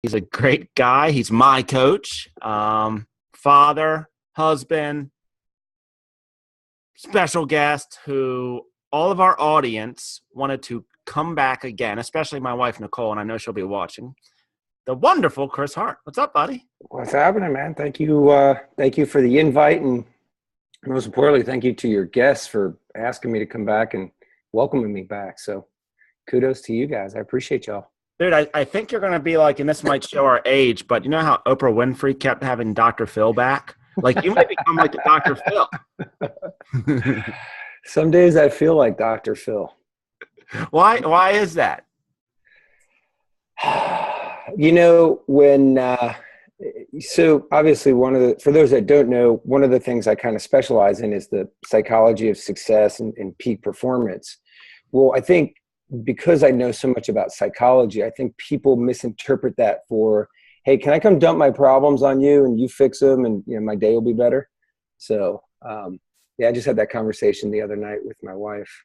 He's a great guy. He's my coach, father, husband, special guest who all of our audience wanted to come back again, especially my wife, Nicole, and I know she'll be watching. The wonderful Chris Hart. What's up, buddy? What's happening, man? Thank you. Thank you for the invite. And most importantly, thank you to your guests for asking me to come back and welcoming me back. So kudos to you guys. I appreciate y'all. Dude, I think you're going to be like, and this might show our age, but you know how Oprah Winfrey kept having Dr. Phil back? Like, you might become like the Dr. Phil. Some days I feel like Dr. Phil. Why is that? You know, so obviously for those that don't know, one of the things I kind of specialize in is the psychology of success and peak performance. Well, I think because I know so much about psychology, I think people misinterpret that for, hey, can I come dump my problems on you and you fix them and my day will be better? So, I just had that conversation the other night with my wife.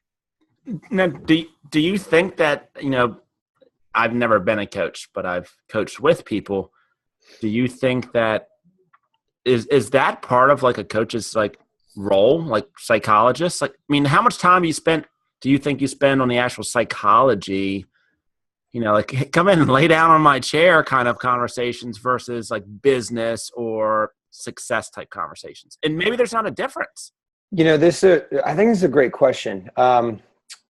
Now, do you think that, I've never been a coach, but I've coached with people. Do you think that is that part of like a coach's like role, like psychologist? Like, I mean, how much time do you think you spend on the actual psychology, like come in and lay down on my chair kind of conversations versus like business or success type conversations? And maybe there's not a difference. I think this is a great question.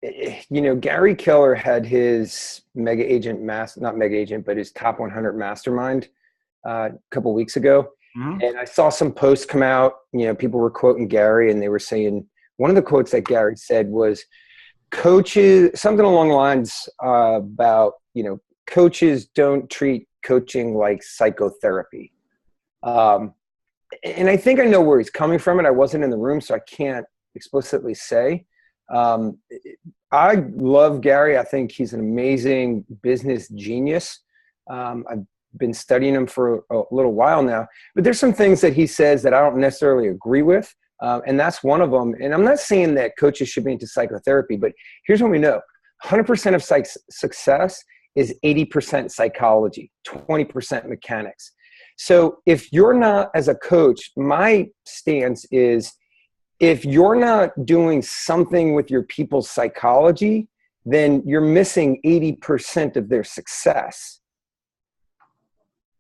Gary Keller had his his top 100 mastermind a couple weeks ago. Mm-hmm. And I saw some posts come out, people were quoting Gary and they were saying, one of the quotes that Gary said was, coaches, something along the lines about, coaches don't treat coaching like psychotherapy. And I think I know where he's coming from, and I wasn't in the room, so I can't explicitly say. I love Gary. I think he's an amazing business genius. I've been studying him for a little while now, but there's some things that he says that I don't necessarily agree with. And that's one of them. And I'm not saying that coaches should be into psychotherapy, but here's what we know. 100% of success is 80% psychology, 20% mechanics. So if you're not, as a coach, my stance is, if you're not doing something with your people's psychology, then you're missing 80% of their success.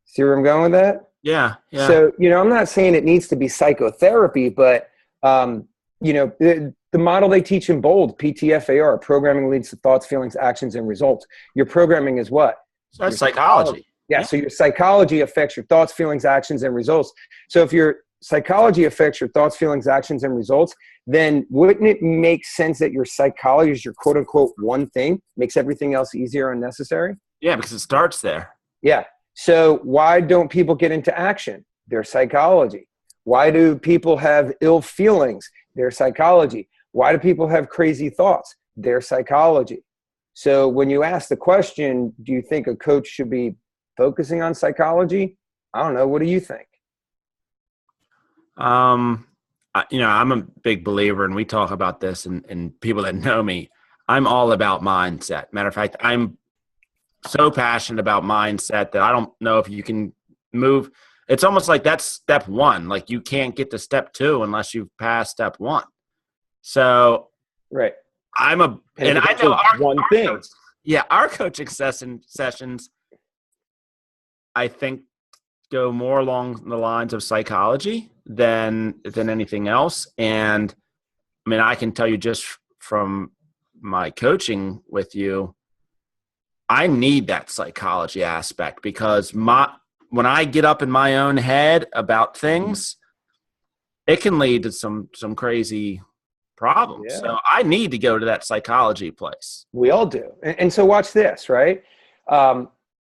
See where I'm going with that? Yeah. So, I'm not saying it needs to be psychotherapy, but, the model they teach in BOLD, PTFAR, programming leads to thoughts, feelings, actions, and results. Your programming is what? So that's psychology. Yeah. So your psychology affects your thoughts, feelings, actions, and results. So if your psychology affects your thoughts, feelings, actions, and results, then wouldn't it make sense that your psychology is your quote unquote one thing, makes everything else easier or unnecessary? Yeah, because it starts there. Yeah. So why don't people get into action? Their psychology. Why do people have ill feelings? Their psychology. Why do people have crazy thoughts? Their psychology. So when you ask the question, do you think a coach should be focusing on psychology? I don't know. What do you think? I'm a big believer, and we talk about this, and people that know me, I'm all about mindset. Matter of fact, I'm so passionate about mindset that I don't know if you can move. It's almost like that's step one. Like you can't get to step two unless you've passed step one. So, right. I know our coaching sessions, I think, go more along the lines of psychology than anything else. And I mean, I can tell you just from my coaching with you, I need that psychology aspect because when I get up in my own head about things, it can lead to some crazy problems. Yeah. So I need to go to that psychology place. We all do. And so watch this, right?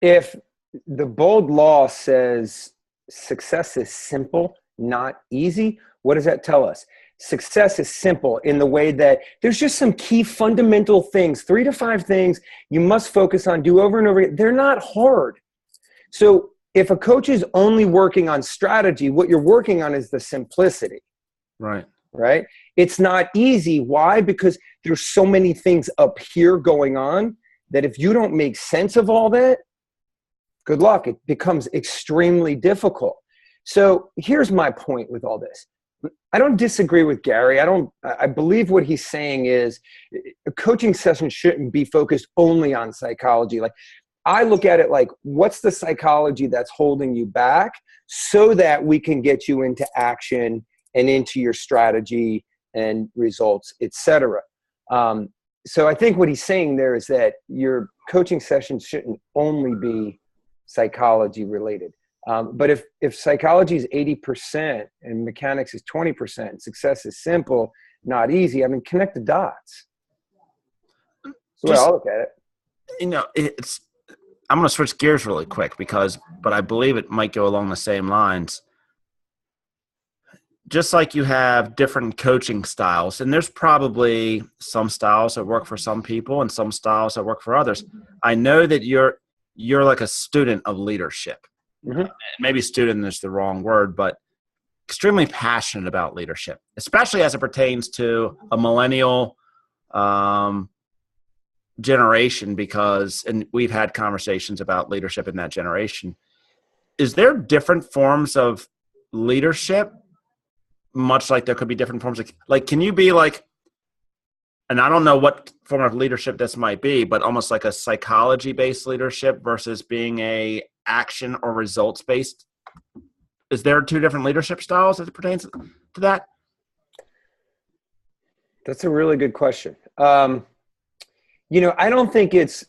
If the BOLD law says success is simple, not easy, what does that tell us? Success is simple in the way that there's just some key fundamental things, 3 to 5 things you must focus on, do over and over again. They're not hard. So if a coach is only working on strategy, what you're working on is the simplicity. Right. Right? It's not easy. Why? Because there's so many things up here going on that if you don't make sense of all that, good luck. It becomes extremely difficult. So here's my point with all this. I don't disagree with Gary. I believe what he's saying is a coaching session shouldn't be focused only on psychology. Like, I look at it like, what's the psychology that's holding you back so that we can get you into action and into your strategy and results, etc. So I think what he's saying there is that your coaching sessions shouldn't only be psychology related. But if psychology is 80% and mechanics is 20%, success is simple, not easy, I mean, connect the dots. That's the way I'll look at it. I'm going to switch gears really quick but I believe it might go along the same lines. Just like you have different coaching styles, and there's probably some styles that work for some people and some styles that work for others. I know that you're like a student of leadership. Mm-hmm. Maybe student is the wrong word, but extremely passionate about leadership, especially as it pertains to a millennial generation, and we've had conversations about leadership in that generation. Is there different forms of leadership, much like there could be different forms of, like, can you be like, and I don't know what form of leadership this might be, but almost like a psychology-based leadership versus being a action or results-based? Is there two different leadership styles as it pertains to that? That's a really good question. I don't think it's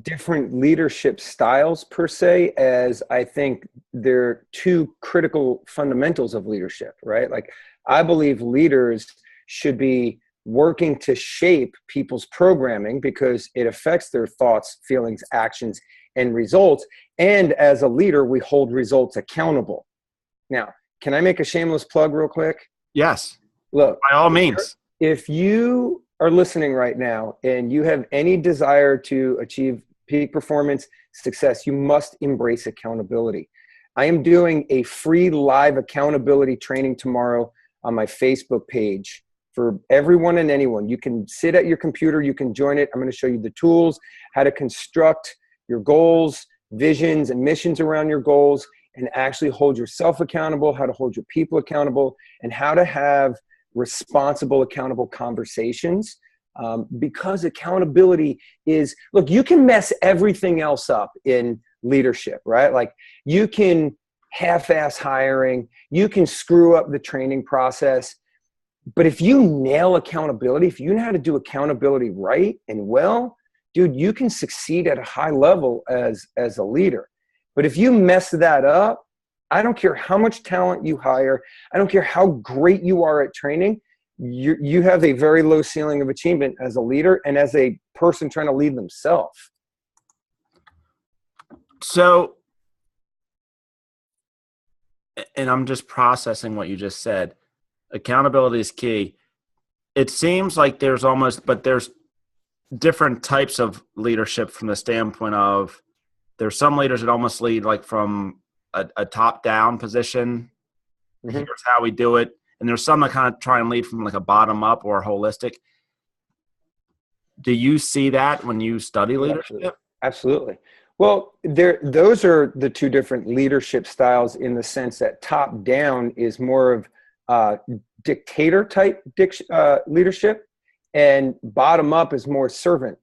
different leadership styles per se, as I think they're two critical fundamentals of leadership, right? Like, I believe leaders should be working to shape people's programming because it affects their thoughts, feelings, actions, and results. And as a leader, we hold results accountable. Now, can I make a shameless plug real quick? Yes. Look, by all means. If you are listening right now and you have any desire to achieve peak performance success, you must embrace accountability. I am doing a free live accountability training tomorrow on my Facebook page for everyone and anyone. You can sit at your computer, you can join it. I'm going to show you the tools, how to construct your goals, visions, and missions around your goals, and actually hold yourself accountable, how to hold your people accountable, and how to have responsible, accountable conversations. Because accountability is, look, you can mess everything else up in leadership, right? Like, you can half-ass hiring, you can screw up the training process. But if you nail accountability, if you know how to do accountability right and well, dude, you can succeed at a high level as a leader. But if you mess that up, I don't care how much talent you hire, I don't care how great you are at training, you have a very low ceiling of achievement as a leader and as a person trying to lead themselves. So, and I'm just processing what you just said. Accountability is key. It seems like there's different types of leadership from the standpoint of, there's some leaders that almost lead like from a top-down position. Mm-hmm. Here's how we do it. And there's some that kind of try and lead from like a bottom-up or holistic. Do you see that when you study leadership? Absolutely. Well, those are the two different leadership styles, in the sense that top-down is more of dictator-type leadership, and bottom-up is more servant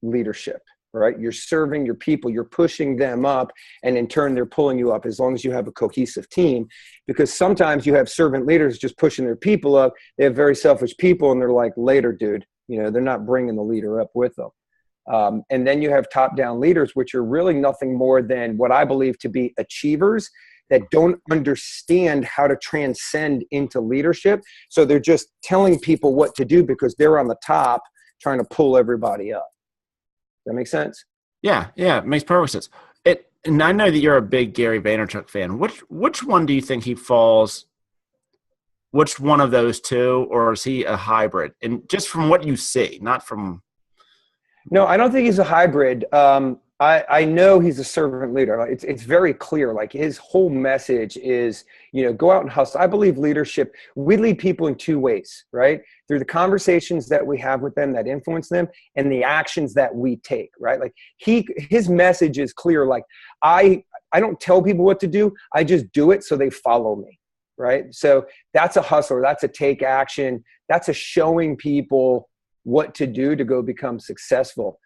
leadership. Right? You're serving your people, you're pushing them up, and in turn, they're pulling you up, as long as you have a cohesive team. Because sometimes you have servant leaders just pushing their people up. They have very selfish people, and they're like, later, dude. They're not bringing the leader up with them. And then you have top-down leaders, which are really nothing more than what I believe to be achievers that don't understand how to transcend into leadership. So they're just telling people what to do because they're on the top trying to pull everybody up. That makes sense? Yeah, it makes perfect sense. And I know that you're a big Gary Vaynerchuk fan. Which one do you think he falls? Which one of those two, or is he a hybrid? And just from what you see, not from. No, I don't think he's a hybrid. I know he's a servant leader. Like, it's very clear. Like his whole message is, go out and hustle. I believe leadership, we lead people in two ways, right? Through the conversations that we have with them that influence them and the actions that we take, right? Like his message is clear. Like I don't tell people what to do. I just do it so they follow me, right? So that's a hustler. That's a take action. That's a showing people what to do to go become successful.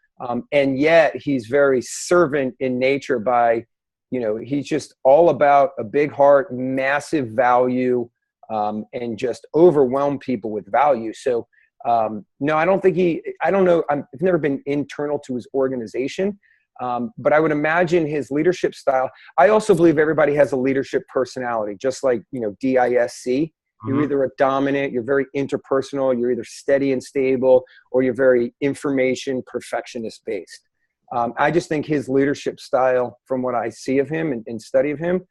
And yet he's very servant in nature by, he's just all about a big heart, massive value, and just overwhelm people with value. So, no, I don't know. I've never been internal to his organization, but I would imagine his leadership style. I also believe everybody has a leadership personality, just like, DISC. You're either a dominant, you're very interpersonal, you're either steady and stable, or you're very information perfectionist based. I just think his leadership style, from what I see of him and study of him,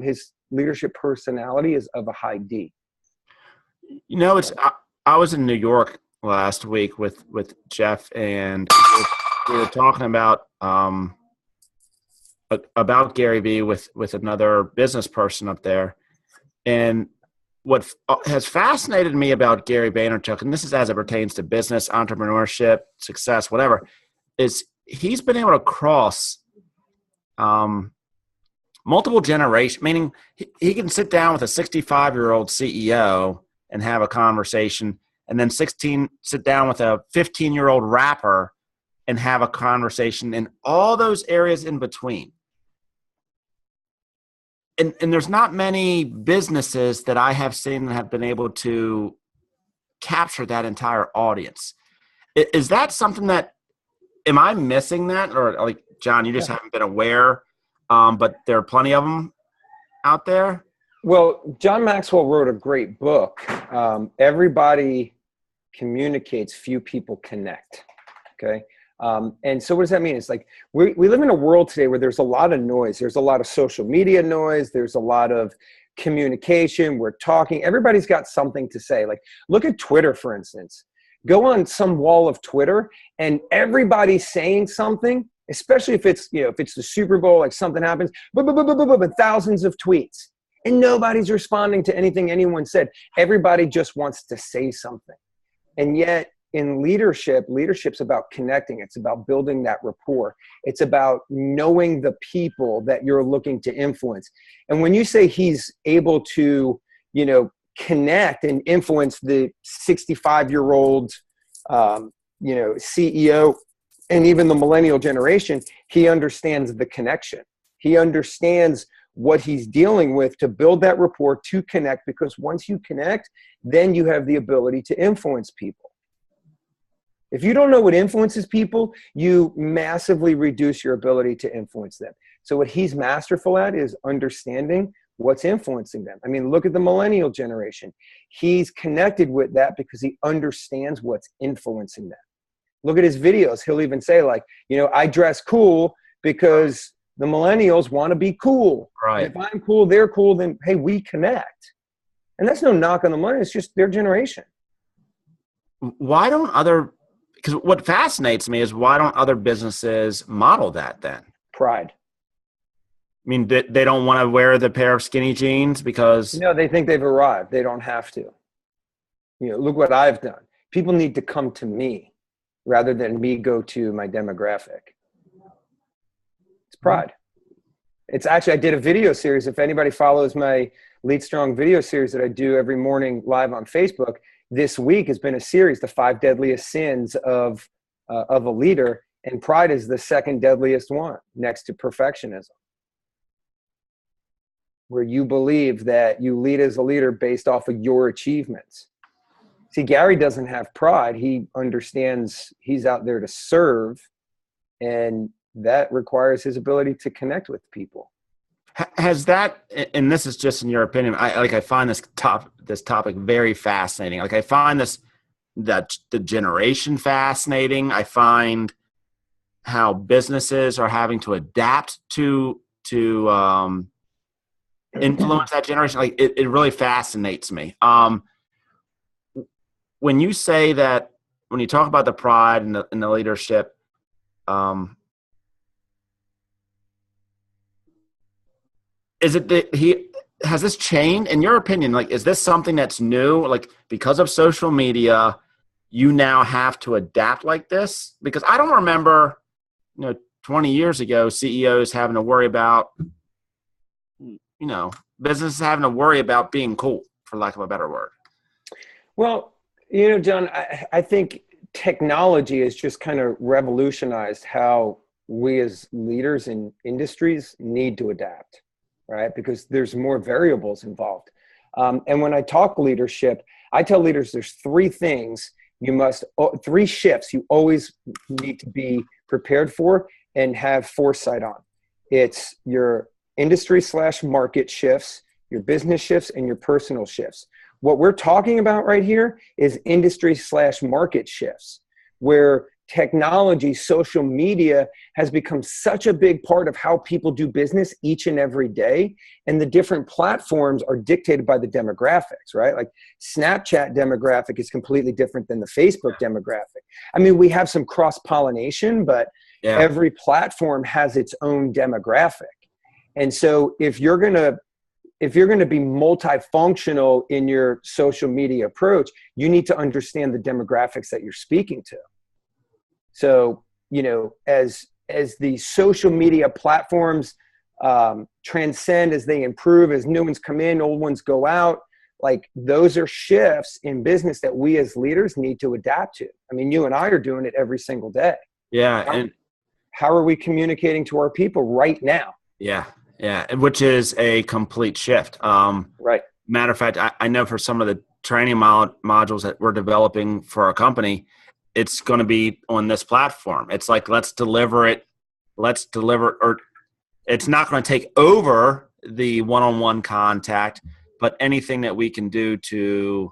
his leadership personality is of a high D. I was in New York last week with Jeff, and we were talking about Gary Vee with another business person up there, and what has fascinated me about Gary Vaynerchuk, and this is as it pertains to business, entrepreneurship, success, whatever, is he's been able to cross multiple generations, meaning he can sit down with a 65-year-old CEO and have a conversation, and then sit down with a 15-year-old rapper and have a conversation in all those areas in between. And there's not many businesses that I have seen that have been able to capture that entire audience. Is that something that, am I missing that? Or like, John, you just haven't been aware, but there are plenty of them out there? Well, John Maxwell wrote a great book. Everybody communicates, few people connect. Okay. And so what does that mean? It's like we live in a world today where there's a lot of noise. There's a lot of social media noise. There's a lot of communication. We're talking. Everybody's got something to say. Like, look at Twitter, for instance. Go on some wall of Twitter and everybody's saying something, especially if it's, if it's the Super Bowl, like something happens, but thousands of tweets. And nobody's responding to anything anyone said. Everybody just wants to say something. And yet, in leadership's about connecting. It's about building that rapport. It's about knowing the people that you're looking to influence. And when you say he's able to, connect and influence the 65-year-old, CEO and even the millennial generation, he understands the connection. He understands what he's dealing with to build that rapport, to connect, because once you connect, then you have the ability to influence people. If you don't know what influences people, you massively reduce your ability to influence them. So what he's masterful at is understanding what's influencing them. I mean, look at the millennial generation. He's connected with that because he understands what's influencing them. Look at his videos. He'll even say like, I dress cool because the millennials want to be cool. Right. And if I'm cool, they're cool, then, hey, we connect. And that's no knock on the millennials. It's just their generation. Why don't because what fascinates me is why don't other businesses model that then? Pride. I mean, they don't want to wear the pair of skinny jeans because... they think they've arrived. They don't have to. Look what I've done. People need to come to me rather than me go to my demographic. It's pride. It's actually, I did a video series. If anybody follows my Lead Strong video series that I do every morning live on Facebook, this week has been a series, the 5 deadliest sins of a leader, and pride is the second deadliest one, next to perfectionism, where you believe that you lead as a leader based off of your achievements. See, Gary doesn't have pride. He understands he's out there to serve, and that requires his ability to connect with people. Has that, and this is just in your opinion, I find this topic very fascinating. Like I find that the generation fascinating. I find how businesses are having to adapt to influence that generation. Like it really fascinates me. When you say that, when you talk about the pride and the leadership, is it that has this changed in your opinion? Like, is this something that's new? Like, because of social media, you now have to adapt like this? Because I don't remember, 20 years ago, CEOs having to worry about, businesses having to worry about being cool, for lack of a better word. Well, John, I think technology has just kind of revolutionized how we as leaders in industries need to adapt, right? Because there's more variables involved. And when I talk leadership, I tell leaders there's three shifts you always need to be prepared for and have foresight on. It's your industry/market shifts, your business shifts, and your personal shifts. What we're talking about right here is industry/market shifts, where technology, social media has become such a big part of how people do business each and every day. And the different platforms are dictated by the demographics, right? Like Snapchat demographic is completely different than the Facebook demographic. I mean, we have some cross-pollination, but every platform has its own demographic. And so if you're going to be multifunctional in your social media approach, you need to understand the demographics that you're speaking to. So, as the social media platforms transcend, as they improve, as new ones come in, old ones go out, like those are shifts in business that we as leaders need to adapt to. I mean, you and I are doing it every single day. Yeah. How are we communicating to our people right now? Yeah. Yeah. Which is a complete shift. Right. Matter of fact, I know for some of the training modules that we're developing for our company, it's going to be on this platform. It's like, let's deliver, or it's not going to take over the one-on-one contact, but anything that we can do to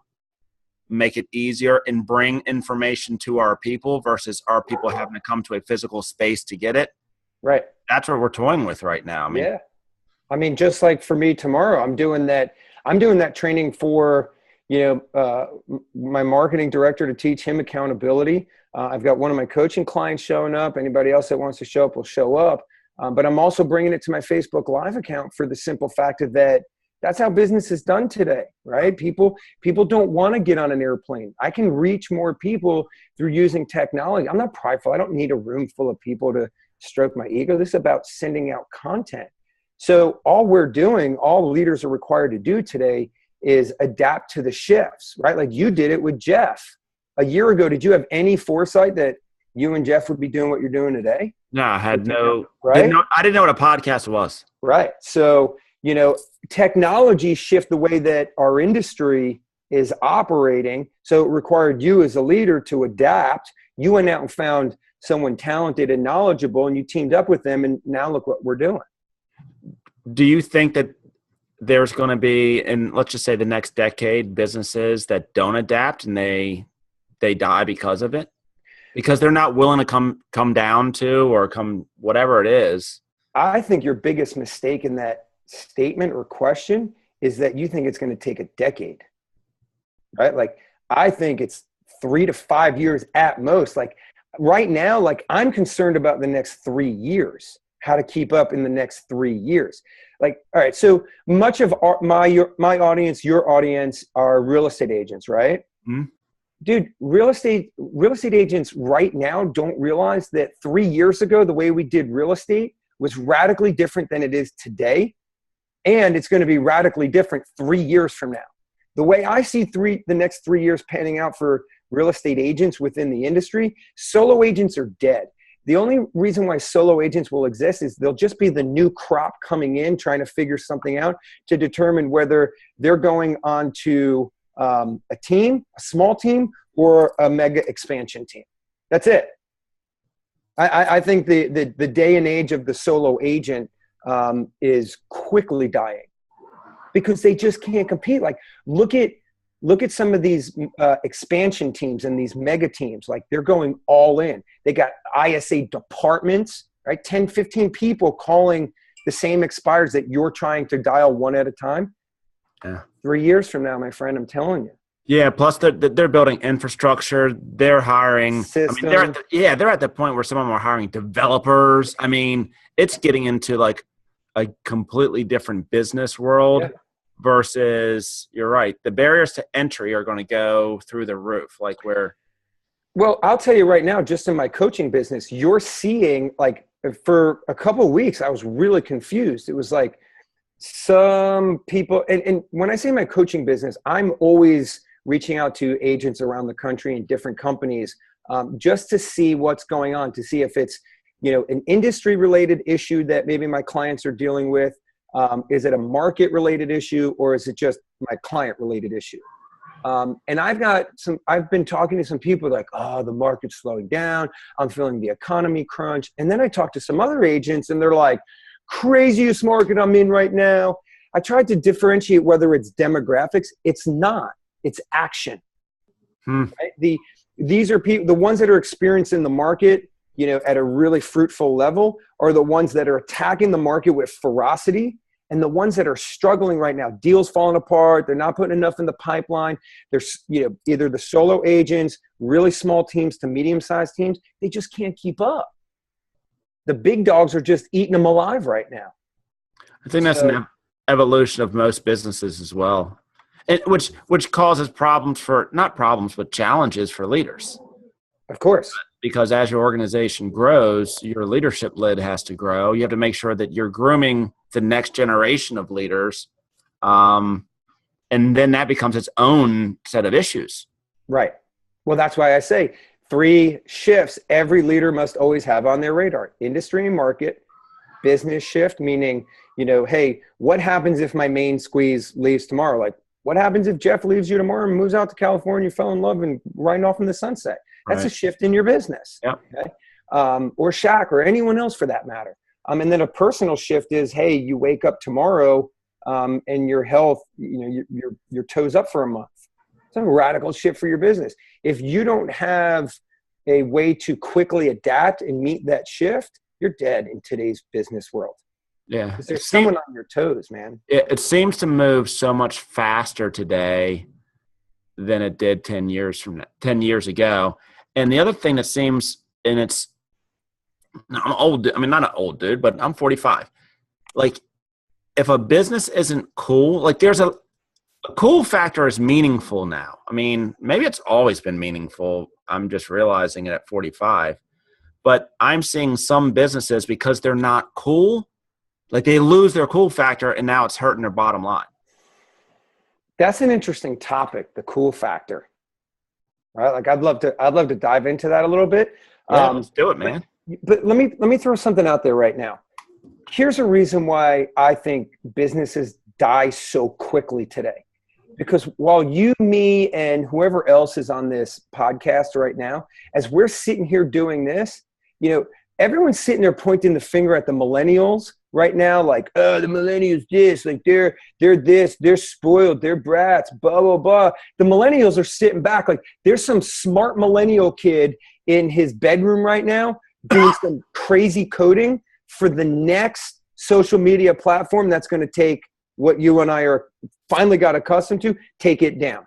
make it easier and bring information to our people versus our people having to come to a physical space to get it. Right. That's what we're toying with right now. I mean, just like for me tomorrow, I'm doing that training for, my marketing director to teach him accountability. I've got one of my coaching clients showing up. Anybody else that wants to show up will show up. But I'm also bringing it to my Facebook Live account for the simple fact of that's how business is done today, right? People don't want to get on an airplane. I can reach more people through using technology. I'm not prideful. I don't need a room full of people to stroke my ego. This is about sending out content. So all leaders are required to do today is adapt to the shifts, right? Like you did it with Jeff. A year ago, did you have any foresight that you and Jeff would be doing what you're doing today? No, I had no, right? I didn't know what a podcast was. Right. So, technology shift the way that our industry is operating. So it required you as a leader to adapt. You went out and found someone talented and knowledgeable and you teamed up with them. And now look what we're doing. Do you think that there's going to be, in let's just say the next decade, businesses that don't adapt and they die because of it? Because they're not willing to come down to or come whatever it is. I think your biggest mistake in that statement or question is that you think it's going to take a decade, right? Like I think it's 3 to 5 years at most. Like right now, like I'm concerned about the next 3 years, how to keep up in the next 3 years. Like, all right, so much of my audience, your audience are real estate agents, right? Mm-hmm. Dude, real estate agents right now don't realize that 3 years ago, the way we did real estate was radically different than it is today. And it's going to be radically different 3 years from now. The way I see the next 3 years panning out for real estate agents within the industry, solo agents are dead. The only reason why solo agents will exist is they'll just be the new crop coming in, trying to figure something out to determine whether they're going on to a team, a small team, or a mega expansion team. That's it. I think the day and age of the solo agent is quickly dying because they just can't compete. Like look at some of these expansion teams and these mega teams. Like they're going all in. They got ISA departments, right? 10, 15 people calling the same expires that you're trying to dial one at a time. Yeah. 3 years from now, my friend, I'm telling you. Yeah. Plus they're building infrastructure. They're hiring. System. I mean, they're at the point where some of them are hiring developers. I mean, it's getting into like a completely different business world. Yeah. Versus, you're right, the barriers to entry are going to go through the roof. Like Well, I'll tell you right now, just in my coaching business, you're seeing, like, for a couple of weeks, I was really confused. It was like some people, and when I say my coaching business, I'm always reaching out to agents around the country and different companies, just to see what's going on, to see if it's, an industry related issue that maybe my clients are dealing with. Is it a market related issue, or is it just my client related issue? And I've been talking to some people like, oh, the market's slowing down. I'm feeling the economy crunch. And then I talked to some other agents and they're like, craziest market I'm in right now. I tried to differentiate whether it's demographics. It's not, it's action. Right? These are people, the ones that are experiencing the market, at a really fruitful level, are the ones that are attacking the market with ferocity. And the ones that are struggling right now, deals falling apart, they're not putting enough in the pipeline. There's, either the solo agents, really small teams to medium-sized teams, they just can't keep up. The big dogs are just eating them alive right now. I think that's an evolution of most businesses as well, which causes but challenges for leaders. Of course. Because as your organization grows, your leadership lid has to grow. You have to make sure that you're grooming the next generation of leaders. And then that becomes its own set of issues. Right. Well, that's why I say 3 shifts every leader must always have on their radar: industry and market, business shift, meaning, hey, what happens if my main squeeze leaves tomorrow? Like, what happens if Jeff leaves you tomorrow and moves out to California, fell in love and riding off in the sunset? That's a shift in your business. Yeah. Okay? Or Shaq or anyone else for that matter. And then a personal shift is, hey, you wake up tomorrow and your health, your toes up for a month. It's a radical shift for your business. If you don't have a way to quickly adapt and meet that shift, you're dead in today's business world. Yeah. There's someone on your toes, man. It seems to move so much faster today than it did 10 years ago. And the other thing that seems, and I'm old. I mean, not an old dude, but I'm 45. Like, if a business isn't cool, like there's a cool factor is meaningful now. I mean, maybe it's always been meaningful. I'm just realizing it at 45. But I'm seeing some businesses, because they're not cool, like they lose their cool factor, and now it's hurting their bottom line. That's an interesting topic, the cool factor. Right? Like I'd love to dive into that a little bit. Yeah, let's do it, man. But let me throw something out there right now. Here's a reason why I think businesses die so quickly today. Because while you, me, and whoever else is on this podcast right now, as we're sitting here doing this, everyone's sitting there pointing the finger at the millennials right now, like, oh, the millennials this, like they're this, they're spoiled, they're brats, blah, blah, blah. The millennials are sitting back like there's some smart millennial kid in his bedroom right now doing some crazy coding for the next social media platform that's going to take what you and I are finally got accustomed to, take it down.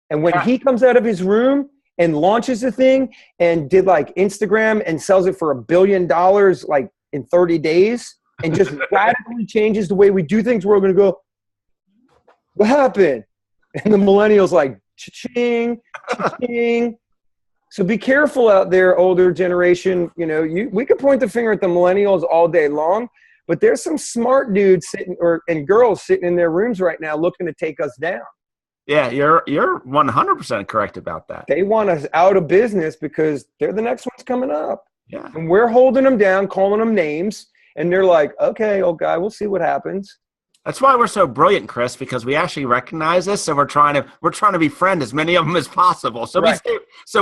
And when he comes out of his room and launches the thing and did like Instagram and sells it for $1 billion like in 30 days and just radically changes the way we do things, we're going to go, what happened? And the millennials like, cha-ching, cha-ching. So be careful out there, older generation. We could point the finger at the millennials all day long, but there's some smart dudes and girls sitting in their rooms right now looking to take us down. Yeah, you're 100% correct about that. They want us out of business because they're the next ones coming up. Yeah. And we're holding them down, calling them names, and they're like, okay, old guy, we'll see what happens. That's why we're so brilliant, Chris, because we actually recognize this, so we're trying to befriend as many of them as possible. So right.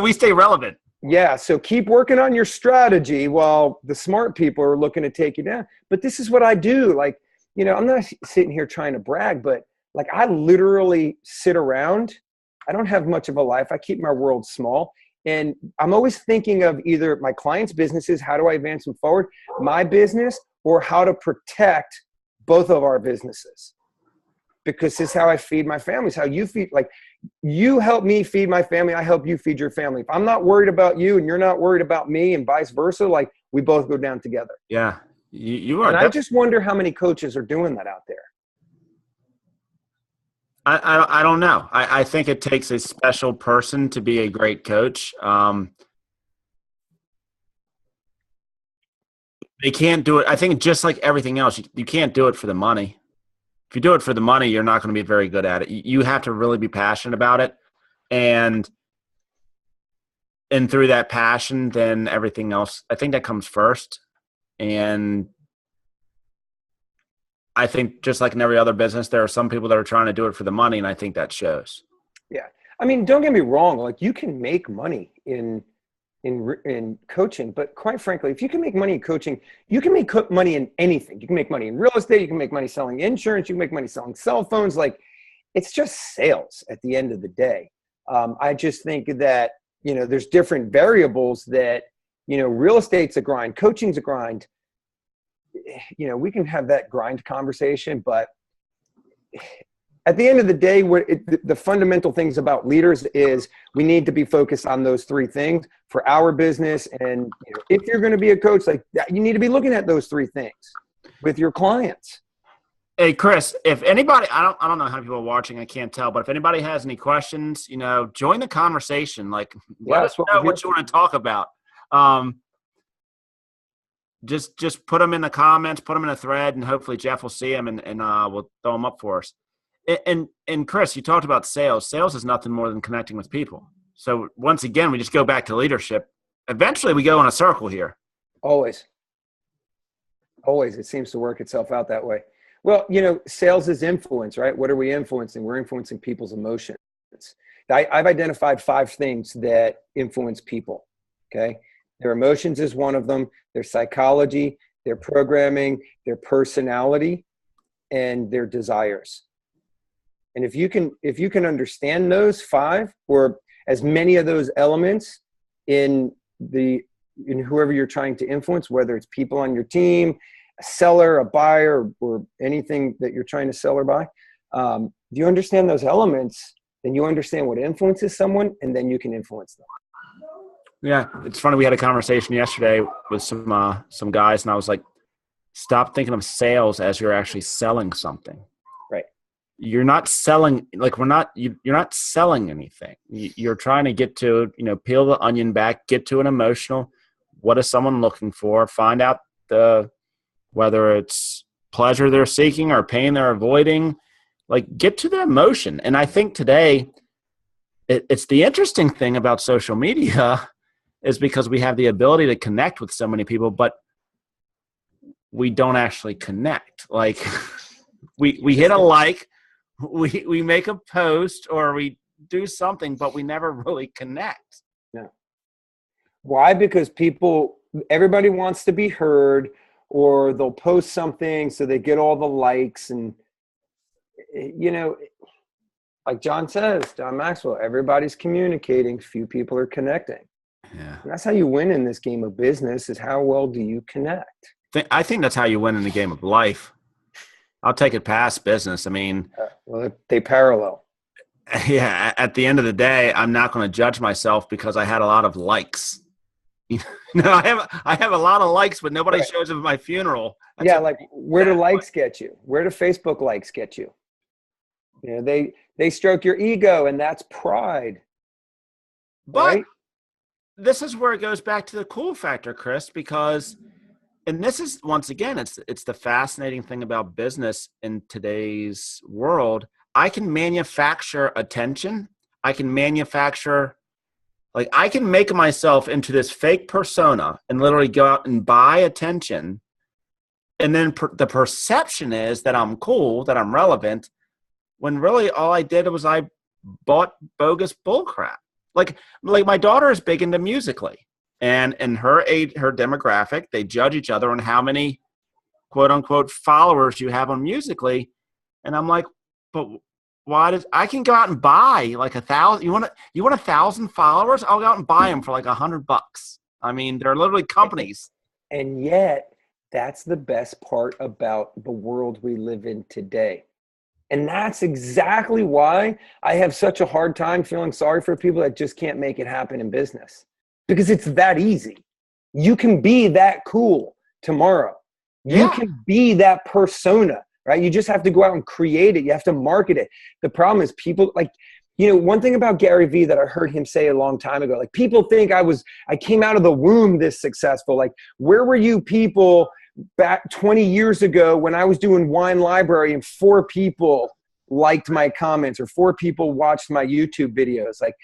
we stay relevant. Yeah, so keep working on your strategy while the smart people are looking to take you down. But this is what I do. Like, I'm not sitting here trying to brag, but like I literally sit around. I don't have much of a life. I keep my world small. And I'm always thinking of either my clients' businesses, how do I advance them forward, my business, or how to protect both of our businesses. Because this is how I feed my family. It's how you feed, like you help me feed my family. I help you feed your family. If I'm not worried about you and you're not worried about me and vice versa, like we both go down together. Yeah. You are. And I just wonder how many coaches are doing that out there. I don't know. I think it takes a special person to be a great coach. They can't do it. I think just like everything else, you can't do it for the money. If you do it for the money, you're not going to be very good at it. You have to really be passionate about it. And through that passion, then everything else, I think that comes first. And I think just like in every other business, there are some people that are trying to do it for the money, and I think that shows. Yeah. I mean, don't get me wrong. Like, you can make money in coaching, but quite frankly, if you can make money in coaching, you can make money in anything. You can make money in real estate. You can make money selling insurance. You can make money selling cell phones. Like, it's just sales at the end of the day. I just think that, there's different variables that, real estate's a grind, coaching's a grind. We can have that grind conversation, but at the end of the day, the fundamental things about leaders is we need to be focused on those three things for our business. And if you're going to be a coach like that, you need to be looking at those three things with your clients. Hey, Chris, if anybody, I don't know how many people are watching, I can't tell, but if anybody has any questions, join the conversation. Like, let us know what you want to talk about. Just put them in the comments, put them in a thread, and hopefully Jeff will see them and we'll throw them up for us. And Chris, you talked about sales. Sales is nothing more than connecting with people. So once again, we just go back to leadership. Eventually we go in a circle here. Always. It seems to work itself out that way. Well, sales is influence, right? What are we influencing? We're influencing people's emotions. I've identified 5 things that influence people, okay? Their emotions is one of them, their psychology, their programming, their personality, and their desires. And if you can understand those 5 or as many of those elements in whoever you're trying to influence, whether it's people on your team, a seller, a buyer, or anything that you're trying to sell or buy, if you understand those elements, then you understand what influences someone, and then you can influence them. Yeah, it's funny. We had a conversation yesterday with some guys, and I was like, stop thinking of sales as you're actually selling something. Right. You're not selling, like you're not selling anything. You're trying to get to, peel the onion back, get to an emotional, what is someone looking for, find out whether it's pleasure they're seeking or pain they're avoiding, like get to the emotion. And I think today it's the interesting thing about social media is because we have the ability to connect with so many people, but we don't actually connect. Like we hit a like, we make a post or we do something, but we never really connect. No. Why? Because everybody wants to be heard, or they'll post something so they get all the likes. And, like John Maxwell, everybody's communicating, few people are connecting. Yeah. And that's how you win in this game of business, is how well do you connect? I think that's how you win in the game of life. I'll take it past business. I mean, well, they parallel. Yeah. At the end of the day, I'm not going to judge myself because I had a lot of likes. I have a lot of likes, but nobody shows up at my funeral. That's where do likes get you? Where do Facebook likes get you? They stroke your ego, and that's pride. But right? This is where it goes back to the cool factor, Chris, because, and this is, once again, it's the fascinating thing about business in today's world. I can manufacture attention. I can make myself into this fake persona and literally go out and buy attention. And then the perception is that I'm cool, that I'm relevant, when really all I did was I bought bogus bullcrap. Like my daughter is big into Musical.ly, and in her age, her demographic, they judge each other on how many quote unquote followers you have on Musical.ly. And I'm like, but why I can go out and buy like 1,000? You want 1,000 followers? I'll go out and buy them for like $100. I mean, they're literally companies. And yet that's the best part about the world we live in today. And that's exactly why I have such a hard time feeling sorry for people that just can't make it happen in business, because it's that easy. You can be that cool tomorrow. You Yeah. can be that persona, right? You just have to go out and create it. You have to market it. The problem is people like, one thing about Gary Vee that I heard him say a long time ago, like people think I came out of the womb this successful. Like, where were you people back 20 years ago when I was doing Wine Library and 4 people liked my comments or 4 people watched my YouTube videos? Like,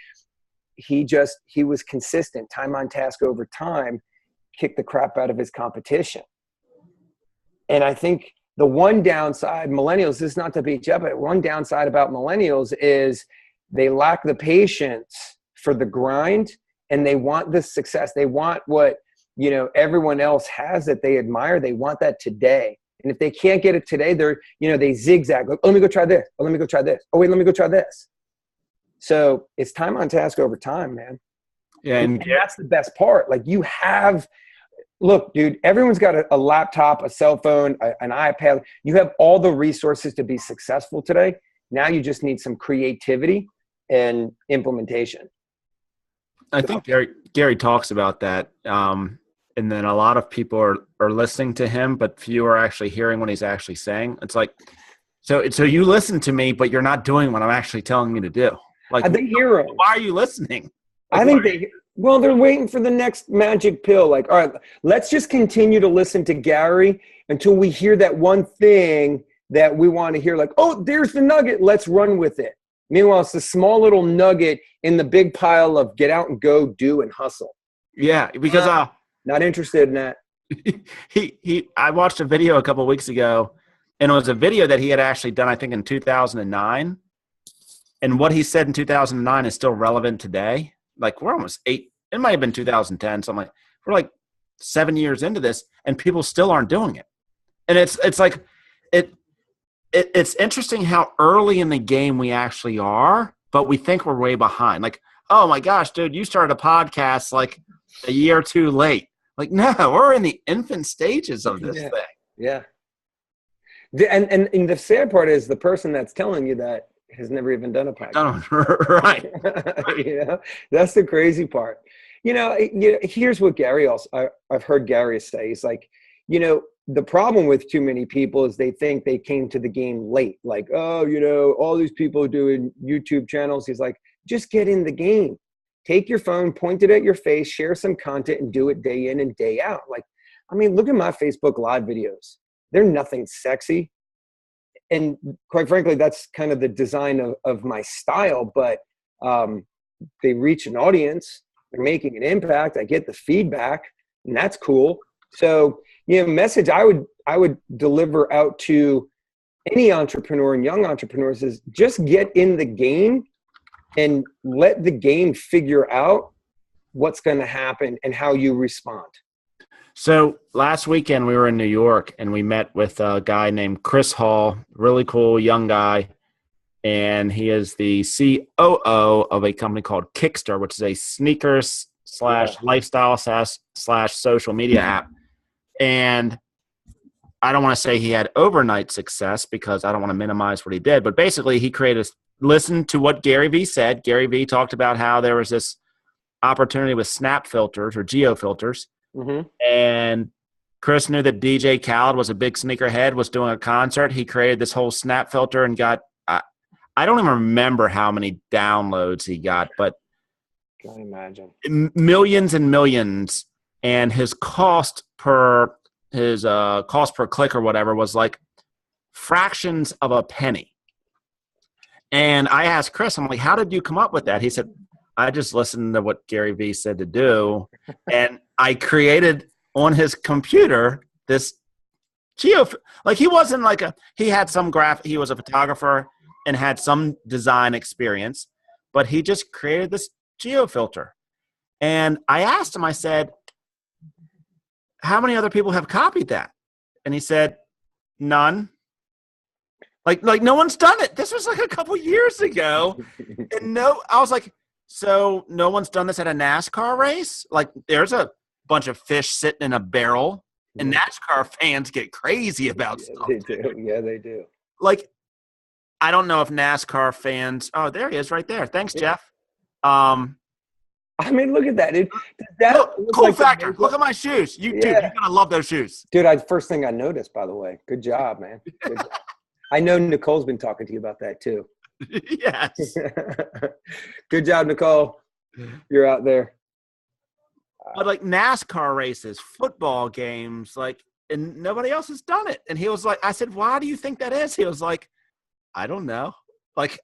he was consistent, time on task over time, kicked the crap out of his competition. And I think the one downside, millennials, this is not to beat you up, but one downside about millennials is they lack the patience for the grind, and they want the success. They want what, everyone else has that they admire. They want that today. And if they can't get it today, they zigzag. Like, oh, let me go try this. Oh, let me go try this. Oh, wait, let me go try this. So it's time on task over time, man. Yeah. And that's the best part. Like look, dude, everyone's got a laptop, a cell phone, an iPad. You have all the resources to be successful today. Now you just need some creativity and implementation. I think Gary talks about that. And then a lot of people are listening to him, but few are actually hearing what he's actually saying. It's like, so you listen to me, but you're not doing what I'm actually telling you to do. Like, they hear him. Why are you listening? Like, I think they're waiting for the next magic pill. Like, all right, let's just continue to listen to Gary until we hear that one thing that we want to hear. Like, oh, there's the nugget. Let's run with it. Meanwhile, it's the small little nugget in the big pile of get out and go, do, and hustle. Yeah, because not interested in that. I watched a video a couple of weeks ago, and it was a video that he had actually done, I think, in 2009. And what he said in 2009 is still relevant today. Like, we're almost 8. It might have been 2010, something like. We're like 7 years into this, and people still aren't doing it. And it's like it's interesting how early in the game we actually are, but we think we're way behind. Like, oh my gosh, dude, you started a podcast like a year or 2 late. Like, no, we're in the infant stages of this thing. Yeah. And the sad part is the person that's telling you that has never even done a podcast. Right. That's the crazy part. Here's what Gary I've heard Gary say. He's like, the problem with too many people is they think they came to the game late. Like, oh, all these people doing YouTube channels. He's like, just get in the game. Take your phone, point it at your face, share some content, and do it day in and day out. Like, I mean, look at my Facebook Live videos. They're nothing sexy. And quite frankly, that's kind of the design of my style. But they reach an audience. They're making an impact. I get the feedback, and that's cool. So, message I would deliver out to any entrepreneur and young entrepreneurs is just get in the game and let the game figure out what's going to happen and how you respond. So last weekend we were in New York and we met with a guy named Chris Hart, really cool young guy. And he is the COO of a company called Kickster, which is a sneakers / lifestyle / social media app. And I don't want to say he had overnight success because I don't want to minimize what he did, but basically he listened to what Gary Vee said. Gary Vee talked about how there was this opportunity with snap filters or geo filters. Mm-hmm. And Chris knew that DJ Khaled was a big sneakerhead, was doing a concert. He created this whole snap filter and got, I don't even remember how many downloads he got, but can I imagine millions and millions. And his cost per click or whatever was like fractions of a penny. And I asked Chris, I'm like, how did you come up with that? He said, I just listened to what Gary Vee said to do. And I created on his computer this like he wasn't like he had some he was a photographer and had some design experience, but he just created this geo filter. And I asked him, I said, how many other people have copied that? And he said, none. Like no one's done it. This was like a couple years ago. And I was like, so no one's done this at a NASCAR race? Like there's a bunch of fish sitting in a barrel and NASCAR fans get crazy about stuff. They do. Yeah, they do. Like, I don't know if NASCAR fans, oh, there he is right there. Thanks, Jeff. I I mean, look at that, dude. That cool like factor. Look at my shoes. Dude, you're gonna love those shoes. Dude, first thing I noticed, by the way. Good job, man. Good job. I know Nicole's been talking to you about that too. Yes. Good job, Nicole. You're out there. But like NASCAR races, football games, like, and nobody else has done it. And he was like, I said, why do you think that is? He was like, I don't know. Like,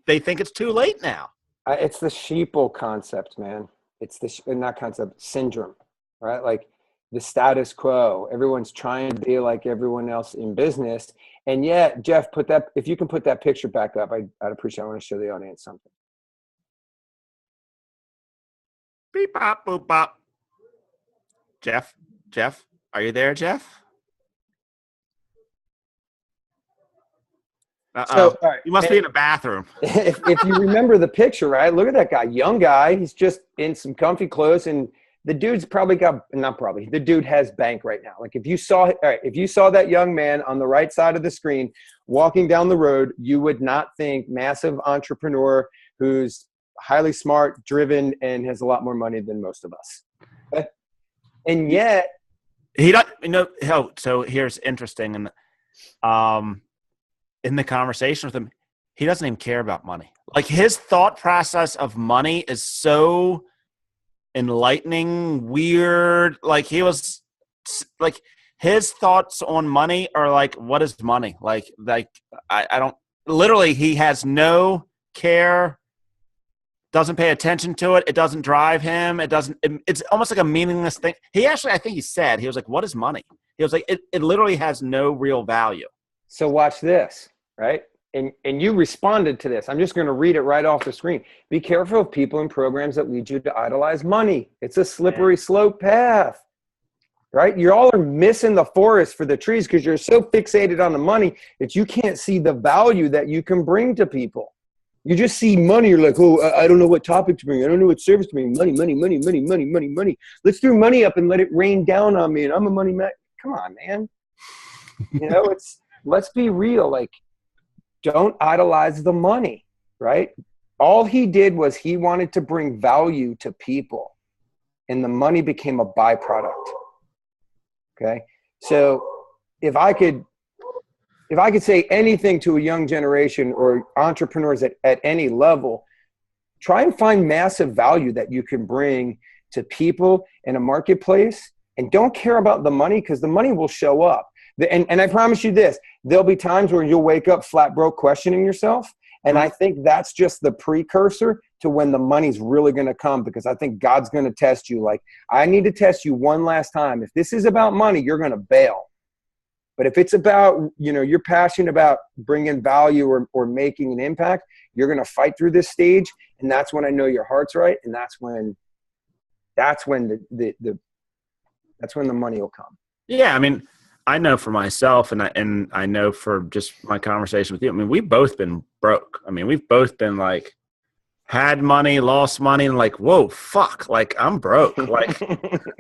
they think it's too late now. It's the sheeple concept, man. It's not concept, syndrome, right? Like the status quo. Everyone's trying to be like everyone else in business. And yet, Jeff, if you can put that picture back up, I'd appreciate it. I want to show the audience something. Beep, bop, boop, bop. Jeff, are you there, Jeff? So, all right. You must be in a bathroom. If you remember the picture, right? Look at that guy, young guy. He's just in some comfy clothes, and the dude's the dude has bank right now. Like if you saw that young man on the right side of the screen walking down the road, you would not think massive entrepreneur who's highly smart, driven, and has a lot more money than most of us. Okay? And yet he doesn't. So here's interesting, and in the conversation with him, he doesn't even care about money. Like his thought process of money is so enlightening, weird. Like he was like his thoughts on money are like, what is money? Like I don't, literally he has no care, doesn't pay attention to it. It doesn't drive him. It's almost like a meaningless thing. I think he said, he was like, what is money? He was like, it literally has no real value. So watch this, right? And you responded to this. I'm just going to read it right off the screen. Be careful of people and programs that lead you to idolize money. It's a slippery slope path, right? You all are missing the forest for the trees because you're so fixated on the money that you can't see the value that you can bring to people. You just see money. You're like, oh, I don't know what topic to bring. I don't know what service to bring. Money. Let's throw money up and let it rain down on me. And I'm a money man. Come on, man. Let's be real. Like, don't idolize the money, right? All he did was he wanted to bring value to people, and the money became a byproduct. Okay. So if I could say anything to a young generation or entrepreneurs at any level, try and find massive value that you can bring to people in a marketplace, and don't care about the money because the money will show up. And I promise you this, there'll be times where you'll wake up flat broke questioning yourself. And I think that's just the precursor to when the money's really going to come, because I think God's going to test you. Like, I need to test you one last time. If this is about money, you're going to bail. But if it's about, you're passionate about bringing value or making an impact, you're going to fight through this stage. And that's when I know your heart's right. And that's when the money will come. Yeah. I mean, I know for myself, and I know for just my conversation with you, I mean, we've both been broke. I mean, we've both been like, had money, lost money, and like, whoa, fuck, like I'm broke. Like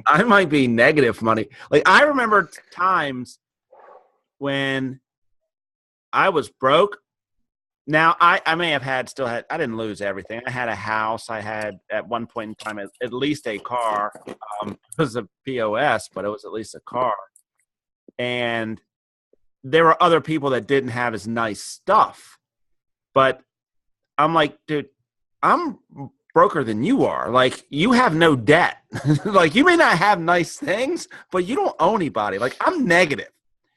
I might be negative money. Like I remember times when I was broke. Now I may have I didn't lose everything. I had a house. I had at one point in time at least a car. It was a POS, but it was at least a car. And there were other people that didn't have as nice stuff. But I'm like, dude, I'm broker than you are. Like, you have no debt. Like, you may not have nice things, but you don't owe anybody. Like, I'm negative.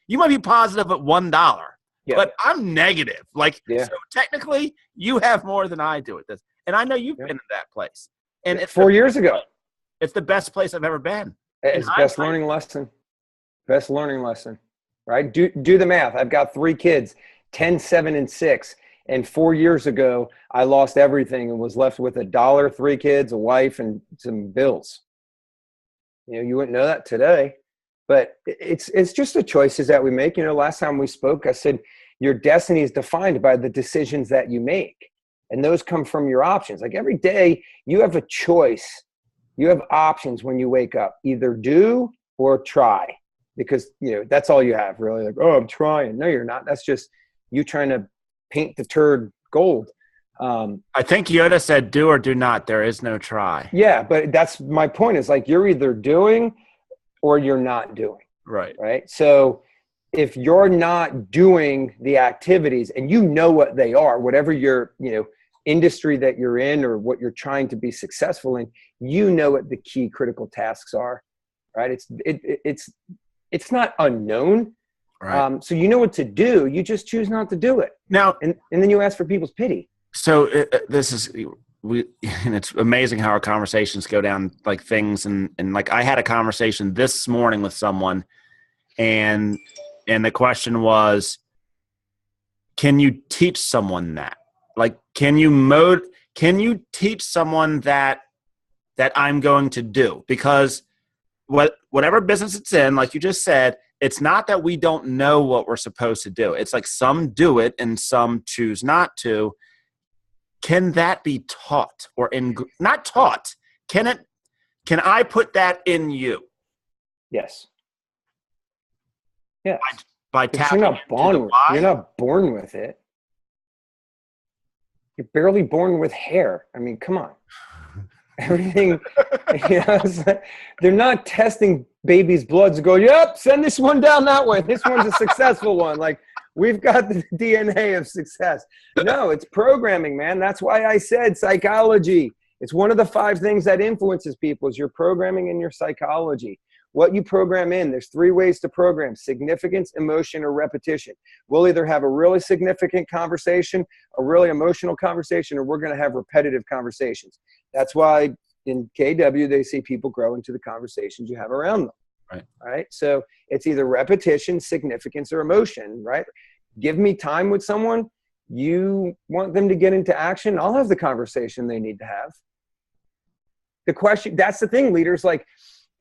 You might be positive at $1, but I'm negative. Like, so technically, you have more than I do at this. And I know you've been in that place. And it's 4 years ago. It's the best place I've ever been. It's best learning lesson. Best learning lesson, right? Do the math. I've got 3 kids, 10, 7, and 6. And 4 years ago, I lost everything and was left with $1, 3 kids, a wife, and some bills. You wouldn't know that today, but it's just the choices that we make. Last time we spoke, I said, your destiny is defined by the decisions that you make. And those come from your options. Like every day you have a choice. You have options when you wake up, either do or try. Because, that's all you have really. Like, oh, I'm trying. No, you're not. That's just you trying to paint the turd gold. I think Yoda said, do or do not. There is no try. Yeah, but that's my point is like you're either doing or you're not doing. Right. Right. So if you're not doing the activities and you know what they are, whatever your, industry that you're in or what you're trying to be successful in, you know what the key critical tasks are, right? It's not unknown. Right. So you know what to do. You just choose not to do it. Now, and then you ask for people's pity. So this is and it's amazing how our conversations go down like things and like I had a conversation this morning with someone and the question was, can you teach someone that? Like, can you teach someone that I'm going to do? Because whatever business it's in, like you just said, it's not that we don't know what we're supposed to do. It's like some do it and some choose not to. Can that be taught or not taught? Can I put that in you? Yes. Yes. By tapping you're not born with it. You're barely born with hair. I mean, come on. Everything, they're not testing babies' bloods and go, yep, send this one down that way. This one's a successful one. Like, we've got the DNA of success. No, it's programming, man. That's why I said psychology. It's one of the 5 things that influences people is your programming and your psychology. What you program in, there's 3 ways to program: significance, emotion, or repetition. We'll either have a really significant conversation, a really emotional conversation, or we're going to have repetitive conversations. That's why in KW, they see people grow into the conversations you have around them. Right. So it's either repetition, significance, or emotion, right? Give me time with someone. You want them to get into action. I'll have the conversation they need to have. The question, that's the thing, leaders, like,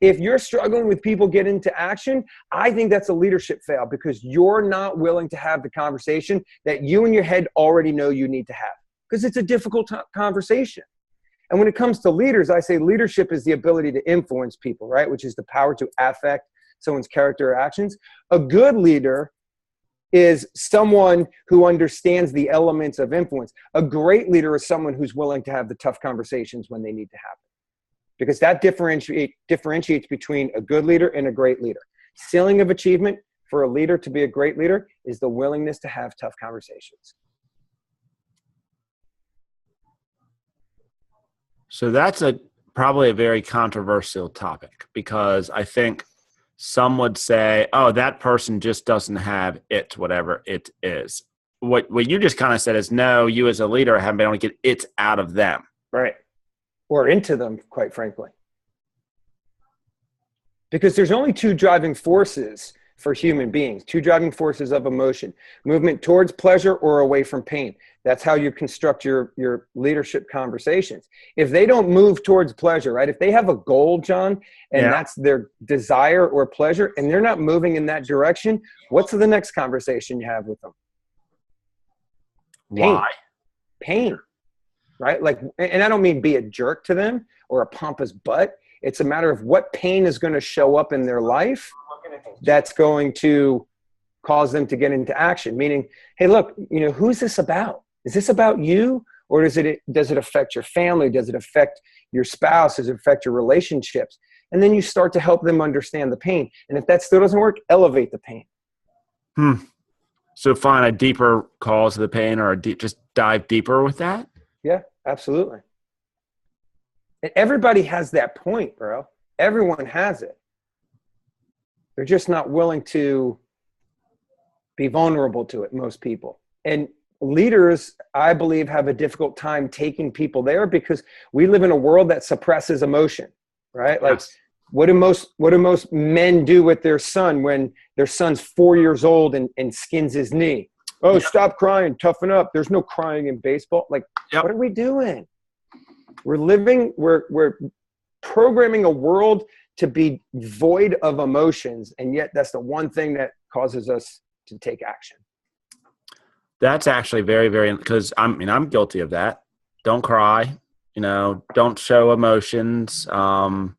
if you're struggling with people get into action, I think that's a leadership fail because you're not willing to have the conversation that you in your head already know you need to have because it's a difficult conversation. And when it comes to leaders, I say leadership is the ability to influence people, right? Which is the power to affect someone's character or actions. A good leader is someone who understands the elements of influence. A great leader is someone who's willing to have the tough conversations when they need to happen. Because that differentiates between a good leader and a great leader. Ceiling of achievement for a leader to be a great leader is the willingness to have tough conversations. So that's probably a very controversial topic because I think some would say, oh, that person just doesn't have it, whatever it is. What you just kind of said is, no, you as a leader haven't been able to get it out of them. Right. Or into them, quite frankly. Because there's only 2 driving forces for human beings, 2 driving forces of emotion: movement towards pleasure or away from pain. That's how you construct your leadership conversations. If they don't move towards pleasure, right? If they have a goal, John, and that's their desire or pleasure, and they're not moving in that direction, what's the next conversation you have with them? Why? Pain. Right? Like, and I don't mean be a jerk to them or a pompous butt. It's a matter of what pain is going to show up in their life that's going to cause them to get into action. Meaning, hey, look, who's this about? Is this about you? Or does it affect your family? Does it affect your spouse? Does it affect your relationships? And then you start to help them understand the pain. And if that still doesn't work, elevate the pain. So find a deeper cause of the pain or just dive deeper with that? Yeah, absolutely. And everybody has that point, bro. Everyone has it. They're just not willing to be vulnerable to it, most people. And leaders, I believe, have a difficult time taking people there because we live in a world that suppresses emotion, right? Like, what do most men do with their son when their son's 4 years old and skins his knee? Oh, stop crying, toughen up. There's no crying in baseball. Like, what are we doing? We're programming a world to be void of emotions, and yet that's the one thing that causes us to take action. That's actually very, very, because I'm guilty of that. Don't cry, don't show emotions. I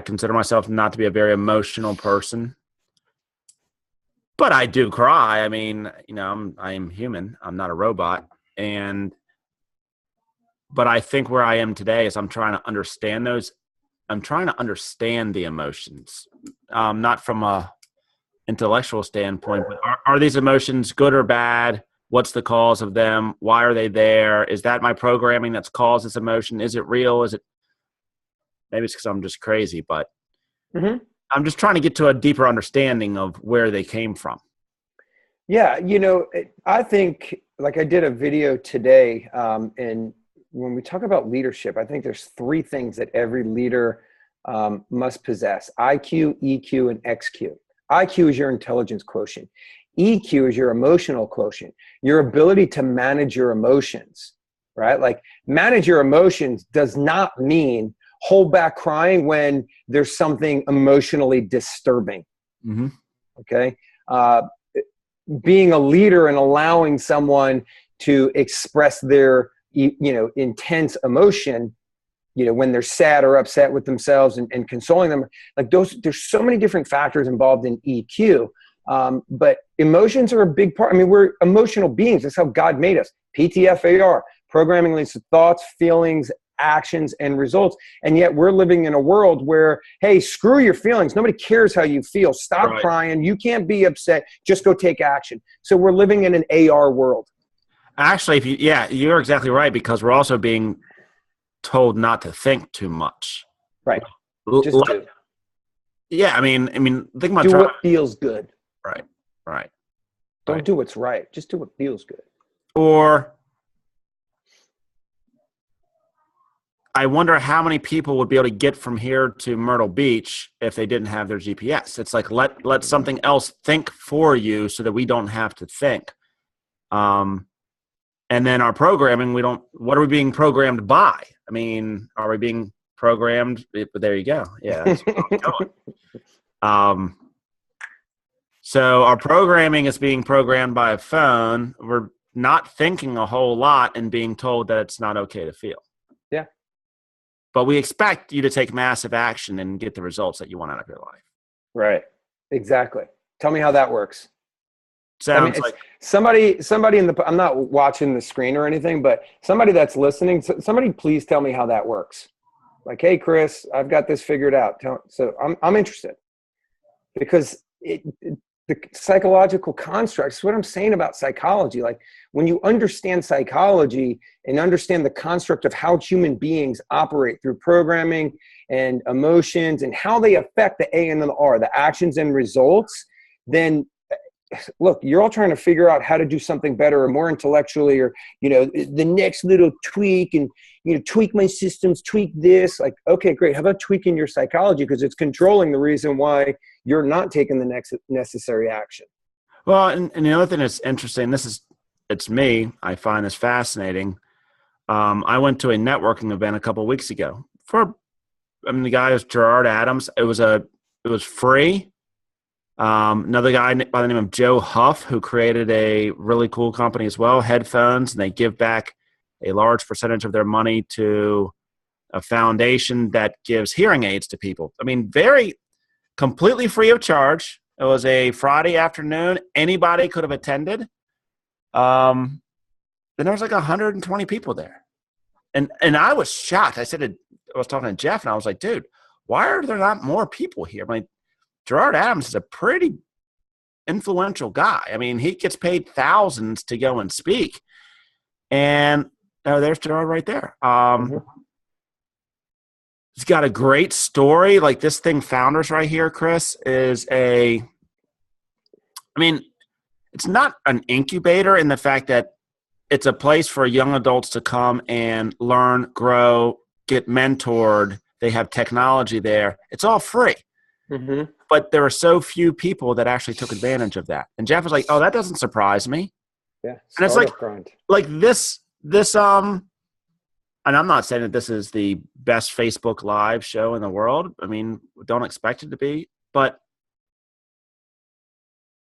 consider myself not to be a very emotional person. But I do cry. I mean, I am human. I'm not a robot. But I think where I am today is I'm trying to understand those. I'm trying to understand the emotions, not from a intellectual standpoint, but are these emotions good or bad? What's the cause of them? Why are they there? Is that my programming that's caused this emotion? Is it real? Is it, maybe it's because I'm just crazy, but I'm just trying to get to a deeper understanding of where they came from. Yeah. I think, like, I did a video today, and when we talk about leadership, I think there's 3 things that every leader must possess: IQ, EQ, and XQ. IQ is your intelligence quotient. EQ is your emotional quotient, your ability to manage your emotions, right? Like, manage your emotions does not mean hold back crying when there's something emotionally disturbing. Okay. Being a leader and allowing someone to express their, intense emotion, when they're sad or upset with themselves, and consoling them, like there's so many different factors involved in EQ. But emotions are a big part. I mean, we're emotional beings. That's how God made us. PTFAR, programming leads to thoughts, feelings, actions, and results. And yet we're living in a world where, hey, screw your feelings. Nobody cares how you feel. Stop crying. You can't be upset. Just go take action. So we're living in an AR world. Actually, you're exactly right, because we're also being told not to think too much. Right. Just do. Yeah, I mean, think about what feels good. Right. Don't do what's right. Just do what feels good. Or I wonder how many people would be able to get from here to Myrtle Beach if they didn't have their GPS. It's like let something else think for you so that we don't have to think. And then our programming, what are we being programmed by? I mean, are we being programmed? There you go. Yeah, that's where I'm going. So our programming is being programmed by a phone. We're not thinking a whole lot and being told that it's not okay to feel. Yeah. But we expect you to take massive action and get the results that you want out of your life. Right. Exactly. Tell me how that works. Sounds like somebody I'm not watching the screen or anything, but somebody that's listening, somebody please tell me how that works. Like, hey, Chris, I've got this figured out. So I'm interested, because the psychological constructs is what I'm saying about psychology. Like, when you understand psychology and understand the construct of how human beings operate through programming and emotions and how they affect the A and the R, the actions and results, then look, you're all trying to figure out how to do something better or more intellectually, or, the next little tweak, and, tweak my systems, tweak this. Like, okay, great. How about tweaking your psychology? Because it's controlling the reason why you're not taking the next necessary action. Well, and the other thing that's interesting, it's me, I find this fascinating. I went to a networking event a couple of weeks ago the guy was Gerard Adams. It was free. Another guy by the name of Joe Huff, who created a really cool company as well, Headphones, and they give back a large percentage of their money to a foundation that gives hearing aids to people. I mean, completely free of charge. It was a Friday afternoon. Anybody could have attended. Then there was like 120 people there. And I was shocked. I was talking to Jeff, and I was like, dude, why are there not more people here? I mean, Gerard Adams is a pretty influential guy. I mean, he gets paid thousands to go and speak. And there's Gerard right there. He's got a great story. Like, this thing, Founders, right here, Chris, it's not an incubator in the fact that it's a place for young adults to come and learn, grow, get mentored. They have technology there. It's all free. But there are so few people that actually took advantage of that. And Jeff was like, "Oh, that doesn't surprise me." Yeah, and it's like this. And I'm not saying that this is the best Facebook Live show in the world. I mean, don't expect it to be. But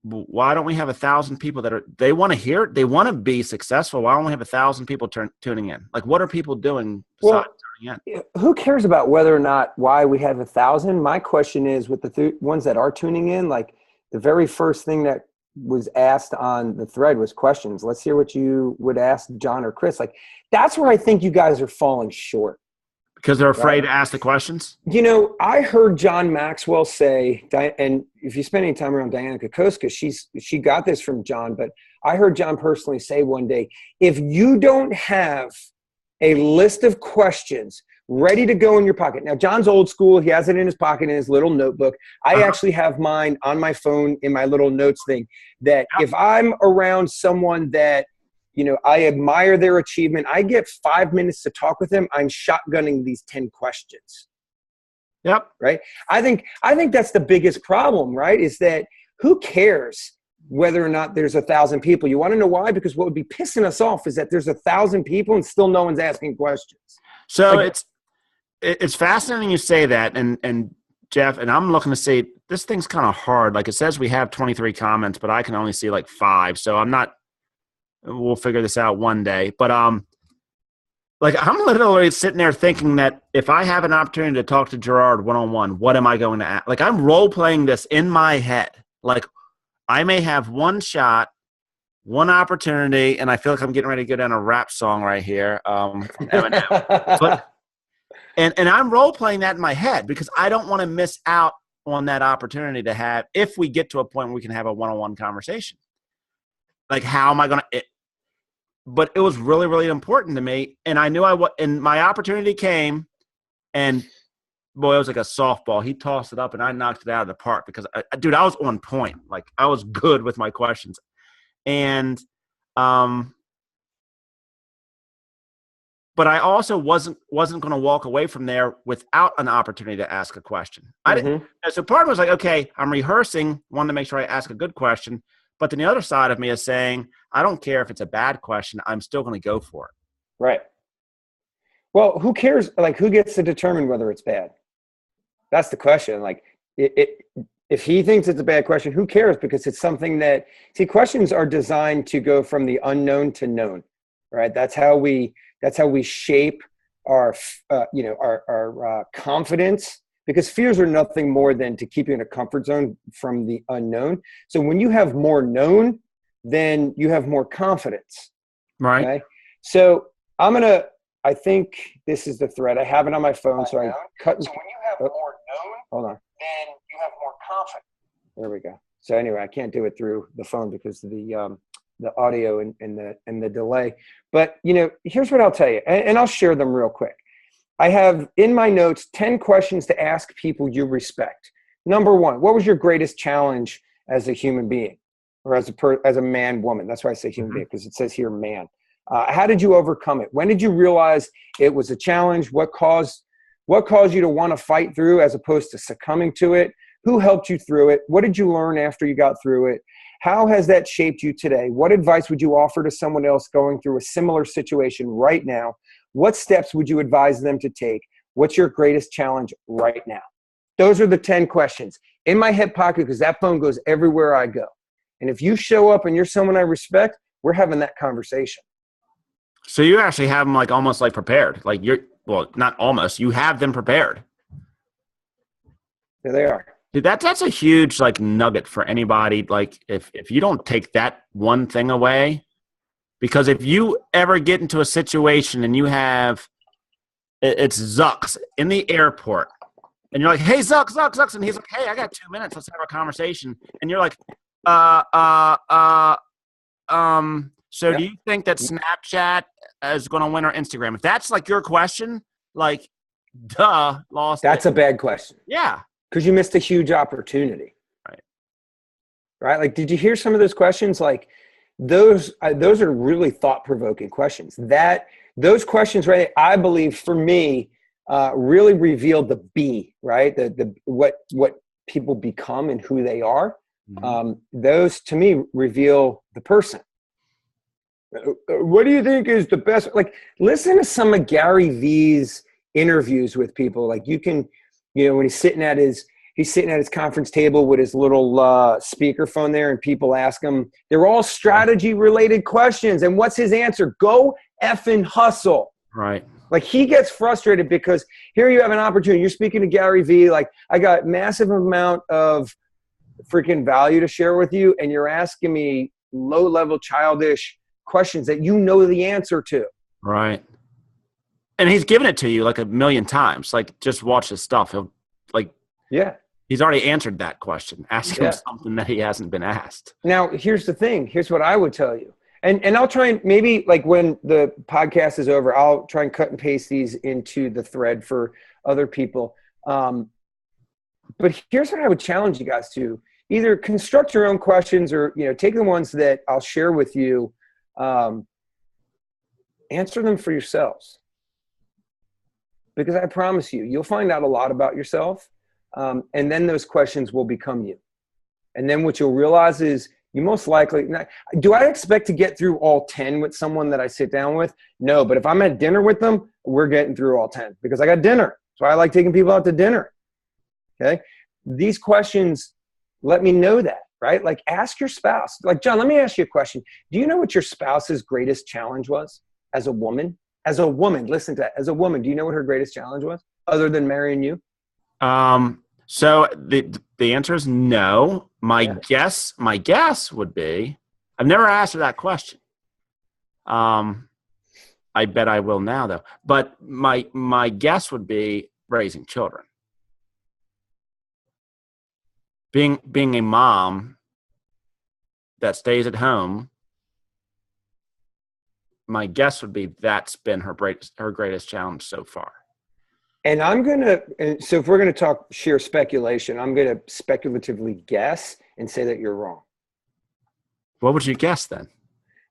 why don't we have 1,000 people they want to hear it? They want to be successful. Why don't we have 1,000 people tuning in? Like, what are people doing besides tuning in? Who cares about whether or not why we have 1,000? My question is, with the ones that are tuning in, like, the very first thing that was asked on the thread was questions. Let's hear what you would ask John or Chris. Like, that's where I think you guys are falling short. Because they're afraid to ask the questions? You know, I heard John Maxwell say, and if you spend any time around Diana Kokoska, she got this from John, but I heard John personally say one day, if you don't have a list of questions ready to go in your pocket. Now, John's old school. He has it in his pocket in his little notebook. I actually have mine on my phone in my little notes thing, that if I'm around someone that, you know, I admire their achievement, I get 5 minutes to talk with them, I'm shotgunning these 10 questions. Yep. Right. I think that's the biggest problem, right? Is that who cares whether or not there's 1,000 people? You want to know why? Because what would be pissing us off is that there's 1,000 people and still no one's asking questions. So like, it's fascinating you say that. And Jeff, and I'm looking to see, this thing's kind of hard. Like it says we have 23 comments, but I can only see like 5. So we'll figure this out one day. But like I'm literally sitting there thinking that if I have an opportunity to talk to Gerard one-on-one, what am I going to ask? Like I'm role-playing this in my head. Like I may have one shot, one opportunity, and I feel like I'm getting ready to go down a rap song right here from Eminem. But and I'm role-playing that in my head because I don't want to miss out on that opportunity to have, if we get to a point where we can have a one-on-one conversation. Like, how am I going to – but it was really, really important to me, and I knew and my opportunity came, and, boy, it was like a softball. He tossed it up, and I knocked it out of the park because, dude, I was on point. Like, I was good with my questions. And but I also wasn't going to walk away from there without an opportunity to ask a question. I didn't. So part of it was like, okay, I'm rehearsing, wanting to make sure I ask a good question. But then the other side of me is saying, I don't care if it's a bad question. I'm still going to go for it. Right. Well, who cares? Like, who gets to determine whether it's bad? That's the question. Like, if he thinks it's a bad question, who cares? Because it's something that, see, questions are designed to go from the unknown to known, right? That's how we shape our confidence, because fears are nothing more than to keep you in a comfort zone from the unknown. So when you have more known, then you have more confidence. Right. Okay? So I think this is the thread. I have it on my phone. So I cut. So when you have more known, hold on, then you have more confidence. There we go. So anyway, I can't do it through the phone because of the audio and the delay. But, you know, here's what I'll tell you, and I'll share them real quick. I have in my notes 10 questions to ask people you respect. Number 1, what was your greatest challenge as a human being, or as a man, woman? That's why I say human being, because it says here man. How did you overcome it? When did you realize it was a challenge? What caused you to want to fight through as opposed to succumbing to it? Who helped you through it? What did you learn after you got through it? How has that shaped you today? What advice would you offer to someone else going through a similar situation right now? What steps would you advise them to take? What's your greatest challenge right now? Those are the 10 questions in my hip pocket, because that phone goes everywhere I go. And if you show up and you're someone I respect, we're having that conversation. So you actually have them like almost like prepared. Like not almost. You have them prepared. There they are. Dude, that's a huge like nugget for anybody. Like if you don't take that one thing away, because if you ever get into a situation and you have it's Zucks in the airport and you're like, hey, Zucks, and he's like, hey, I got 2 minutes, let's have a conversation. And you're like, so do you think that Snapchat is going to win or Instagram? If that's like your question, like, duh, lost. That's a bad question. Yeah. Because you missed a huge opportunity. Right? Like, did you hear some of those questions? Like, those are really thought-provoking questions. Those questions, right, I believe, for me, really revealed the B, right? The what people become and who they are. Mm-hmm. Those, to me, reveal the person. What do you think is the best? Like, listen to some of Gary Vee's interviews with people. Like, you can, when he's sitting at his conference table with his little speakerphone there, and people ask him, they're all strategy related questions. And what's his answer? Go effing hustle. Right. Like, he gets frustrated because here you have an opportunity. You're speaking to Gary Vee. Like, I got massive amount of freaking value to share with you, and you're asking me low-level childish questions that you know the answer to. Right. And he's given it to you like a million times. Like, just watch his stuff. He'll he's already answered that question. Ask him something that he hasn't been asked. Now, here's the thing. Here's what I would tell you. And I'll try and maybe like when the podcast is over, I'll try and cut and paste these into the thread for other people. But here's what I would challenge you guys to: either construct your own questions, or, take the ones that I'll share with you, answer them for yourselves. Because I promise you, you'll find out a lot about yourself. And then those questions will become you. And then what you'll realize is you most likely – do I expect to get through all 10 with someone that I sit down with? No, but if I'm at dinner with them, we're getting through all 10 because I got dinner. So I like taking people out to dinner. Okay? These questions let me know that, right? Like, ask your spouse. Like, John, let me ask you a question. Do you know what your spouse's greatest challenge was as a woman? As a woman, listen to that. As a woman, do you know what her greatest challenge was other than marrying you? So the answer is no. My guess would be, I've never asked her that question. I bet I will now though. But my guess would be raising children. Being a mom that stays at home, my guess would be that's been her greatest challenge so far. And so if we're going to talk sheer speculation, I'm going to speculatively guess and say that you're wrong. What would you guess then?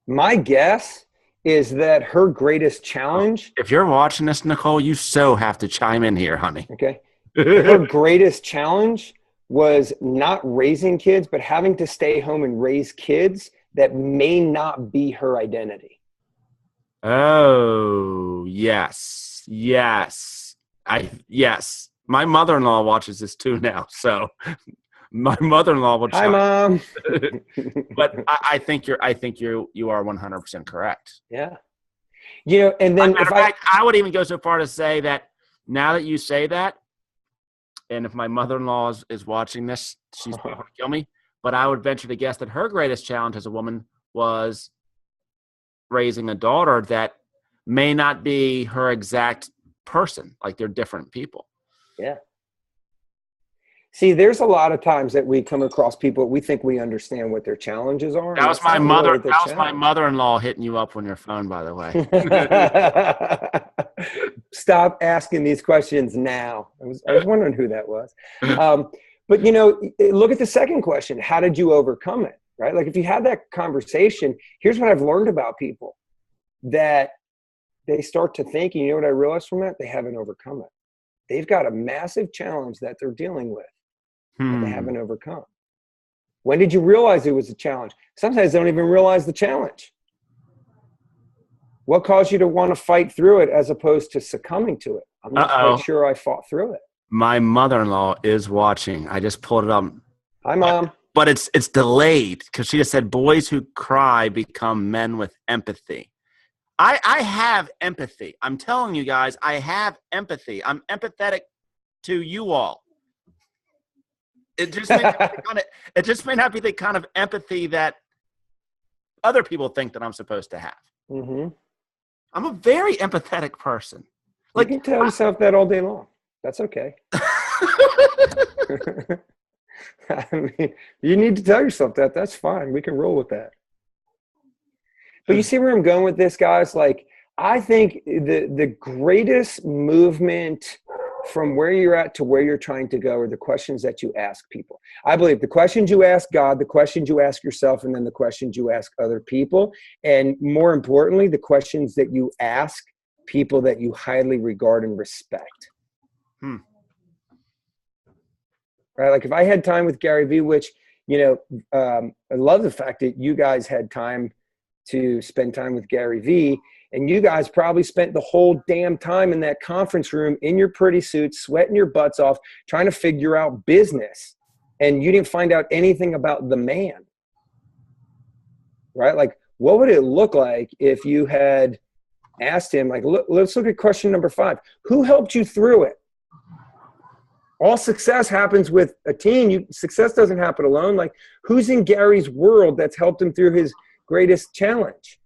My guess is that her greatest challenge. If you're watching this, Nicole, you so have to chime in here, honey. Okay. Her greatest challenge was not raising kids, but having to stay home and raise kids that may not be her identity. Oh, yes. Yes. My mother-in-law watches this too now, so my mother-in-law will. Hi, Mom. But I think you are 100% correct. Yeah. And then I would even go so far to say that now that you say that, and if my mother-in-law is watching this, she's going to kill me. But I would venture to guess that her greatest challenge as a woman was raising a daughter that may not be her exact person. Like, they're different people. Yeah. See, there's a lot of times that we come across people, we think we understand what their challenges are. That was my mother. That was my mother-in-law hitting you up on your phone, by the way. Stop asking these questions now. I was wondering who that was. But look at the second question. How did you overcome it? Right? Like, if you had that conversation, here's what I've learned about people, that they start to think, and you know what I realized from that? They haven't overcome it. They've got a massive challenge that they're dealing with that they haven't overcome. When did you realize it was a challenge? Sometimes they don't even realize the challenge. What caused you to want to fight through it as opposed to succumbing to it? I'm not quite sure I fought through it. My mother-in-law is watching. I just pulled it up. Hi, Mom. But it's delayed because she just said boys who cry become men with empathy. I have empathy. I'm telling you guys, I have empathy. I'm empathetic to you all. It just may not be the kind of empathy that other people think that I'm supposed to have. Mm-hmm. I'm a very empathetic person. Like, you can tell yourself that all day long. That's okay. I mean, you need to tell yourself that. That's fine. We can roll with that. But you see where I'm going with this, guys? Like, I think the greatest movement from where you're at to where you're trying to go are the questions that you ask people. I believe the questions you ask God, the questions you ask yourself, and then the questions you ask other people. And more importantly, the questions that you ask people that you highly regard and respect. Right? Like, if I had time with Gary Vee, which, I love the fact that you guys had time to spend time with Gary Vee, and you guys probably spent the whole damn time in that conference room in your pretty suits, sweating your butts off, trying to figure out business, and you didn't find out anything about the man. Right? Like, what would it look like if you had asked him, like, let's look at question number 5. Who helped you through it? all success happens with a team. Success doesn't happen alone. Like, who's in Gary's world that's helped him through his greatest challenge?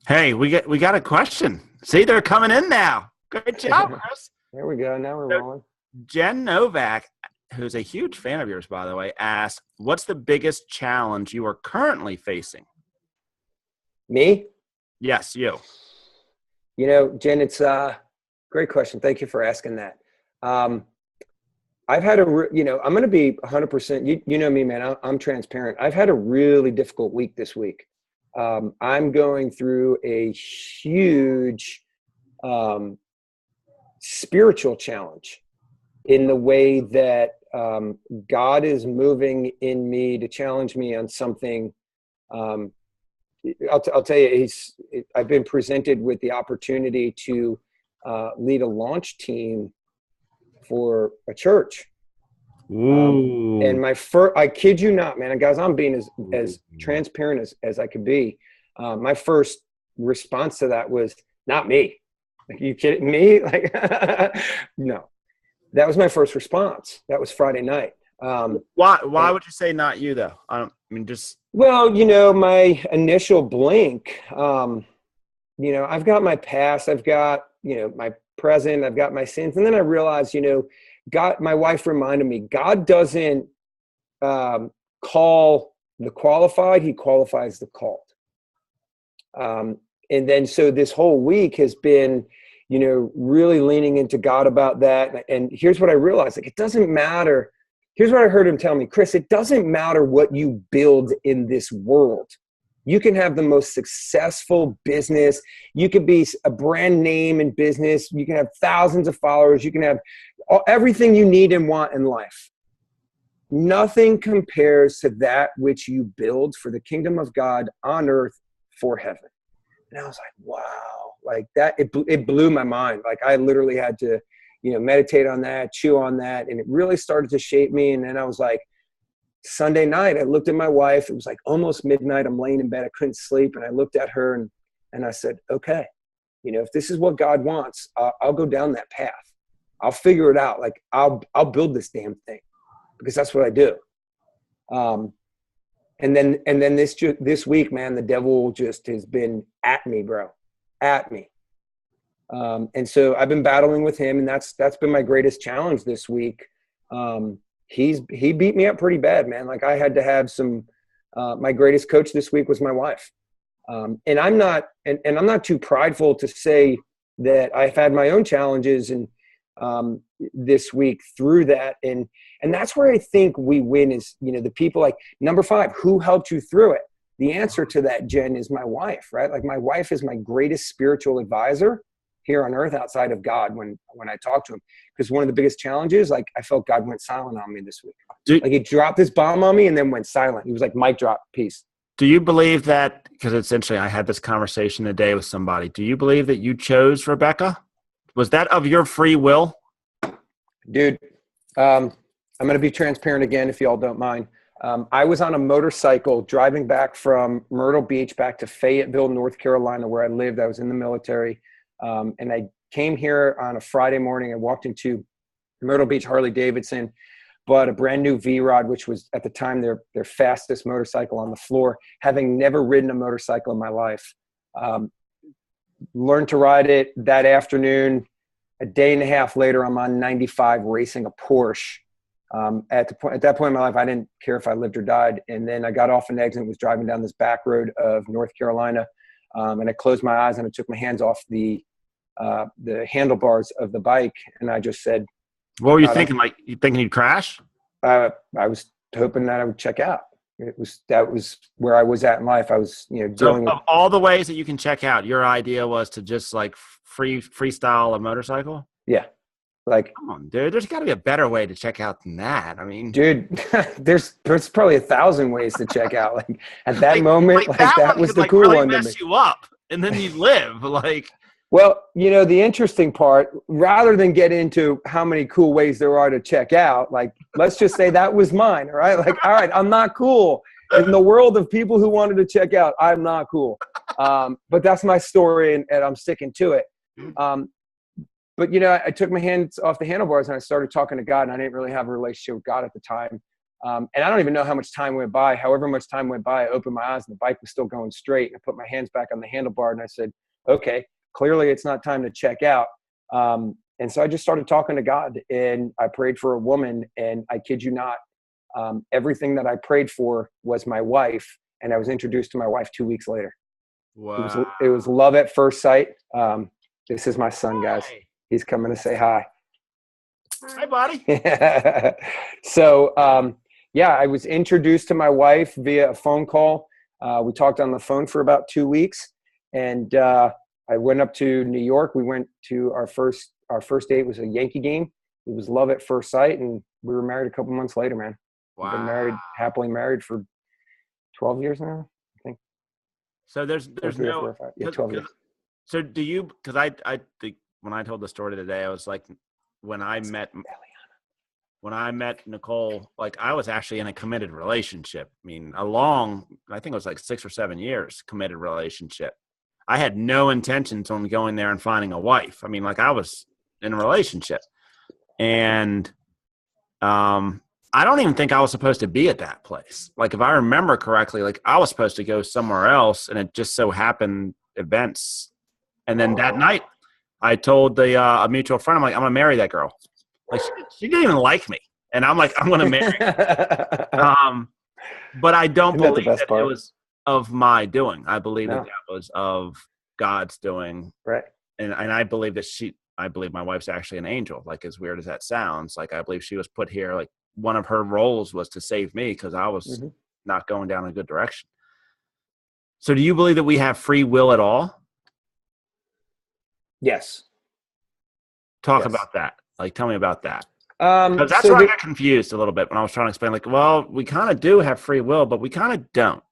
Hey, we got a question. See, they're coming in now. Great job, Chris. There we go. Now we're rolling. Jen Novak, who's a huge fan of yours, by the way, asked, what's the biggest challenge you are currently facing? Me? Yes, you. You know, Jen, it's a great question. Thank you for asking that. I've had I'm going to be 100%, you know me, man, I'm transparent. I've had a really difficult week this week. I'm going through a huge spiritual challenge in the way that God is moving in me to challenge me on something. I'll tell you, I've been presented with the opportunity to lead a launch team for a church. And I kid you not, man, and guys, I'm being as transparent as I could be. My first response to that was, not me. Like, you kidding me? Like, no, that was my first response. That was Friday night. Why would you say not you though? Well, my initial blink, I've got my past, I've got, my present, I've got my sins. And then I realized, God, my wife reminded me, God doesn't call the qualified, he qualifies the called. And then, so this whole week has been, really leaning into God about that. And here's what I realized, like, it doesn't matter. Here's what I heard him tell me, Chris, it doesn't matter what you build in this world. You can have the most successful business. You could be a brand name in business. You can have thousands of followers. You can have everything you need and want in life. Nothing compares to that which you build for the kingdom of God on earth for heaven. And I was like, wow, like that, it blew my mind. Like, I literally had to, meditate on that, chew on that. And it really started to shape me. And then I was like, Sunday night, I looked at my wife. It was like almost midnight. I'm laying in bed. I couldn't sleep. And I looked at her and I said, okay, if this is what God wants, I'll go down that path. I'll figure it out. Like, I'll build this damn thing, because that's what I do. And then this week, man, the devil just has been at me, bro, at me. And so I've been battling with him, and that's been my greatest challenge this week. He beat me up pretty bad, man. Like, I had to have my greatest coach this week was my wife. And I'm not too prideful to say that I've had my own challenges and this week through that. And that's where I think we win is, the people, like, number 5, who helped you through it? The answer to that, Jen, is my wife, right? Like, my wife is my greatest spiritual advisor here on earth outside of God when I talk to him. Because one of the biggest challenges, like, I felt God went silent on me this week. Like, he dropped this bomb on me and then went silent. He was like, mic drop, peace. Do you believe that, because essentially I had this conversation today with somebody, do you believe that you chose Rebecca? Was that of your free will? Dude, I'm going to be transparent again, if y'all don't mind. I was on a motorcycle driving back from Myrtle Beach back to Fayetteville, North Carolina, where I lived. I was in the military. And I came here on a Friday morning. I walked into Myrtle Beach Harley Davidson, bought a brand new V-Rod, which was at the time their fastest motorcycle on the floor, having never ridden a motorcycle in my life. Learned to ride it that afternoon. A day and a half later, I'm on 95 racing a Porsche. At that point in my life, I didn't care if I lived or died. And then I got off an exit and was driving down this back road of North Carolina. And I closed my eyes and I took my hands off the handlebars of the bike. And I just said, what were you thinking? Like, you thinking you'd crash? I was hoping that I would check out. That was where I was at in life. I was, dealing with all the ways that you can check out. Your idea was to just like freestyle a motorcycle. Yeah. Like, come on, dude, there's got to be a better way to check out than that. I mean, dude, there's probably 1,000 ways to check out. Like, at that moment, that was the cool really one. Mess you up, and then you live like. Well, the interesting part, rather than get into how many cool ways there are to check out, like, let's just say that was mine. All right. Like, all right, I'm not cool in the world of people who wanted to check out. I'm not cool. But that's my story and I'm sticking to it. But, you know, I took my hands off the handlebars and I started talking to God, and I didn't really have a relationship with God at the time. And I don't even know how much time went by. However much time went by, I opened my eyes and the bike was still going straight. And I put my hands back on the handlebar and I said, okay, clearly it's not time to check out. And so I just started talking to God, and I prayed for a woman, and I kid you not, everything that I prayed for was my wife. And I was introduced to my wife 2 weeks later. Wow. It was love at first sight. This is my son, guys. He's coming to say hi. Hi, buddy. So, yeah, I was introduced to my wife via a phone call. We talked on the phone for about 2 weeks, and I went up to New York. We went to our first date was a Yankee game. It was love at first sight, and we were married a couple months later, man. Wow. We've been happily married for 12 years now, I think. So there's no, 12 years. So do you, because I think when I told the story today, I was like, when I met Nicole, like I was actually in a committed relationship. I mean, I think it was like 6 or 7 years committed relationship. I had no intentions on going there and finding a wife. I mean, like I was in a relationship, and I don't even think I was supposed to be at that place. Like if I remember correctly, like I was supposed to go somewhere else, and it just so happened events. And then that night I told a mutual friend, I'm like, I'm going to marry that girl. Like she didn't even like me. And I'm like, I'm going to marry her. But I don't believe that it was of my doing. I believe that was of God's doing. Right. And I believe that I believe my wife's actually an angel. Like as weird as that sounds, like I believe she was put here. Like one of her roles was to save me because I was not going down a good direction. So do you believe that we have free will at all? Yes. Talk about that. Like, tell me about that. Because that's where I got confused a little bit when I was trying to explain, like, well, we kind of do have free will, but we kind of don't.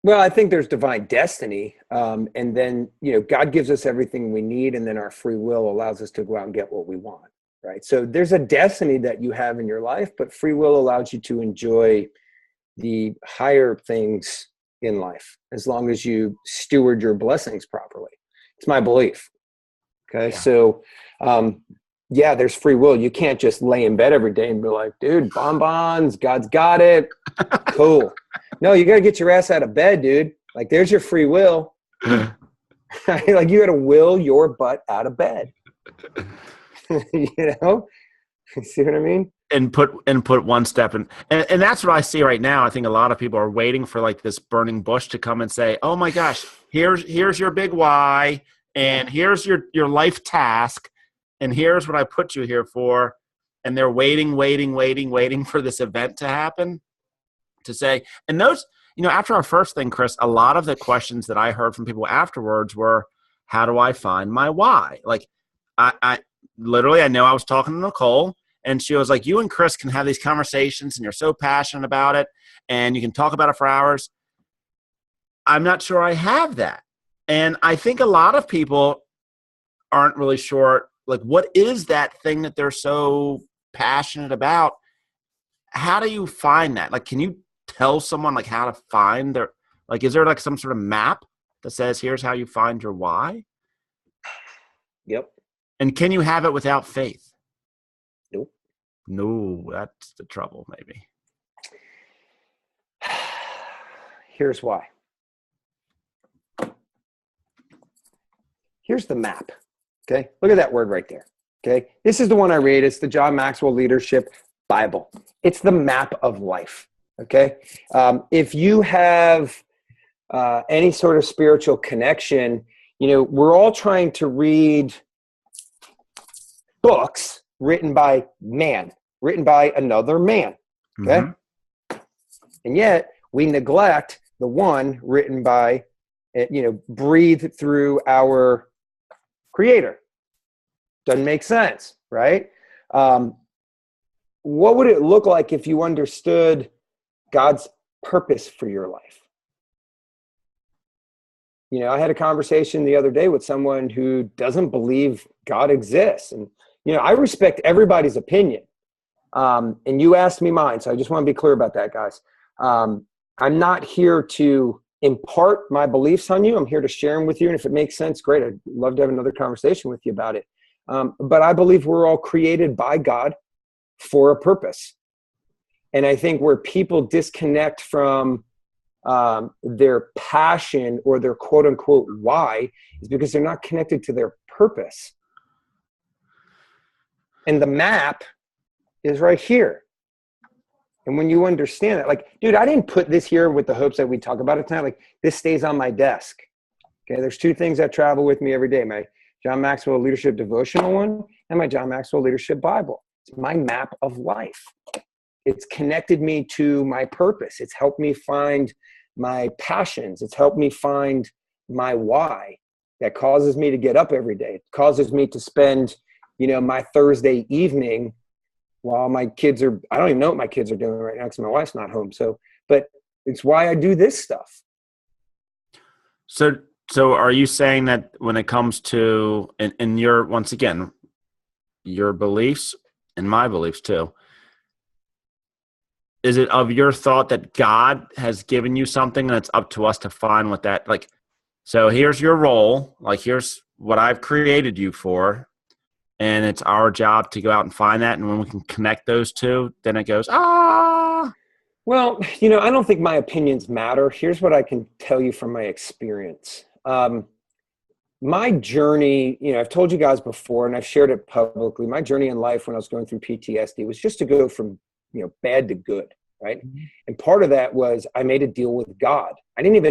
Well, I think there's divine destiny. And then, you know, God gives us everything we need, and then our free will allows us to go out and get what we want, right? So there's a destiny that you have in your life, but free will allows you to enjoy the higher things in life as long as you steward your blessings properly. It's my belief. Okay. Yeah. So, yeah, there's free will. You can't just lay in bed every day and be like, dude, bonbons, God's got it. Cool. No, you got to get your ass out of bed, dude. Like there's your free will. Like you got to will your butt out of bed. You know, see what I mean? And put one step in. And that's what I see right now. I think a lot of people are waiting for like this burning bush to come and say, oh my gosh, here's your big why. And here's your life task. And here's what I put you here for. And they're waiting for this event to happen to say, and those, you know, after our first thing, Chris, a lot of the questions that I heard from people afterwards were, how do I find my why? Like I literally, I know I was talking to Nicole, and she was like, you and Chris can have these conversations and you're so passionate about it and you can talk about it for hours. I'm not sure I have that. And I think a lot of people aren't really sure, like, what is that thing that they're so passionate about? How do you find that? Like, can you tell someone like how to find their, like, is there like some sort of map that says, here's how you find your why? Yep. And can you have it without faith? Nope. No, that's the trouble, maybe. Here's why. Here's the map. Okay. Look at that word right there. Okay. This is the one I read. It's the John Maxwell Leadership Bible. It's the map of life. Okay. If you have any sort of spiritual connection, you know, we're all trying to read books written by man, written by another man. Okay. Mm-hmm. And yet we neglect the one written by, you know, breathed through our Creator. Doesn't make sense, right? What would it look like if you understood God's purpose for your life? You know, I had a conversation the other day with someone who doesn't believe God exists. And, you know, I respect everybody's opinion. And you asked me mine. So I just want to be clear about that, guys. I'm not here to impart my beliefs on you. I'm here to share them with you. And if it makes sense, great. I'd love to have another conversation with you about it. But I believe we're all created by God for a purpose. And I think where people disconnect from their passion or their quote unquote why is because they're not connected to their purpose. And the map is right here. And when you understand that, like, dude, I didn't put this here with the hopes that we talk about it tonight. Like, this stays on my desk. Okay, there's two things that travel with me every day: my John Maxwell Leadership Devotional one and my John Maxwell Leadership Bible. It's my map of life. It's connected me to my purpose. It's helped me find my passions. It's helped me find my why that causes me to get up every day. It causes me to spend, my Thursday evening while my kids are, I don't even know what my kids are doing right now because my wife's not home. So, but it's why I do this stuff. So are you saying that when it comes to, and your, once again, your beliefs and my beliefs too, is it of your thought that God has given you something and it's up to us to find what that, like, so here's your role, like here's what I've created you for, and it's our job to go out and find that, and when we can connect those two, then it goes, Well, I don't think my opinions matter. Here's what I can tell you from my experience. My journey, I've told you guys before, and I've shared it publicly, my journey in life when I was going through PTSD was just to go from bad to good, right? Mm-hmm. And part of that was I made a deal with God. I didn't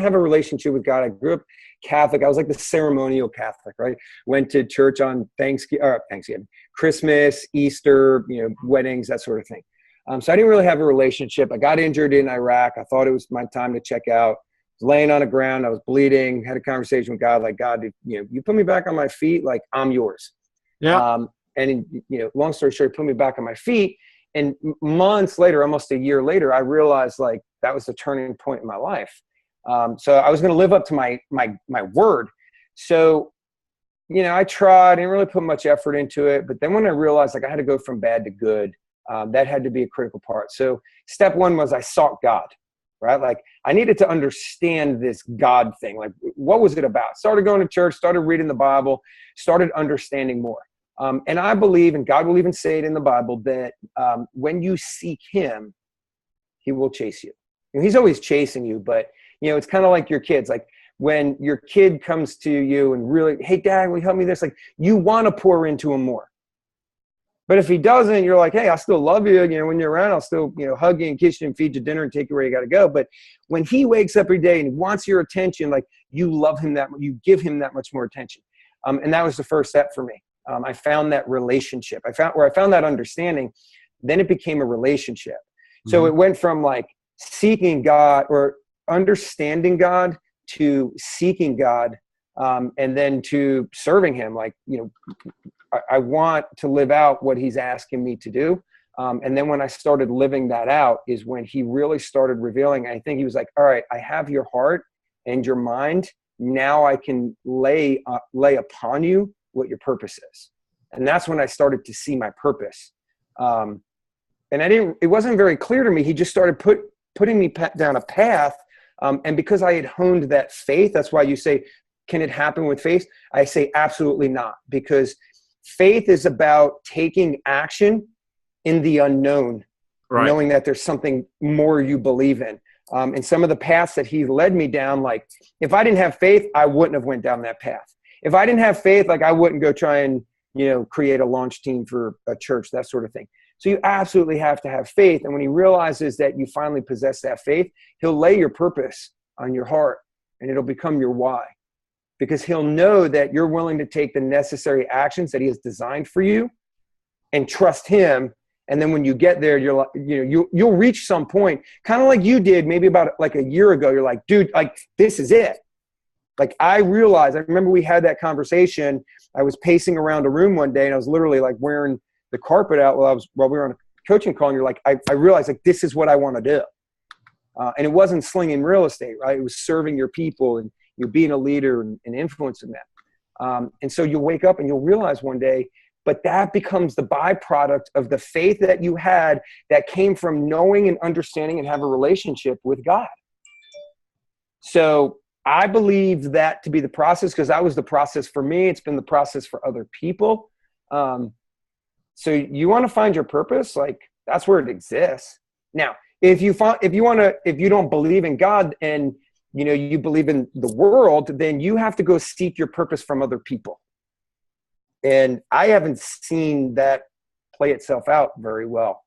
have a relationship with God. I grew up Catholic. I was like the ceremonial Catholic, right? Went to church on Thanksgiving, Christmas, Easter, weddings, that sort of thing. So I didn't really have a relationship. I got injured in Iraq. I thought it was my time to check out. I was laying on the ground. I was bleeding, had a conversation with God, like, God, you put me back on my feet, like I'm yours. Yeah. Long story short, he put me back on my feet. And months later, almost a year later, I realized like that was the turning point in my life. So I was going to live up to my word. So, I tried, didn't really put much effort into it. But then when I realized like I had to go from bad to good, that had to be a critical part. So step one was I sought God, right? Like I needed to understand this God thing. Like what was it about? Started going to church, started reading the Bible, started understanding more. And I believe, and God will even say it in the Bible, that when you seek him, he will chase you. And he's always chasing you, but it's kind of like your kids. Like when your kid comes to you and really, hey, Dad, will you help me this? Like you want to pour into him more. But if he doesn't, you're like, hey, I still love you. When you're around, I'll still, hug you and kiss you and feed you dinner and take you where you got to go. But when he wakes up every day and wants your attention, like you love him that much, you give him that much more attention. And that was the first step for me. I found that relationship. I found that understanding. Then it became a relationship. Mm-hmm. So it went from like seeking God or understanding God to seeking God, and then to serving him. Like, I want to live out what he's asking me to do. And then when I started living that out is when he really started revealing. I think he was like, all right, I have your heart and your mind. Now I can lay upon you what your purpose is. And that's when I started to see my purpose. And it wasn't very clear to me. He just started putting me down a path. And because I had honed that faith, that's why you say, can it happen with faith? I say, absolutely not. Because faith is about taking action in the unknown, right, knowing that there's something more you believe in. And some of the paths that he led me down, like if I didn't have faith, I wouldn't have went down that path. If I didn't have faith, like I wouldn't go try and, create a launch team for a church, that sort of thing. So you absolutely have to have faith. And when he realizes that you finally possess that faith, he'll lay your purpose on your heart and it'll become your why, because he'll know that you're willing to take the necessary actions that he has designed for you and trust him. And then when you get there, you'll reach some point, kind of like you did maybe about like a year ago. You're like, dude, like this is it. Like I remember we had that conversation. I was pacing around a room one day and I was literally like wearing the carpet out while we were on a coaching call. And you're like, I realized like, this is what I want to do. And it wasn't slinging real estate, right? It was serving your people and you're being a leader and influencing them. And so you'll wake up and you'll realize one day, but that becomes the byproduct of the faith that you had that came from knowing and understanding and have a relationship with God. So I believe that to be the process, because that was the process for me. It's been the process for other people. So you want to find your purpose, like that's where it exists. Now, if you don't believe in God and you believe in the world, then you have to go seek your purpose from other people. And I haven't seen that play itself out very well,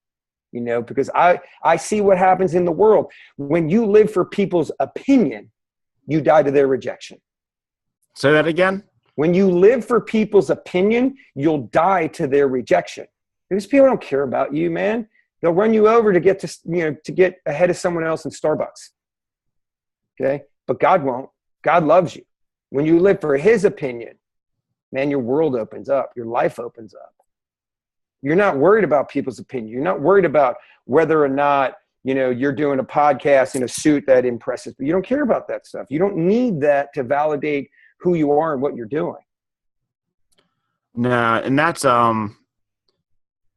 because I see what happens in the world. When you live for people's opinion, you die to their rejection. Say that again. When you live for people's opinion, you'll die to their rejection. Because people don't care about you, man. They'll run you over to get to get ahead of someone else in Starbucks. Okay? But God won't. God loves you. When you live for his opinion, man, your world opens up. Your life opens up. You're not worried about people's opinion. You're not worried about whether or not, you're doing a podcast in a suit that impresses, but you don't care about that stuff. You don't need that to validate who you are and what you're doing. Nah, and that's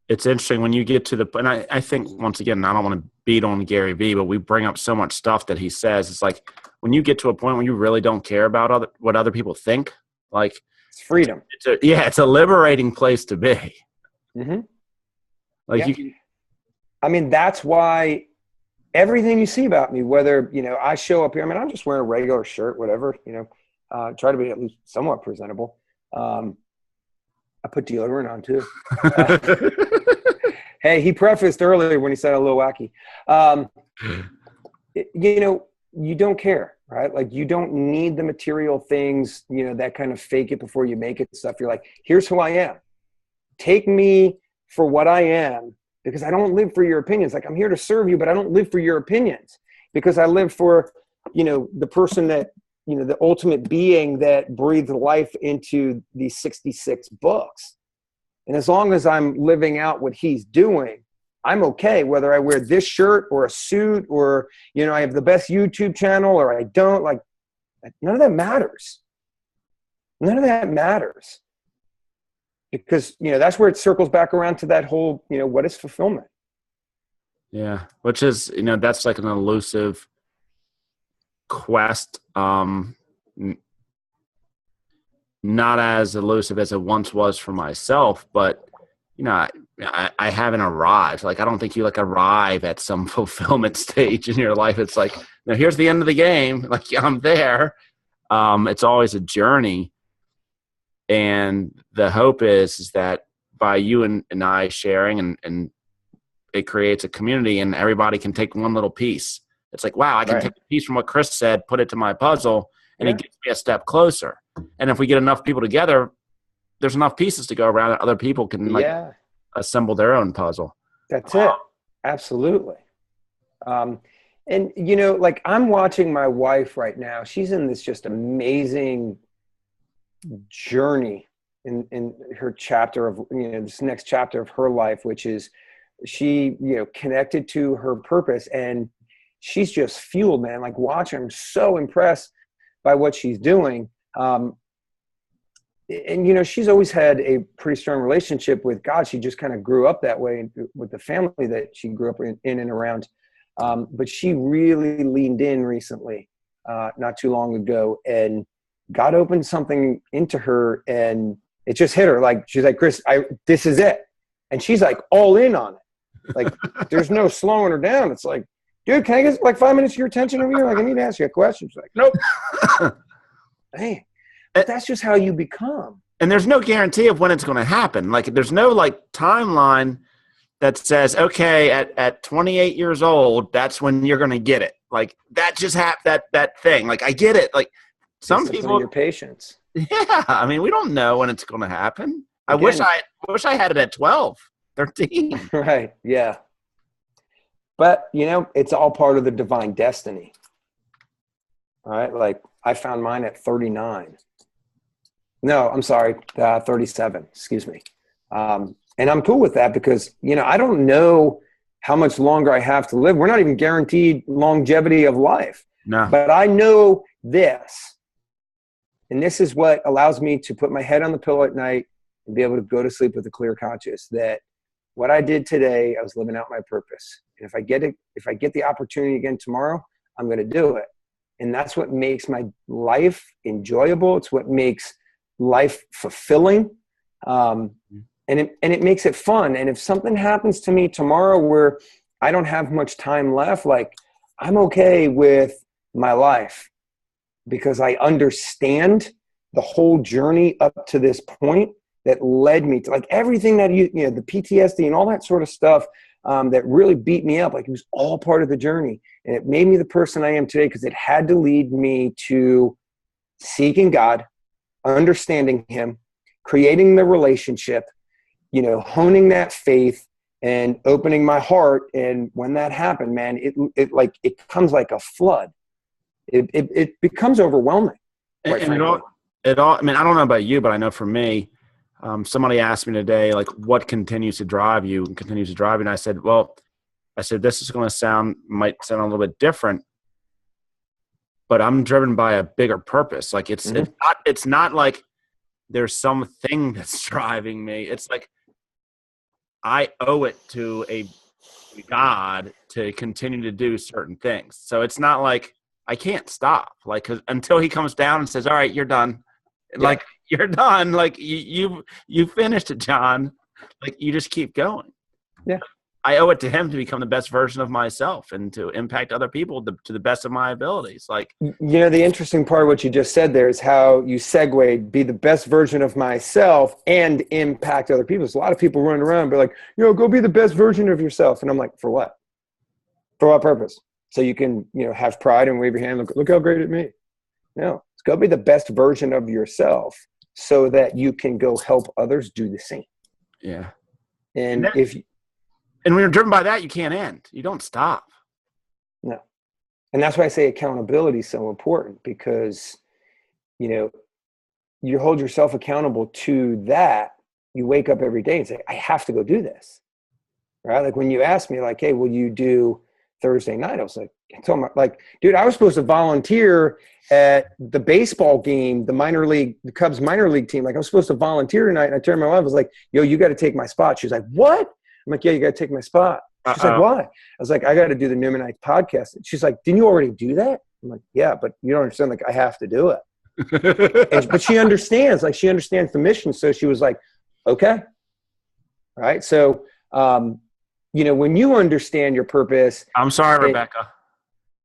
it's interesting when you get to and I think, once again, I don't want to beat on Gary Vee, but we bring up so much stuff that he says. It's like when you get to a point where you really don't care about what other people think, like it's freedom. It's a liberating place to be. Mm-hmm. Like that's why everything you see about me, whether, I show up here, I'm just wearing a regular shirt, whatever, try to be at least somewhat presentable. I put deodorant on too. Hey, he prefaced earlier when he said a little wacky. You don't care, right? Like you don't need the material things, that kind of fake it before you make it stuff. You're like, here's who I am. Take me for what I am, because I don't live for your opinions. Like I'm here to serve you, but I don't live for your opinions, because I live for, the person that, the ultimate being that breathed life into these 66 books. And as long as I'm living out what he's doing, I'm okay, whether I wear this shirt or a suit or, I have the best YouTube channel or I don't. Like, none of that matters. None of that matters. Because, that's where it circles back around to that whole, what is fulfillment? Yeah, which is, that's like an elusive quest. Not as elusive as it once was for myself, but I haven't arrived. Like I don't think you arrive at some fulfillment stage in your life. It's like, now here's the end of the game. Like I'm there. It's always a journey, and the hope is that by you and I sharing and it creates a community, and everybody can take one little piece. It's like, wow, I can take a piece from what Chris said, put it to my puzzle, and it gets me a step closer. And if we get enough people together, there's enough pieces to go around that other people can assemble their own puzzle. That's it. Absolutely. And I'm watching my wife right now. She's in this just amazing journey in her chapter of, this next chapter of her life, which is she, connected to her purpose, and she's just fueled, man. Like watching, I'm so impressed by what she's doing. And she's always had a pretty strong relationship with God. She just kind of grew up that way with the family that she grew up in and around. But she really leaned in recently, not too long ago, and God opened something into her, and it just hit her. Like, she's like, Chris, this is it. And she's like all in on it. Like there's no slowing her down. It's like, dude, can I get like 5 minutes of your attention over here? Like, I need to ask you a question. She's like, nope. Hey, but that's just how you become. And there's no guarantee of when it's going to happen. Like, there's no timeline that says, okay, at 28 years old, that's when you're going to get it. Like that just happened. That thing. Like, I get it. Like some people, your patience. Yeah, I mean, we don't know when it's going to happen. Again, I wish I had it at 12, 13. Right. Yeah. But, it's all part of the divine destiny. All right. Like I found mine at 39. No, I'm sorry. 37, excuse me. And I'm cool with that because, I don't know how much longer I have to live. We're not even guaranteed longevity of life. No. But I know this. And this is what allows me to put my head on the pillow at night and be able to go to sleep with a clear conscience that what I did today, I was living out my purpose. And if I get the opportunity again tomorrow, I'm going to do it. And that's what makes my life enjoyable. It's what makes life fulfilling. And it makes it fun. And if something happens to me tomorrow where I don't have much time left, like, I'm okay with my life because I understand the whole journey up to this point that led me to, like, everything that the PTSD and all that sort of stuff that really beat me up. Like, it was all part of the journey, and it made me the person I am today because it had to lead me to seeking God, understanding him, creating the relationship, honing that faith and opening my heart. And when that happened, man, it comes like a flood. It becomes overwhelming. And it all, I mean, I don't know about you, but I know for me, somebody asked me today, like, what continues to drive you and continues to drive you? And I said, this is going to might sound a little bit different, but I'm driven by a bigger purpose. Like, it's not like there's something that's driving me. It's like, I owe it to a God to continue to do certain things. So it's not like I can't stop, like, 'cause until he comes down and says, all right, you're done. Yeah. Like, you're done. Like, you finished it, John. Like, you just keep going. Yeah. I owe it to him to become the best version of myself and to impact other people to the best of my abilities. Like, the interesting part of what you just said there is how you segued, be the best version of myself and impact other people. So a lot of people running around and be like, go be the best version of yourself. And I'm like, for what? For what purpose? So you can, have pride and wave your hand. Look how great at me. No, it's go be the best version of yourself so that you can go help others do the same. Yeah. And when you're driven by that, you can't end. You don't stop. No. And that's why I say accountability is so important, because, you hold yourself accountable to that. You wake up every day and say, I have to go do this. Right? Like, when you asked me, like, hey, will you do Thursday night? I was like, dude, I was supposed to volunteer at the baseball game, the Cubs minor league team. Like, I was supposed to volunteer tonight. And I turned to my wife, I was like, yo, you got to take my spot. She was like, what? I'm like, yeah, you got to take my spot. She's like, why? I was like, I got to do the Newman podcast. She's like, didn't you already do that? I'm like, yeah, but you don't understand. Like, I have to do it. But she understands. Like, she understands the mission. So she was like, okay. All right. So, when you understand your purpose. I'm sorry, Rebecca.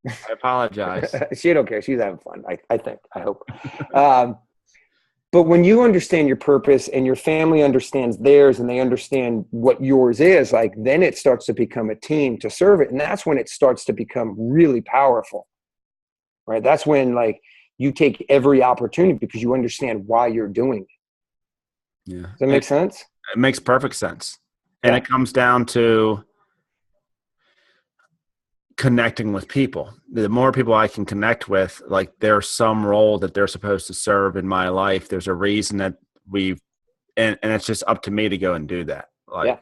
I apologize. She don't care. She's having fun. I hope. But when you understand your purpose and your family understands theirs and they understand what yours is, like, then it starts to become a team to serve it. And that's when it starts to become really powerful, right? That's when, like, you take every opportunity because you understand why you're doing it. Yeah. Does that make sense? It makes perfect sense. And it comes down to connecting with people. The more people I can connect with, like, there's some role that they're supposed to serve in my life. There's a reason that and it's just up to me to go and do that. Like,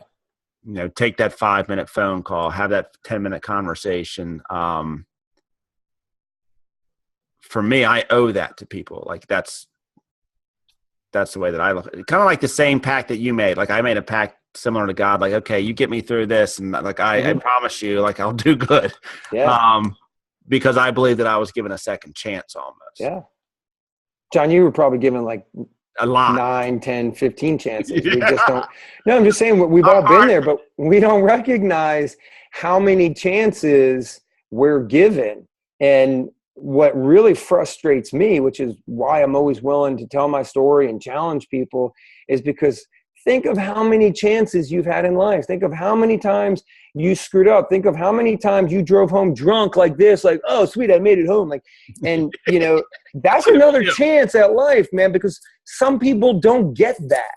take that 5-minute phone call, have that 10-minute conversation. For me, I owe that to people. Like, that's the way that I look. Kind of like the same pact that you made. Like, I made a pact similar to God. Like, okay, you get me through this, and like, I promise you, like, I'll do good. Yeah. Because I believe that I was given a second chance almost. Yeah. John, you were probably given like a lot, 9, 10, 15 chances. Yeah. We just don't. No, I'm just saying we've all been there, but we don't recognize how many chances we're given. And what really frustrates me, which is why I'm always willing to tell my story and challenge people, is because think of how many chances you've had in life. Think of how many times you screwed up. Think of how many times you drove home drunk like this, like, oh, sweet, I made it home. Like, and that's another chance at life, man, because some people don't get that.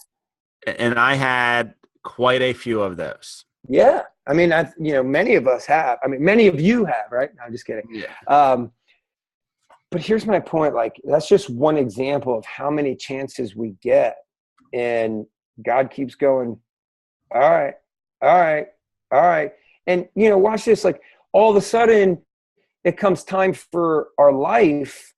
And I had quite a few of those. Yeah. I mean, many of us have. I mean, many of you have, right? No, I'm just kidding. Yeah. But here's my point. Like, that's just one example of how many chances we get. And God keeps going, all right. And, watch this. Like, all of a sudden, it comes time for our life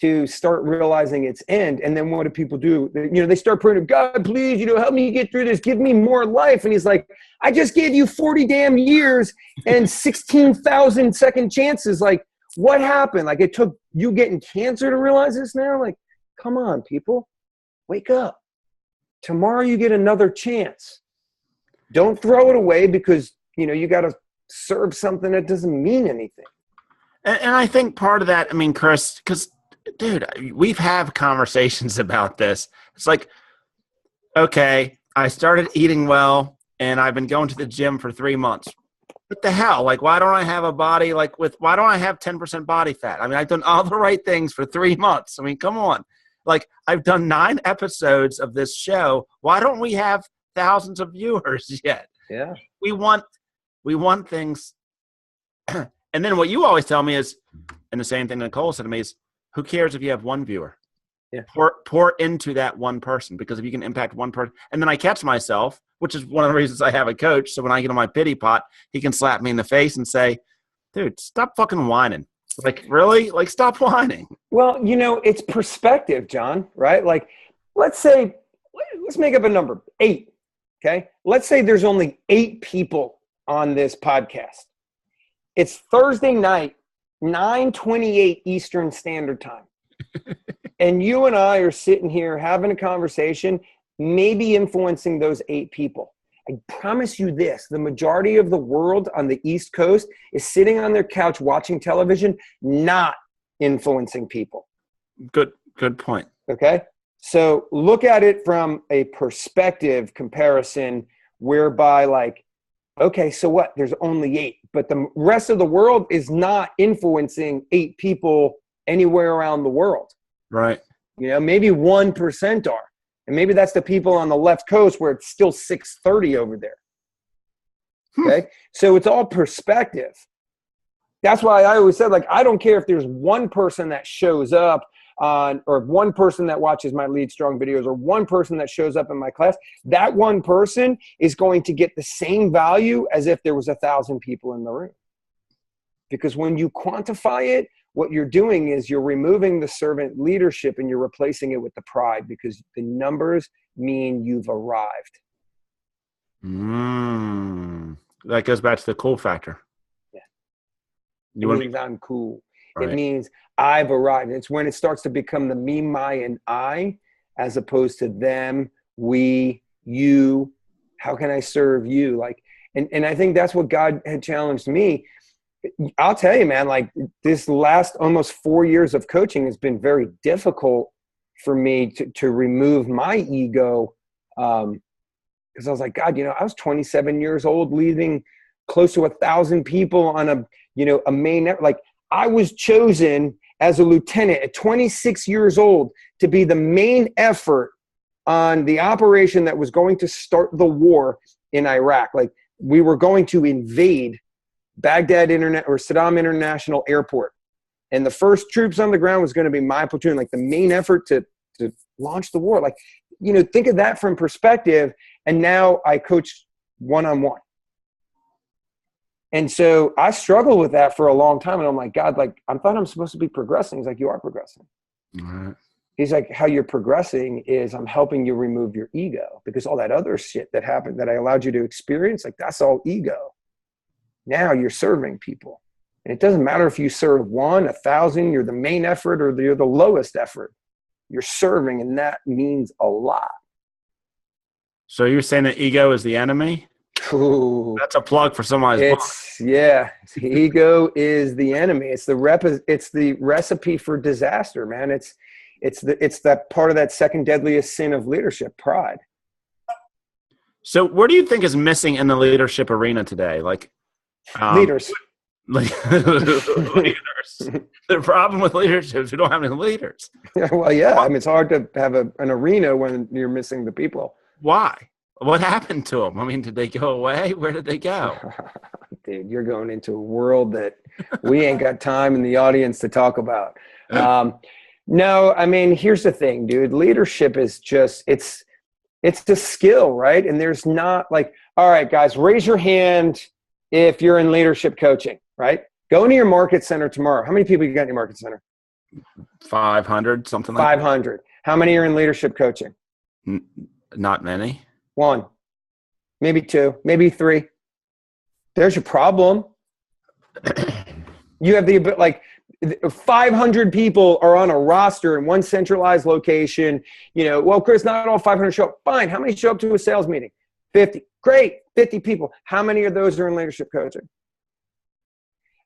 to start realizing its end. And then what do people do? They start praying, God, please, help me get through this. Give me more life. And he's like, I just gave you 40 damn years and 16,000 second chances. Like, what happened? Like, it took you getting cancer to realize this now? Like, come on, people, wake up. Tomorrow you get another chance. Don't throw it away because, you got to serve something that doesn't mean anything. And I think part of that, I mean, Chris, because, dude, we've had conversations about this. It's like, okay, I started eating well, and I've been going to the gym for 3 months. What the hell? Like, why don't I have a body why don't I have 10% body fat? I mean, I've done all the right things for 3 months. I mean, come on. Like, I've done 9 episodes of this show. Why don't we have thousands of viewers yet? Yeah. We want things. And then what you always tell me is, and the same thing Nicole said to me is, who cares if you have one viewer? Yeah. Pour into that one person, because if you can impact one person, and then I catch myself, which is one of the reasons I have a coach. So when I get on my pity pot, he can slap me in the face and say, dude, stop fucking whining. Like, really? Like, stop whining. Well, it's perspective, John, right? Like, let's make up a number, 8, okay? Let's say there's only 8 people on this podcast. It's Thursday night, 9:28 Eastern Standard Time. And you and I are sitting here having a conversation, maybe influencing those 8 people. I promise you this, the majority of the world on the East Coast is sitting on their couch watching television, not influencing people. Good point. Okay? So look at it from a perspective comparison whereby, like, okay, so what? There's only 8, but the rest of the world is not influencing 8 people anywhere around the world. Right. Maybe 1% are. And maybe that's the people on the left coast where it's still 6:30 over there. Okay? So it's all perspective. That's why I always said, like, I don't care if there's one person that shows up on, or one person that watches my Lead Strong videos, or one person that shows up in my class. That one person is going to get the same value as if there was 1,000 people in the room. Because when you quantify it, what you're doing is you're removing the servant leadership and you're replacing it with the pride, because the numbers mean you've arrived. That goes back to the cool factor. Yeah. It means I'm cool. Right. It means I've arrived. It's when it starts to become the me, my, and I, as opposed to them, we, you. How can I serve you? Like, and I think that's what God had challenged me. I'll tell you, man, like, this last almost 4 years of coaching has been very difficult for me to remove my ego. Because I was like, God, I was 27 years old, leading close to 1,000 people on a main network. Like, I was chosen as a lieutenant at 26 years old to be the main effort on the operation that was going to start the war in Iraq. Like, we were going to invade Baghdad Saddam International Airport. And the first troops on the ground was going to be my platoon, like the main effort to launch the war. Like, think of that from perspective. And now I coach one-on-one. And so I struggled with that for a long time. And I'm like, God, like, I thought I'm supposed to be progressing. He's like, you are progressing. Mm-hmm. He's like, how you're progressing is I'm helping you remove your ego, because all that other shit that happened that I allowed you to experience, like, that's all ego. Now you're serving people. And it doesn't matter if you serve 1, 1,000, you're the main effort or you're the lowest effort. You're serving, and that means a lot. So you're saying that ego is the enemy? Ooh. That's a plug for somebody's book. Yeah. Ego is the enemy. It's the recipe for disaster, man. It's that part of that second deadliest sin of leadership, pride. So what do you think is missing in the leadership arena today? Like, leaders. Leaders. The problem with leadership is we don't have any leaders. Well, yeah. I mean, it's hard to have an arena when you're missing the people. Why? What happened to them? I mean, did they go away? Where did they go? Dude, you're going into a world that we ain't got time in the audience to talk about. No, I mean, here's the thing, dude. Leadership is just, it's a skill, right? And there's not like, all right, guys, raise your hand if you're in leadership coaching, right? Go into your market center tomorrow. How many people you got in your market center? 500, something like 500. How many are in leadership coaching? Not many. 1, maybe 2, maybe 3. There's your problem. You have like, 500 people are on a roster in one centralized location. Well, Chris, not all 500 show up. Fine. How many show up to a sales meeting? 50. Great. 50 people. How many of those are in leadership coaching?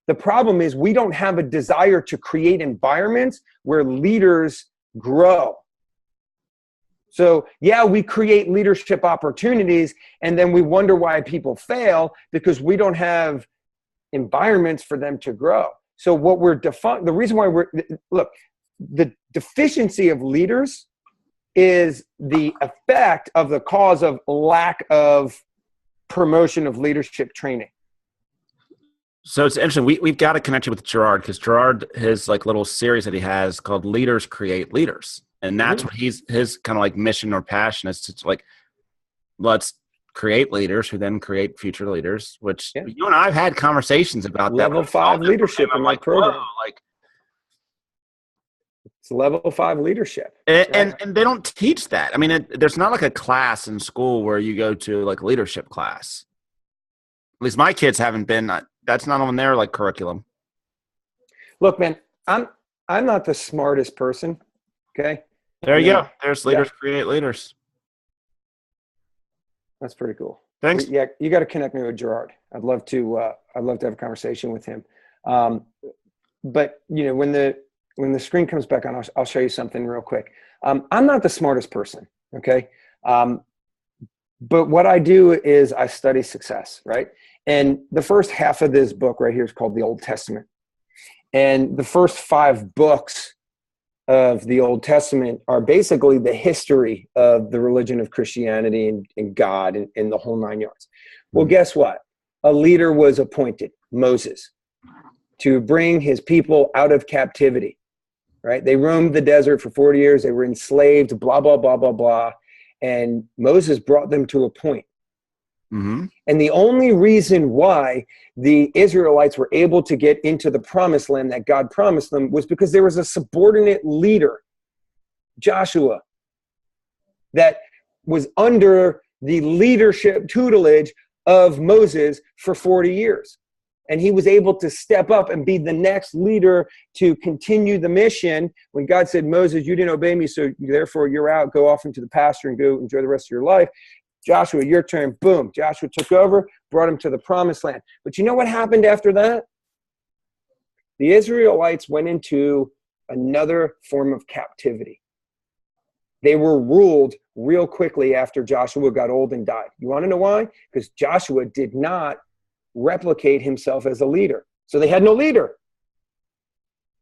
The problem is we don't have a desire to create environments where leaders grow. So yeah, we create leadership opportunities and then we wonder why people fail because we don't have environments for them to grow. So what the reason why the deficiency of leaders is the effect of the cause of lack of promotion of leadership training. So it's interesting. We've got to connect you with Gerard because Gerard, his like little series that he has called Leaders Create Leaders. And that's what his kind of like mission or passion is to like, let's create leaders who then create future leaders, which you and I have had conversations about level 5 leadership in my program. It's level 5 leadership. And they don't teach that. I mean, there's not like a class in school where you go to like leadership class. At least my kids haven't been. That's not on their like curriculum. Look, man, I'm not the smartest person. Okay. There you go. There's Leaders Create Leaders. That's pretty cool. Thanks. Yeah, you got to connect me with Gerard. I'd love to have a conversation with him. But when the screen comes back on, I'll show you something real quick. I'm not the smartest person. Okay. But what I do is I study success, right? And the first half of this book right here is called the Old Testament. And the first 5 books of the Old Testament are basically the history of the religion of Christianity and God and the whole 9 yards. Well, guess what? A leader was appointed, Moses, to bring his people out of captivity, right? They roamed the desert for 40 years. They were enslaved, blah, blah, blah, blah, blah. And Moses brought them to a point. Mm-hmm. And the only reason why the Israelites were able to get into the promised land that God promised them was because there was a subordinate leader, Joshua, that was under the leadership tutelage of Moses for 40 years. And he was able to step up and be the next leader to continue the mission. When God said, Moses, you didn't obey me, so therefore you're out, go off into the pasture and go enjoy the rest of your life. Joshua, your turn. Boom. Joshua took over, brought him to the promised land. But you know what happened after that? The Israelites went into another form of captivity. They were ruled real quickly after Joshua got old and died. You want to know why? Because Joshua did not replicate himself as a leader. So they had no leader.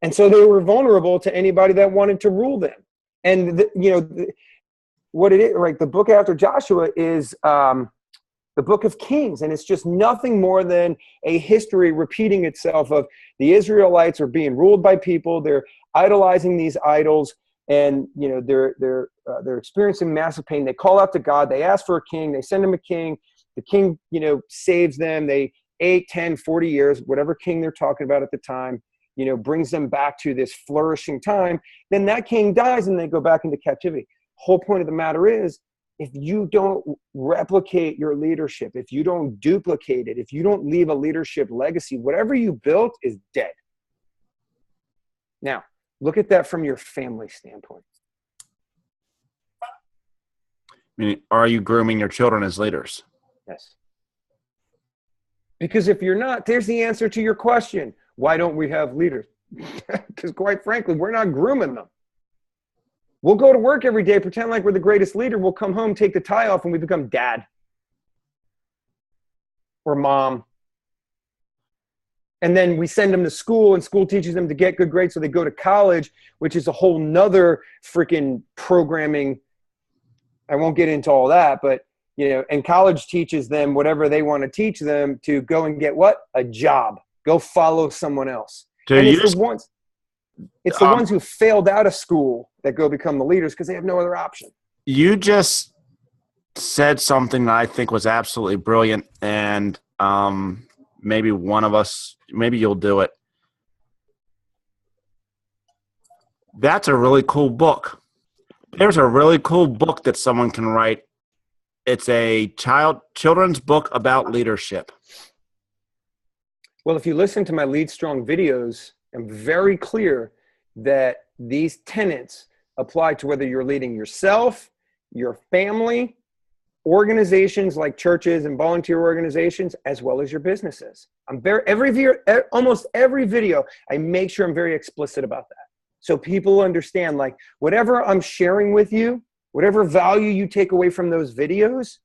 And so they were vulnerable to anybody that wanted to rule them. And, what it is, like the book after Joshua is the book of Kings. And it's just nothing more than a history repeating itself of the Israelites are being ruled by people. They're idolizing these idols and, they're experiencing massive pain. They call out to God. They ask for a king. They send him a king. The king, saves them. They 8, 10, 40 years, whatever king they're talking about at the time, brings them back to this flourishing time. Then that king dies and they go back into captivity. Whole point of the matter is, if you don't replicate your leadership, if you don't duplicate it, if you don't leave a leadership legacy, whatever you built is dead. Now, look at that from your family standpoint. I mean, are you grooming your children as leaders? Yes. Because if you're not, there's the answer to your question. Why don't we have leaders? Because quite frankly, we're not grooming them. We'll go to work every day, pretend like we're the greatest leader. We'll come home, take the tie off, and we become dad or mom. And then we send them to school, and school teaches them to get good grades, so they go to college, which is a whole nother freaking programming. I won't get into all that, but, and college teaches them whatever they want to teach them to go and get what? A job. Go follow someone else. Dude, and it's the ones who failed out of school that go become the leaders because they have no other option. You just said something that I think was absolutely brilliant, and maybe one of us, maybe you'll do it. That's a really cool book. There's a really cool book that someone can write. It's a children's book about leadership. Well, if you listen to my Lead Strong videos, I'm very clear that these tenets apply to whether you're leading yourself, your family, organizations like churches and volunteer organizations, as well as your businesses. Almost every video, I make sure I'm very explicit about that. So people understand, like, whatever I'm sharing with you, whatever value you take away from those videos,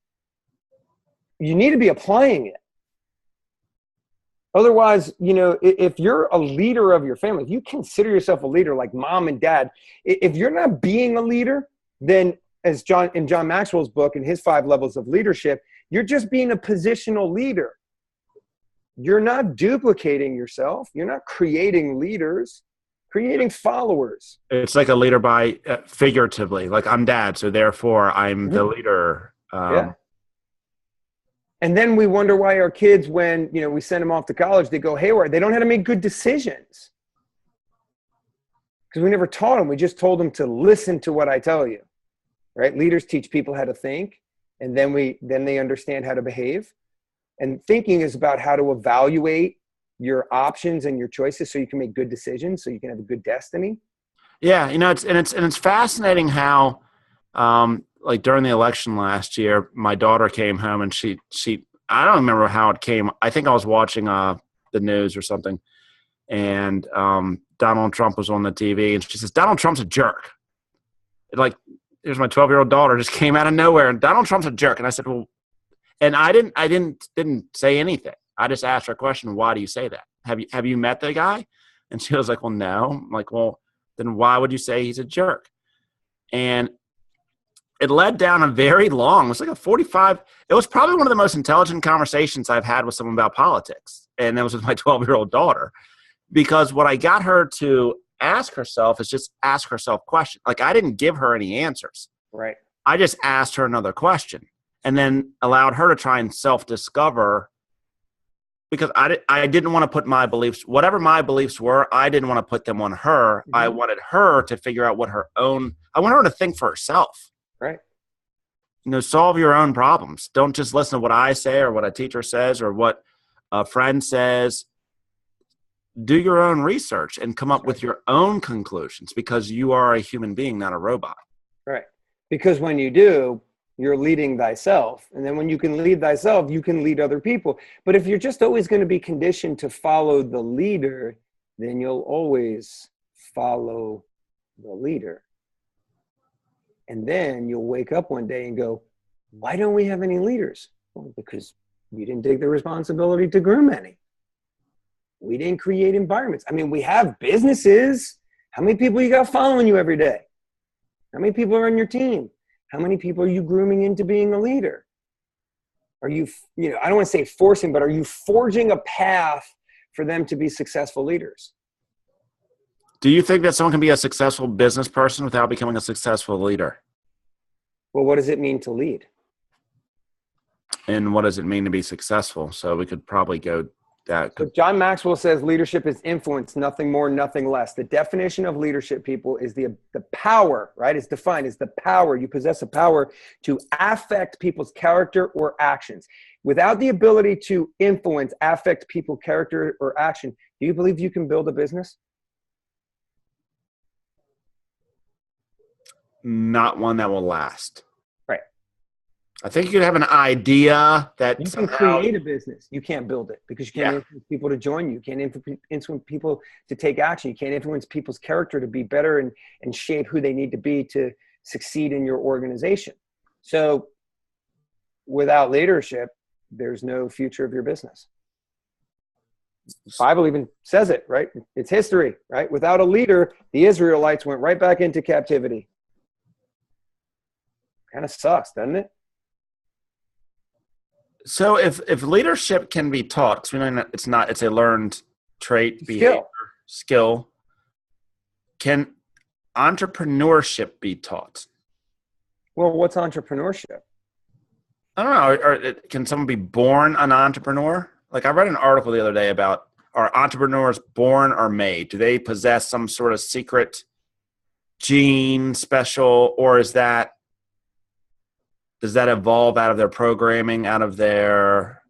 you need to be applying it. Otherwise, if you're a leader of your family, if you consider yourself a leader like mom and dad, if you're not being a leader, then as in John Maxwell's book and his 5 levels of leadership, you're just being a positional leader. You're not duplicating yourself. You're not creating leaders, creating followers. It's like a leader by figuratively, like I'm dad, so therefore I'm the leader. Yeah. And then we wonder why our kids, when we send them off to college, they go haywire. They don't know how to make good decisions because we never taught them. We just told them to listen to what I tell you, right? Leaders teach people how to think, and then they understand how to behave. And thinking is about how to evaluate your options and your choices so you can make good decisions, so you can have a good destiny. Yeah, it's fascinating how. Like during the election last year, my daughter came home and she I don't remember how it came. I think I was watching the news or something, and Donald Trump was on the TV, and she says, "Donald Trump's a jerk." Like, here's my 12-year-old daughter just came out of nowhere, and Donald Trump's a jerk. And I said, "Well," and I didn't say anything. I just asked her a question. Why do you say that? Have you met the guy? And she was like, "Well, no." I'm like, "Well, then why would you say he's a jerk?" And it led down it was like a 45. It was probably one of the most intelligent conversations I've had with someone about politics. And that was with my 12-year-old daughter, because what I got her to ask herself is just ask herself questions. Like, I didn't give her any answers. Right. I just asked her another question and then allowed her to try and self-discover, because I didn't want to put my beliefs, whatever my beliefs were, I didn't want to put them on her. Mm-hmm. I wanted her to figure out I want her to think for herself. Right. Solve your own problems. Don't just listen to what I say or what a teacher says or what a friend says. Do your own research and come up with your own conclusions, because you are a human being, not a robot. Right. Because when you do, you're leading thyself. And then when you can lead thyself, you can lead other people. But if you're just always going to be conditioned to follow the leader, then you'll always follow the leader. And then you'll wake up one day and go, why don't we have any leaders? Well, because we didn't take the responsibility to groom any. We didn't create environments. I mean, we have businesses. How many people you got following you every day? How many people are on your team? How many people are you grooming into being a leader? Are you, I don't want to say forcing, but are you forging a path for them to be successful leaders? Do you think that someone can be a successful business person without becoming a successful leader? Well, what does it mean to lead? And what does it mean to be successful? So we could probably go that. So John Maxwell says leadership is influence, nothing more, nothing less. The definition of leadership, people, is the power, right? It's defined as the power. You possess a power to affect people's character or actions. Without the ability to influence, affect people's character or action, do you believe you can build a business? Not one that will last. Right. I think you could have an idea that you can create a business. You can't build it, because you can't influence people to join you. You can't influence people to take action. You can't influence people's character to be better and shape who they need to be to succeed in your organization. So without leadership, there's no future of your business. The Bible even says it, right? It's history, right? Without a leader, the Israelites went right back into captivity. Kind of sucks, doesn't it? So if leadership can be taught, because we know it's a learned trait, behavior, skill, can entrepreneurship be taught? Well, what's entrepreneurship? I don't know. Or can someone be born an entrepreneur? Like, I read an article the other day about, are entrepreneurs born or made? Do they possess some sort of secret gene, special, or does that evolve out of their programming, out of their...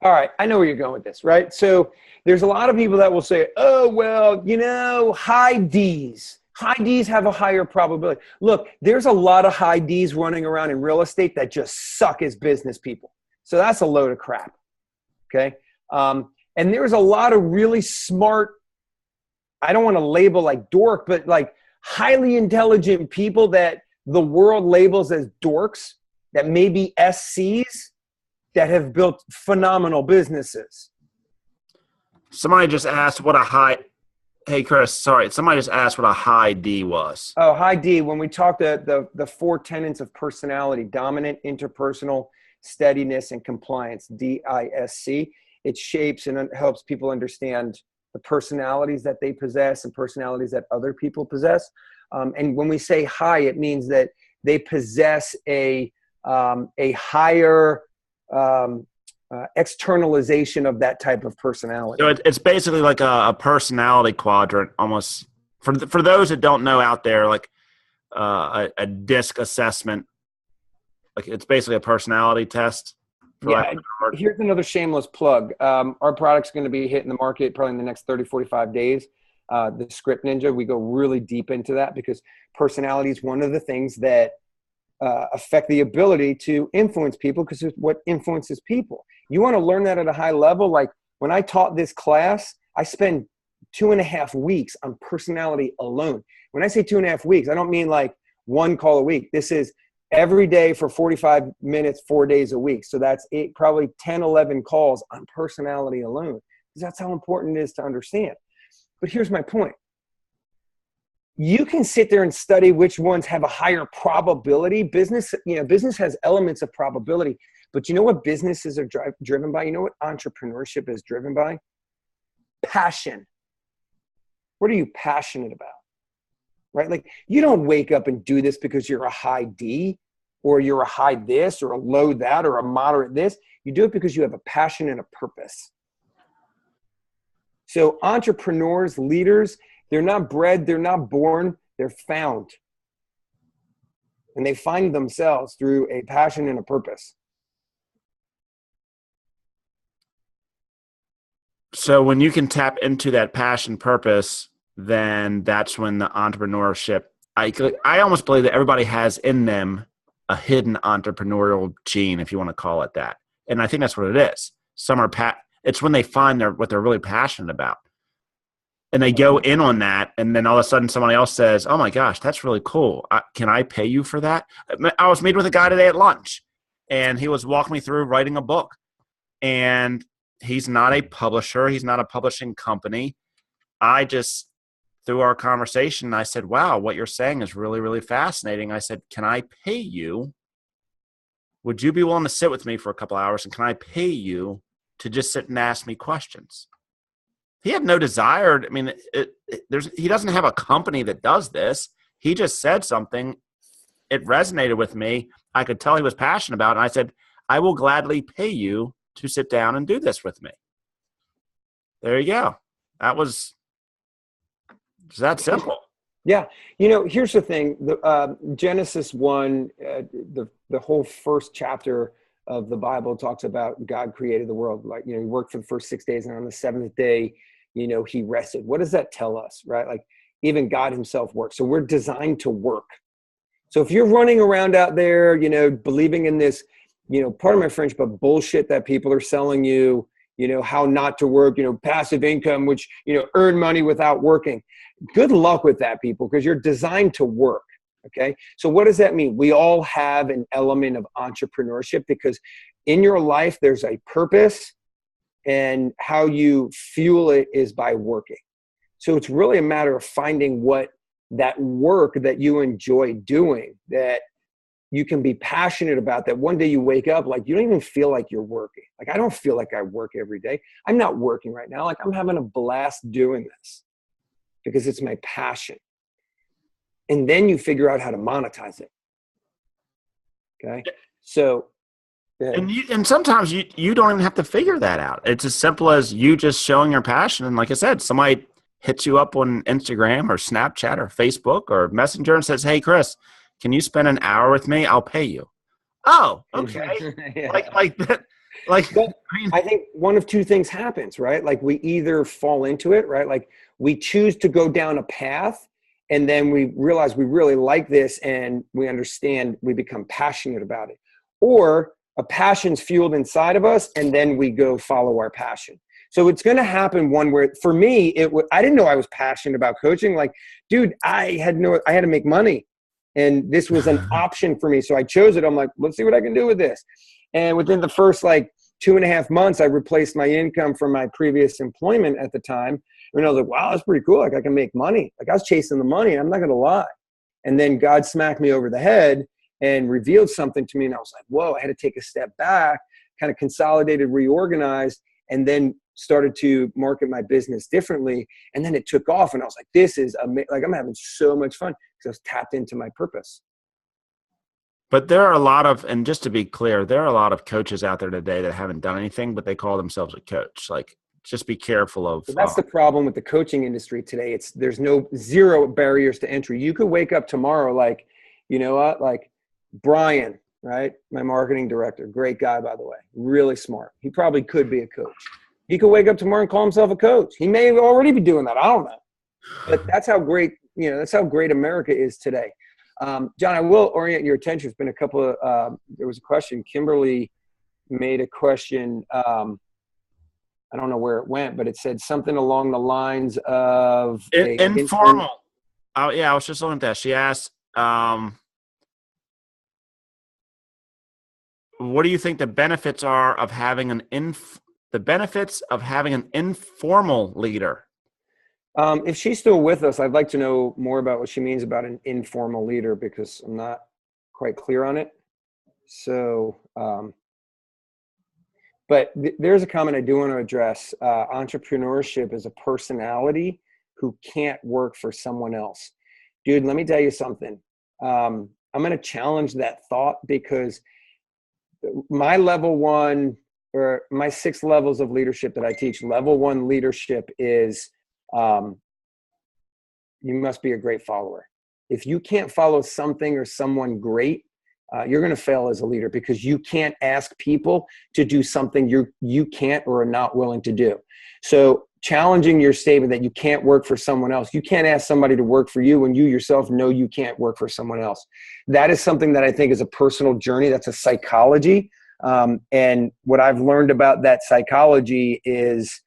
All right, I know where you're going with this, right? So there's a lot of people that will say, oh, well, high D's. High D's have a higher probability. Look, there's a lot of high D's running around in real estate that just suck as business people. So that's a load of crap. Okay. And there's a lot of really smart, I don't want to label like dork, but like highly intelligent people that the world labels as dorks that may be SCs that have built phenomenal businesses. Somebody just asked what a high – hey, Chris, sorry. Somebody just asked what a high D was. Oh, high D. When we talk the four tenets of personality, dominant, interpersonal, steadiness, and compliance, DISC, it shapes and helps people understand the personalities that they possess and personalities that other people possess. And when we say high, it means that they possess a higher externalization of that type of personality. So it's basically like a personality quadrant almost. For those that don't know out there, like a DISC assessment, like it's basically a personality test. Yeah, here's another shameless plug. Our product's going to be hitting the market probably in the next 30, 45 days. The Script Ninja, we go really deep into that because personality is one of the things that affect the ability to influence people because it's what influences people. You want to learn that at a high level. Like when I taught this class, I spent 2.5 weeks on personality alone. When I say 2.5 weeks, I don't mean like one call a week. This is every day for 45 minutes, 4 days a week. So that's probably 10, 11 calls on personality alone. Because that's how important it is to understand. But here's my point. You can sit there and study which ones have a higher probability. Business has elements of probability. But you know what businesses are driven by? You know what entrepreneurship is driven by? Passion. What are you passionate about? Right? Like you don't wake up and do this because you're a high D or you're a high this or a low that or a moderate this. You do it because you have a passion and a purpose. So entrepreneurs, leaders, they're not bred, they're not born, they're found. And they find themselves through a passion and a purpose. So when you can tap into that passion purpose, then that's when the entrepreneurship, I almost believe that everybody has in them a hidden entrepreneurial gene, if you want to call it that. And I think that's what it is. Some are it's when they find what they're really passionate about. And they go in on that, and then all of a sudden somebody else says, oh my gosh, that's really cool. Can I pay you for that? I was meeting with a guy today at lunch, and he was walking me through writing a book. And he's not a publisher. He's not a publishing company. I just, through our conversation, I said, wow, what you're saying is really, really fascinating. I said, can I pay you? Would you be willing to sit with me for a couple hours, and can I pay you to just sit and ask me questions? He had no desire. I mean, he doesn't have a company that does this. He just said something. It resonated with me. I could tell he was passionate about it. And I said, I will gladly pay you to sit down and do this with me. There you go. That was just that simple. Yeah. Here's the thing. Genesis 1, the whole first chapter of the Bible talks about God created the world. Like, he worked for the first 6 days, and on the seventh day, he rested. What does that tell us, right? Like even God himself works. So we're designed to work. So if you're running around out there, believing in this, pardon my French, but bullshit that people are selling you, how not to work, passive income, which, earn money without working. Good luck with that, people, because you're designed to work. Okay. So what does that mean? We all have an element of entrepreneurship because in your life, there's a purpose, and how you fuel it is by working. So it's really a matter of finding what that work that you enjoy doing, that you can be passionate about, that one day you wake up, like you don't even feel like you're working. Like I don't feel like I work every day. I'm not working right now. Like I'm having a blast doing this because it's my passion. And then you figure out how to monetize it. Okay. So. And sometimes you don't even have to figure that out. It's as simple as you just showing your passion. And like I said, somebody hits you up on Instagram or Snapchat or Facebook or Messenger and says, hey, Chris, can you spend an hour with me? I'll pay you. Oh, okay. Yeah. like that. Like, But I mean, I think one of two things happens, right? Like we either fall into it, right? Like we choose to go down a path and then we realize we really like this and we understand, we become passionate about it. Or a passion's fueled inside of us and then we go follow our passion. So it's going to happen one where, for me, I didn't know I was passionate about coaching. Like, dude, I had to make money and this was an option for me. So I chose it. I'm like, let's see what I can do with this. And within the first like 2.5 months, I replaced my income from my previous employment at the time. And I was like, wow, that's pretty cool. Like I can make money. Like I was chasing the money. I'm not going to lie. And then God smacked me over the head and revealed something to me. And I was like, whoa, I had to take a step back, kind of consolidated, reorganized, and then started to market my business differently. And then it took off. And I was like, this is like, I'm having so much fun because I was tapped into my purpose. but there are a lot of, and just to be clear, there are a lot of coaches out there today that haven't done anything, but they call themselves a coach. Like, just be careful of. So that's the problem with the coaching industry today. There's zero barriers to entry. You could wake up tomorrow, like, you know what, like Brian, right? My marketing director, great guy, by the way, really smart. He probably could be a coach. He could wake up tomorrow and call himself a coach. He may already be doing that. I don't know. But that's how great, that's how great America is today. John, I will orient your attention. There's been a couple of, there was a question. Kimberly made a question. I don't know where it went, but it said something along the lines of informal. Oh yeah, I was just looking at that. She asked, what do you think the benefits are of having an informal leader? If she's still with us, I'd like to know more about what she means about an informal leader because I'm not quite clear on it. So, but there's a comment I do want to address. Entrepreneurship is a personality who can't work for someone else. Dude, let me tell you something. I'm going to challenge that thought because my level one or my 6 levels of leadership that I teach, level 1 leadership is you must be a great follower. If you can't follow something or someone great, you're going to fail as a leader because you can't ask people to do something you can't or are not willing to do. So challenging your statement that you can't work for someone else. You can't ask somebody to work for you when you yourself know you can't work for someone else. That is something that I think is a personal journey. That's a psychology. And what I've learned about that psychology is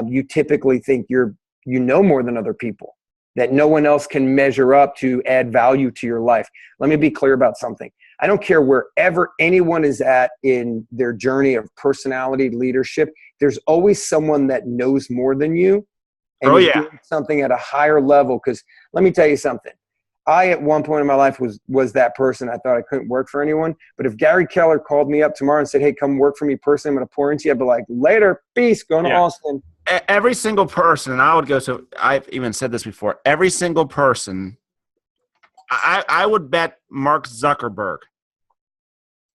you typically think you know more than other people, that no one else can measure up to add value to your life. Let me be clear about something. I don't care wherever anyone is at in their journey of personality, leadership, there's always someone that knows more than you and is doing something at a higher level. Because let me tell you something. I, at one point in my life, was that person. I thought I couldn't work for anyone. But if Gary Keller called me up tomorrow and said, hey, come work for me personally, I'm going to pour into you, I'd be like, later, peace, going to Austin. Every single person, and I would go, so I've even said this before, every single person, I would bet Mark Zuckerberg.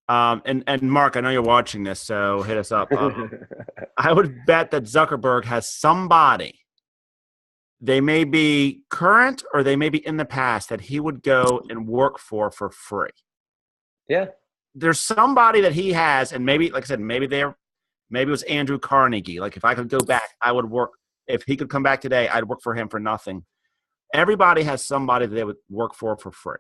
And Mark, I know you're watching this, so hit us up. I would bet that Zuckerberg has somebody, they may be current or they may be in the past, that he would go and work for free. Yeah. There's somebody that he has, and maybe, like I said, maybe it was Andrew Carnegie. Like if I could go back, I would work. If he could come back today, I'd work for him for nothing. Everybody has somebody that they would work for free.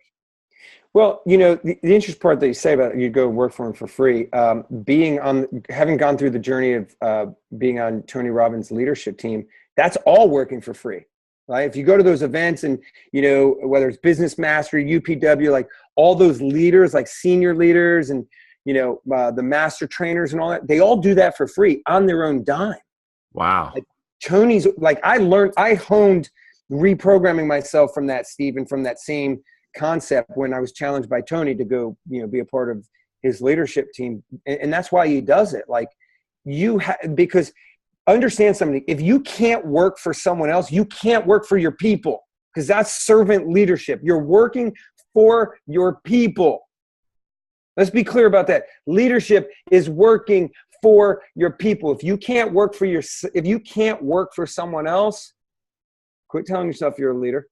Well, the interesting part that you say about you go work for him for free, having gone through the journey of being on Tony Robbins' leadership team, that's all working for free, right? If you go to those events and, whether it's Business Mastery, UPW, like all those leaders, like senior leaders and, the master trainers and all that, they all do that for free on their own dime. Wow. Like Tony's, like I honed reprogramming myself from that, Steve, and from that same concept when I was challenged by Tony to go, be a part of his leadership team. And that's why he does it. Like because understand something, if you can't work for someone else, you can't work for your people because that's servant leadership. You're working for your people. Let's be clear about that. Leadership is working for your people. If you can't work for someone else, quit telling yourself you're a leader.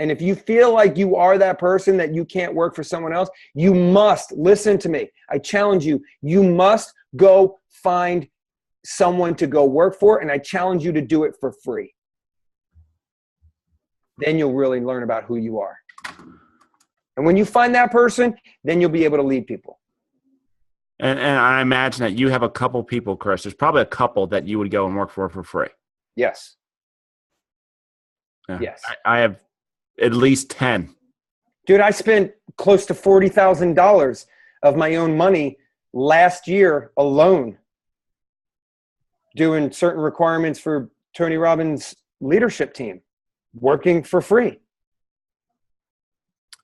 And if you feel like you are that person that you can't work for someone else, you must listen to me. I challenge you. You must go find someone to go work for, and I challenge you to do it for free. Then you'll really learn about who you are. And when you find that person, then you'll be able to lead people. And I imagine that you have a couple people, Chris. There's probably a couple that you would go and work for free. Yes. Yeah. Yes. I have at least 10. Dude, I spent close to $40,000 of my own money last year alone doing certain requirements for Tony Robbins' leadership team, working for free.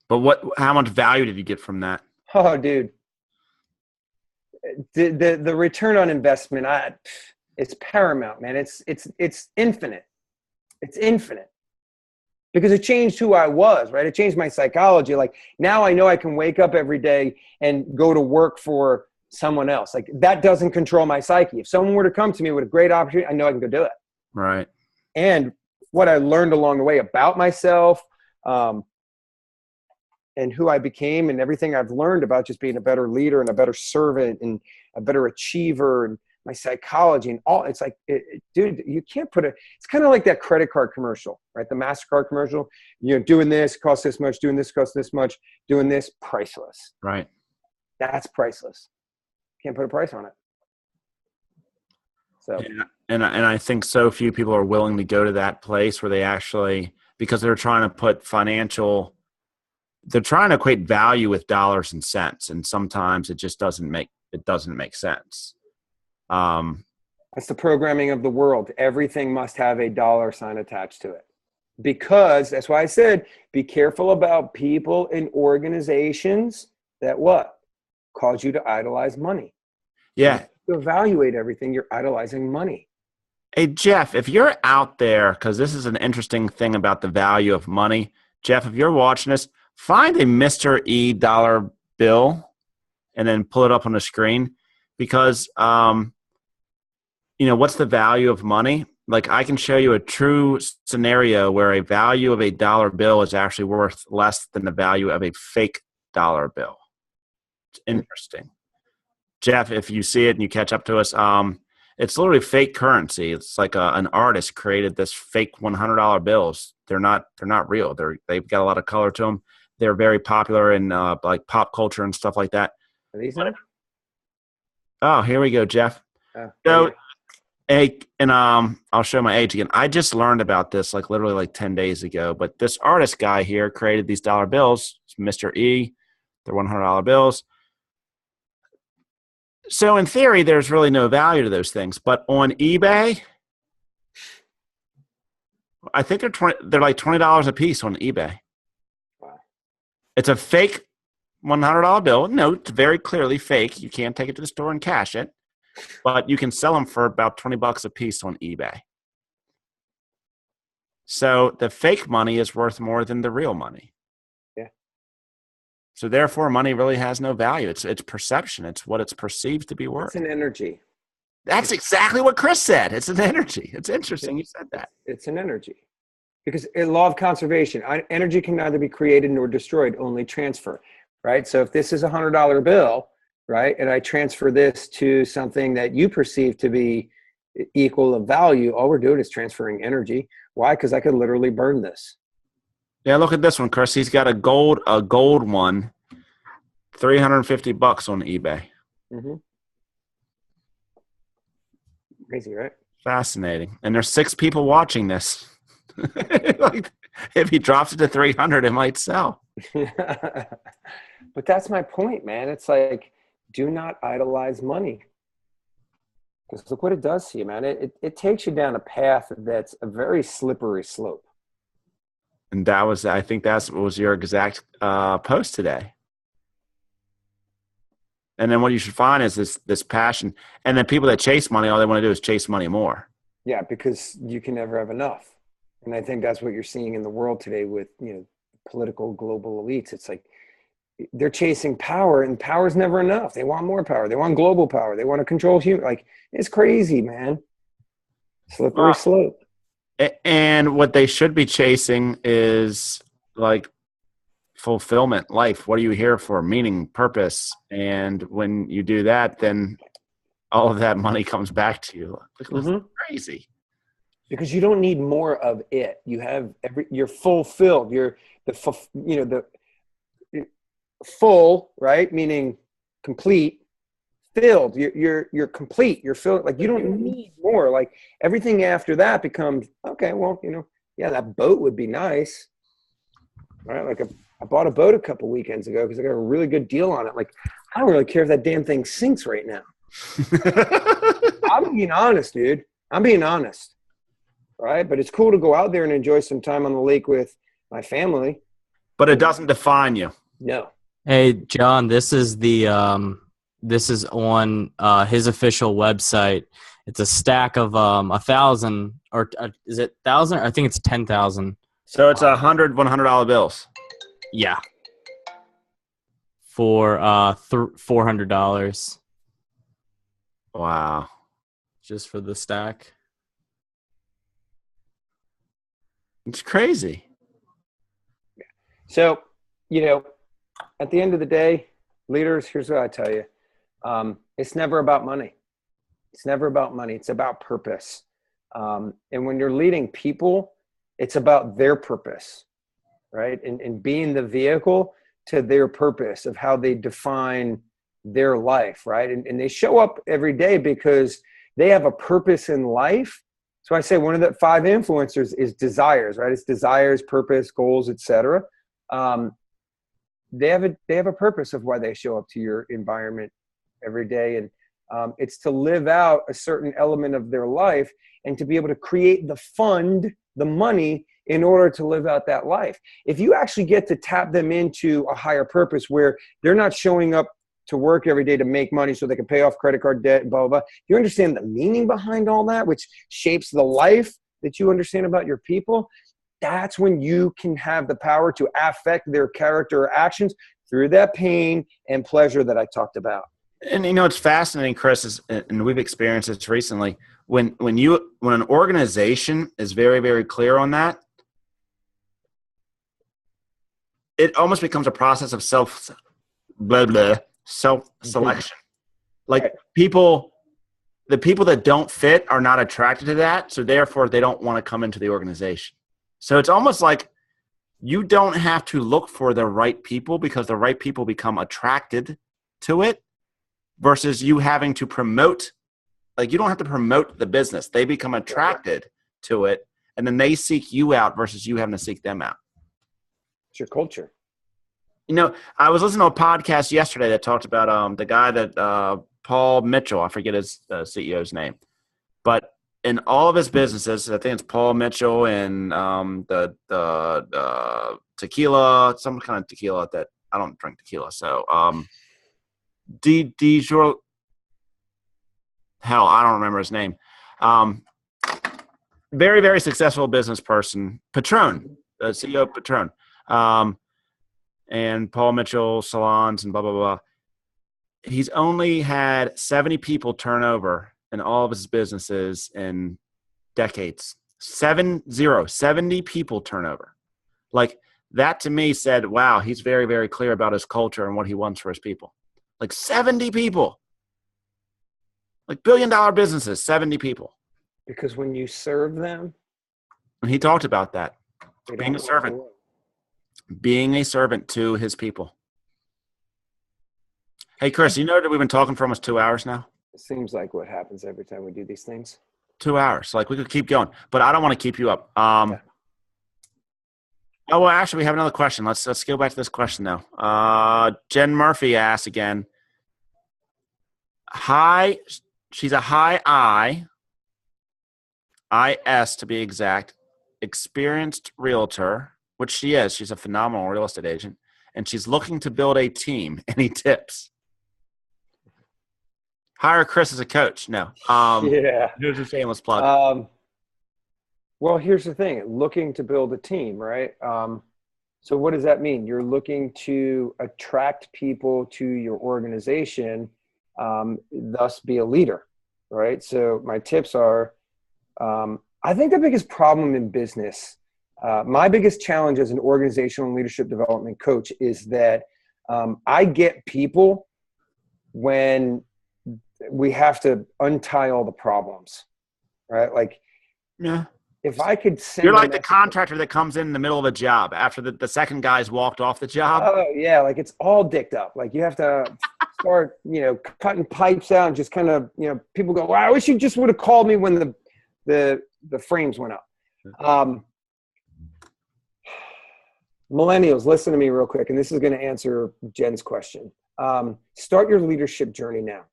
But how much value did you get from that? Oh, dude. The return on investment, it's paramount, man. It's infinite. It's infinite. Because it changed who I was, right? It changed my psychology. Like, now I know I can wake up every day and go to work for someone else. Like, that doesn't control my psyche. If someone were to come to me with a great opportunity, I know I can go do it. Right. And what I learned along the way about myself, and who I became, and everything I've learned about just being a better leader and a better servant and a better achiever, and my psychology and all. It's like, dude, you can't put it's kind of like that credit card commercial, right? The MasterCard commercial, doing this costs this much, doing this costs this much, doing this, priceless. Right. That's priceless. Can't put a price on it. So, and I think so few people are willing to go to that place where they actually, because they're trying to put they're trying to equate value with dollars and cents. And sometimes it just doesn't make sense. That's the programming of the world. Everything must have a dollar sign attached to it. Because that's why I said, be careful about people and organizations that cause you to idolize money. Yeah. To evaluate everything, you're idolizing money. Hey, Jeff, if you're out there, because this is an interesting thing about the value of money. Jeff, if you're watching this, find a Mr. E dollar bill and then pull it up on the screen, because, what's the value of money? Like, I can show you a true scenario where a value of a dollar bill is actually worth less than the value of a fake dollar bill. It's interesting. Jeff, if you see it and you catch up to us, it's literally fake currency. It's like an artist created this fake $100 bills. They're not real. They've got a lot of color to them. They're very popular in like pop culture and stuff like that. Are these them? Oh, here we go, Jeff. I'll show my age again. I just learned about this literally 10 days ago. But this artist guy here created these dollar bills. It's Mr. E. They're $100 bills. So in theory, there's really no value to those things. But on eBay, I think they're like $20 a piece on eBay. Wow. It's a fake $100 bill. No, it's very clearly fake. You can't take it to the store and cash it. But you can sell them for about $20 a piece on eBay. So the fake money is worth more than the real money. Yeah. So therefore, money really has no value. It's perception. It's what it's perceived to be worth. It's an energy. That's exactly what Chris said. It's an energy. It's interesting you said that. It's an energy. Because in law of conservation, energy can neither be created nor destroyed, only transfer, right? So if this is a $100 bill, right, and I transfer this to something that you perceive to be equal of value, all we're doing is transferring energy. Why? Because I could literally burn this. Yeah, look at this one, Chris. He's got a gold one, $350 on eBay. Mm-hmm. Crazy, right? Fascinating. And there's 6 people watching this. If he drops it to 300, it might sell. But that's my point, man. It's like, do not idolize money. Because look what it does to you, man. It takes you down a path that's a very slippery slope. And I think that was your exact post today. And then what you should find is this passion. And then people that chase money, all they want to do is chase money more. Yeah, because you can never have enough. And I think that's what you're seeing in the world today with, political global elites. It's like they're chasing power, and power's never enough. They want more power. They want global power. They want to control human. Like, it's crazy, man. Slippery slope. And what they should be chasing is like fulfillment, life. What are you here for? Meaning, purpose. And when you do that, then all of that money comes back to you. That's crazy. Because you don't need more of it. You have you're fulfilled. You're the full, right? Meaning complete, filled. You're complete. You're filled. Like you don't need more. Like everything after that becomes okay. Well, yeah, that boat would be nice, right? Like I bought a boat a couple weekends ago because I got a really good deal on it. Like I don't really care if that damn thing sinks right now. I'm being honest, dude. I'm being honest, right? But it's cool to go out there and enjoy some time on the lake with my family. But it doesn't define you. No. Hey, John, this is this is on his official website. It's a stack of 1,000, or is it 1,000? I think it's 10,000. So it's $100 bills. Yeah. For $400. Wow. Just for the stack. It's crazy. So, at the end of the day, leaders, here's what I tell you. It's never about money. It's never about money. It's about purpose. And when you're leading people, it's about their purpose, right? And being the vehicle to their purpose of how they define their life, right? And they show up every day because they have a purpose in life. So I say one of the 5 influencers is desires, right? It's desires, purpose, goals, etc. They have a purpose of why they show up to your environment every day. And it's to live out a certain element of their life and to be able to create the fund, the money in order to live out that life. If you actually get to tap them into a higher purpose where they're not showing up to work every day to make money so they can pay off credit card debt, blah, blah, blah. You understand the meaning behind all that, which shapes the life that you understand about your people. That's when you can have the power to affect their character or actions through that pain and pleasure that I talked about. And it's fascinating, Chris, and we've experienced this recently. When an organization is very, very clear on that, it almost becomes a process of self-selection. Like the people that don't fit are not attracted to that, so therefore they don't want to come into the organization. So it's almost like you don't have to look for the right people because the right people become attracted to it versus you having to promote. Like you don't have to promote the business. They become attracted to it, and then they seek you out versus you having to seek them out. It's your culture. I was listening to a podcast yesterday that talked about the guy that Paul Mitchell, I forget his CEO's name, but in all of his businesses, I think it's Paul Mitchell and the tequila, some kind of tequila that I don't drink tequila. So hell, I don't remember his name. Very, very successful business person, Patron, the CEO of Patron. And Paul Mitchell salons and blah, blah, blah. He's only had 70 people turn over in all of his businesses in decades. 70 people turnover. Like that to me said, wow, he's very, very clear about his culture and what he wants for his people. Like 70 people. Like billion-dollar businesses, 70 people. Because when you serve them. And he talked about that. Being a servant. Being a servant to his people. Hey, Chris, you know that we've been talking for almost 2 hours now? It seems like what happens every time we do these things. 2 hours. Like we could keep going, but I don't want to keep you up. Oh, well, actually, we have another question. Let's go back to this question now. Jen Murphy asks again. She's a high IS to be exact, experienced realtor, which she is. She's a phenomenal real estate agent, and she's looking to build a team. Any tips? Hire Chris as a coach. No. Here's a shameless plug. Well, here's the thing. Looking to build a team, right? So what does that mean? You're looking to attract people to your organization, thus be a leader, right? So my tips are, I think the biggest problem in business My biggest challenge as an organizational and leadership development coach is that I get people when we have to untie all the problems, right? Like, Yeah. if I could send You're like the contractor that comes in the middle of a job after the second guy's walked off the job. Oh yeah, like it's all dicked up. Like you have to start, cutting pipes out and just kind of, people go, "Wow, I wish you just would have called me when the frames went up." Millennials, listen to me real quick, and this is going to answer Jen's question. Start your leadership journey now.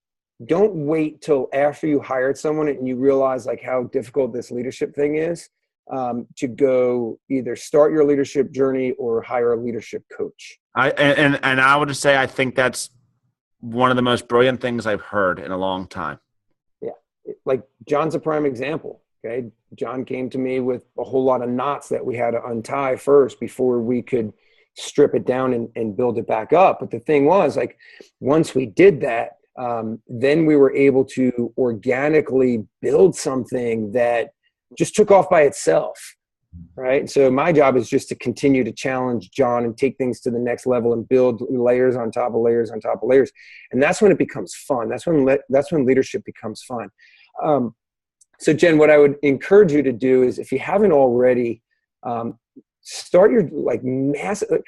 Don't wait till after you hired someone and you realize like how difficult this leadership thing is, to go either start your leadership journey or hire a leadership coach. And I would just say I think that's one of the most brilliant things I've heard in a long time. Yeah, like John's a prime example. Okay, John came to me with a whole lot of knots that we had to untie first before we could strip it down and build it back up. But the thing was, like, once we did that, then we were able to organically build something that just took off by itself, right? So my job is just to continue to challenge John and take things to the next level and build layers on top of layers on top of layers. And that's when it becomes fun. That's when leadership becomes fun. So Jen, what I would encourage you to do is, if you haven't already, start your massive,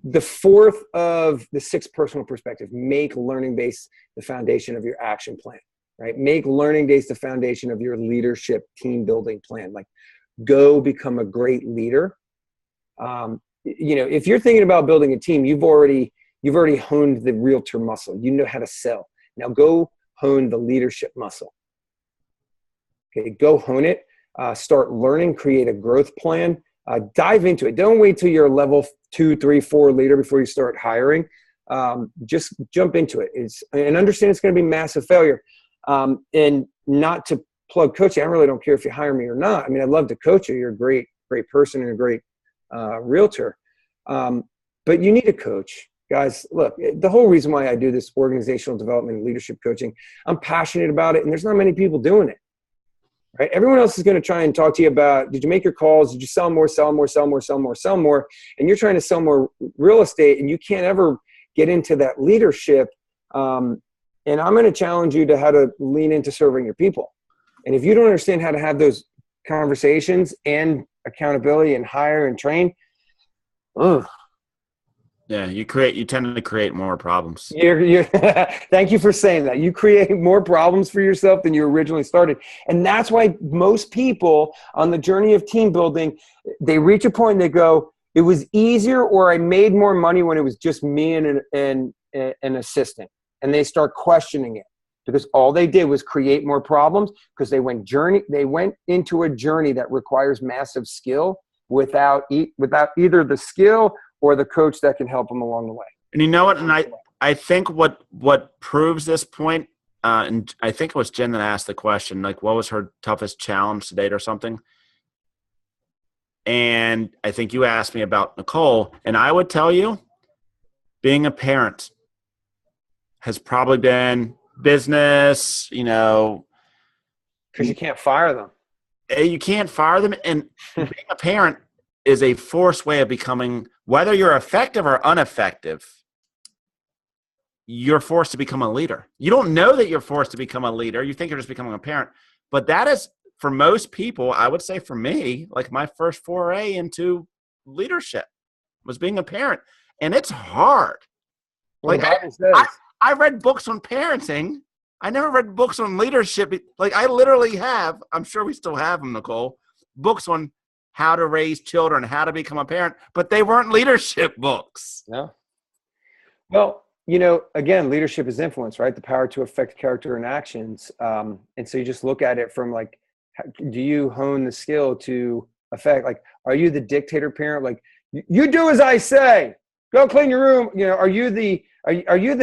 the fourth of the 6 personal perspective, make learning-based the foundation of your action plan, right? Make learning-based the foundation of your leadership team building plan. Like, go become a great leader. If you're thinking about building a team, you've already honed the realtor muscle. You know how to sell. Now go hone the leadership muscle. Okay, go hone it. Start learning, create a growth plan. Dive into it. Don't wait till you're a level 2, 3, 4 leader before you start hiring. Just jump into it. And understand it's going to be massive failure. And not to plug coaching. I really don't care if you hire me or not. I mean, I'd love to coach you. You're a great person and a great realtor. But you need a coach. Guys, look, the whole reason why I do this organizational development and leadership coaching, I'm passionate about it, and there's not many people doing it. Right? Everyone else is going to try and talk to you about, did you make your calls? Did you sell more, sell more, sell more, sell more, sell more? And you're trying to sell more real estate, and you can't ever get into that leadership. And I'm going to challenge you to how to lean into serving your people. And if you don't understand how to have those conversations and accountability and hire and train, yeah, you tend to create more problems. Thank you for saying that. You create more problems for yourself than you originally started. And that's why most people on the journey of team building, they reach a point and they go, it was easier, or I made more money when it was just me and an assistant. And they start questioning it because all they did was create more problems, because they went into a journey that requires massive skill without either the skill or the coach that can help them along the way. And you know what? And I think what proves this point, and I think it was Jen that asked the question, like, what was her toughest challenge to date or something? And I think you asked me about Nicole, and I would tell you, being a parent has probably been business, because you can't fire them. You can't fire them. And being a parent is a forced way of becoming, whether you're effective or ineffective, you're forced to become a leader. You don't know that you're forced to become a leader. You think you're just becoming a parent. But that is, for most people, I would say for me, like my first foray into leadership was being a parent. And it's hard. Like I read books on parenting. I never read books on leadership. Like I literally have, I'm sure we still have them, Nicole, books on how to raise children, how to become a parent, but they weren't leadership books. No. Well, again, leadership is influence, right? The power to affect character and actions. And so you just look at it from like, do you hone the skill to affect, like, are you the dictator parent? Like, you do as I say, go clean your room. Are you the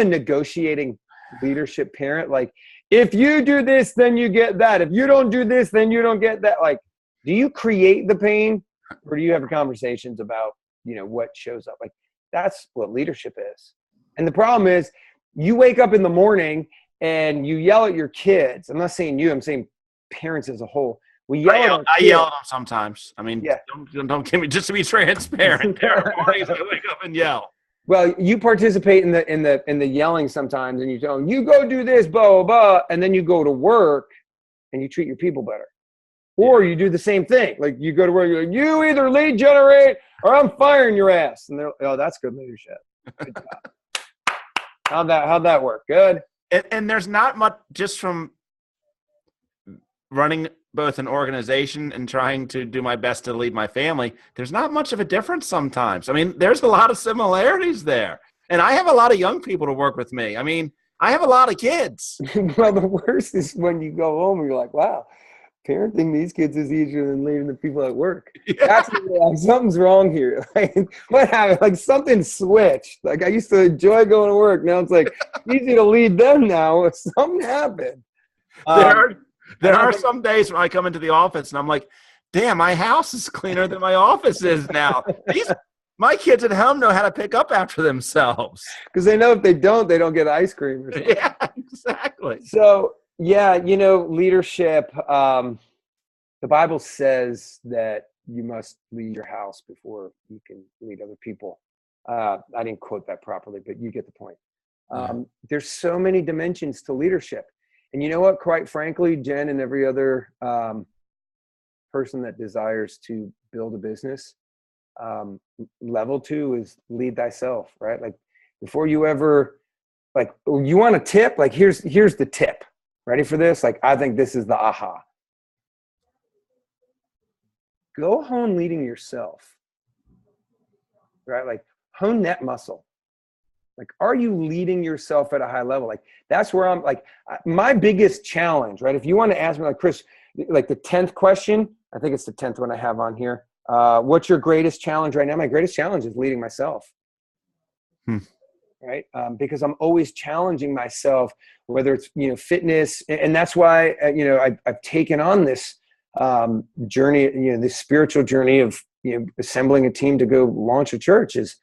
negotiating leadership parent? Like, if you do this, then you get that. If you don't do this, then you don't get that. Like, do you create the pain, or do you have conversations about, what shows up? Like, that's what leadership is. And the problem is, you wake up in the morning and you yell at your kids. I'm not saying you, I'm saying parents as a whole. We yell at our I kids. yell at them sometimes. I mean, Yeah. don't give me, just to be transparent. There are mornings I wake up and yell. Well, you participate in the yelling sometimes, and you tell them, you go do this, blah, blah, blah, and then you go to work and you treat your people better. Or you do the same thing. Like you go to work, you're like, you either lead generate or I'm firing your ass. And they're, oh, that's good leadership. Good job. How'd that work? Good. And there's not much just from running both an organization and trying to do my best to lead my family. There's not much of a difference sometimes. I mean, there's a lot of similarities there. And I have a lot of young people to work with me. I mean, I have a lot of kids. Well, the worst is when you go home and you're like, wow, parenting these kids is easier than leading the people at work. Yeah. That's like, something's wrong here. Like, what happened? Like something switched. Like I used to enjoy going to work. Now it's like easy to lead them now. Something happened. There are some days when I come into the office and I'm like, damn, my house is cleaner than my office is now. My kids at home know how to pick up after themselves. Because they know if they don't get ice cream or something. Yeah, exactly. So, yeah, leadership, the Bible says that you must lead your house before you can lead other people. I didn't quote that properly, but you get the point. There's so many dimensions to leadership. And you know what, quite frankly, Jen and every other person that desires to build a business, level 2 is lead thyself, right? Like before you ever, like you want a tip, like here's the tip. Ready for this? Like, I think this is the aha. Go hone leading yourself, right? Like hone that muscle. Like, are you leading yourself at a high level? Like, that's where I'm like, my biggest challenge, right? If you want to ask me, like, Chris, like the 10th question, I think it's the 10th one I have on here. What's your greatest challenge right now? My greatest challenge is leading myself. Right? Because I'm always challenging myself, whether it's, fitness. And that's why, I've taken on this journey, this spiritual journey of, assembling a team to go launch a church is,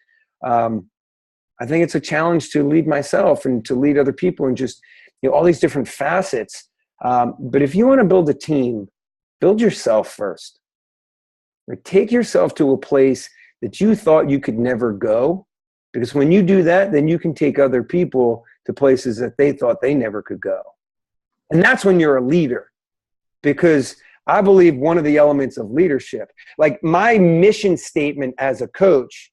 I think it's a challenge to lead myself and to lead other people and just, all these different facets. But if you want to build a team, build yourself first. Like, take yourself to a place that you thought you could never go. Because when you do that, then you can take other people to places that they thought they never could go. And that's when you're a leader. Because I believe one of the elements of leadership, like my mission statement as a coach,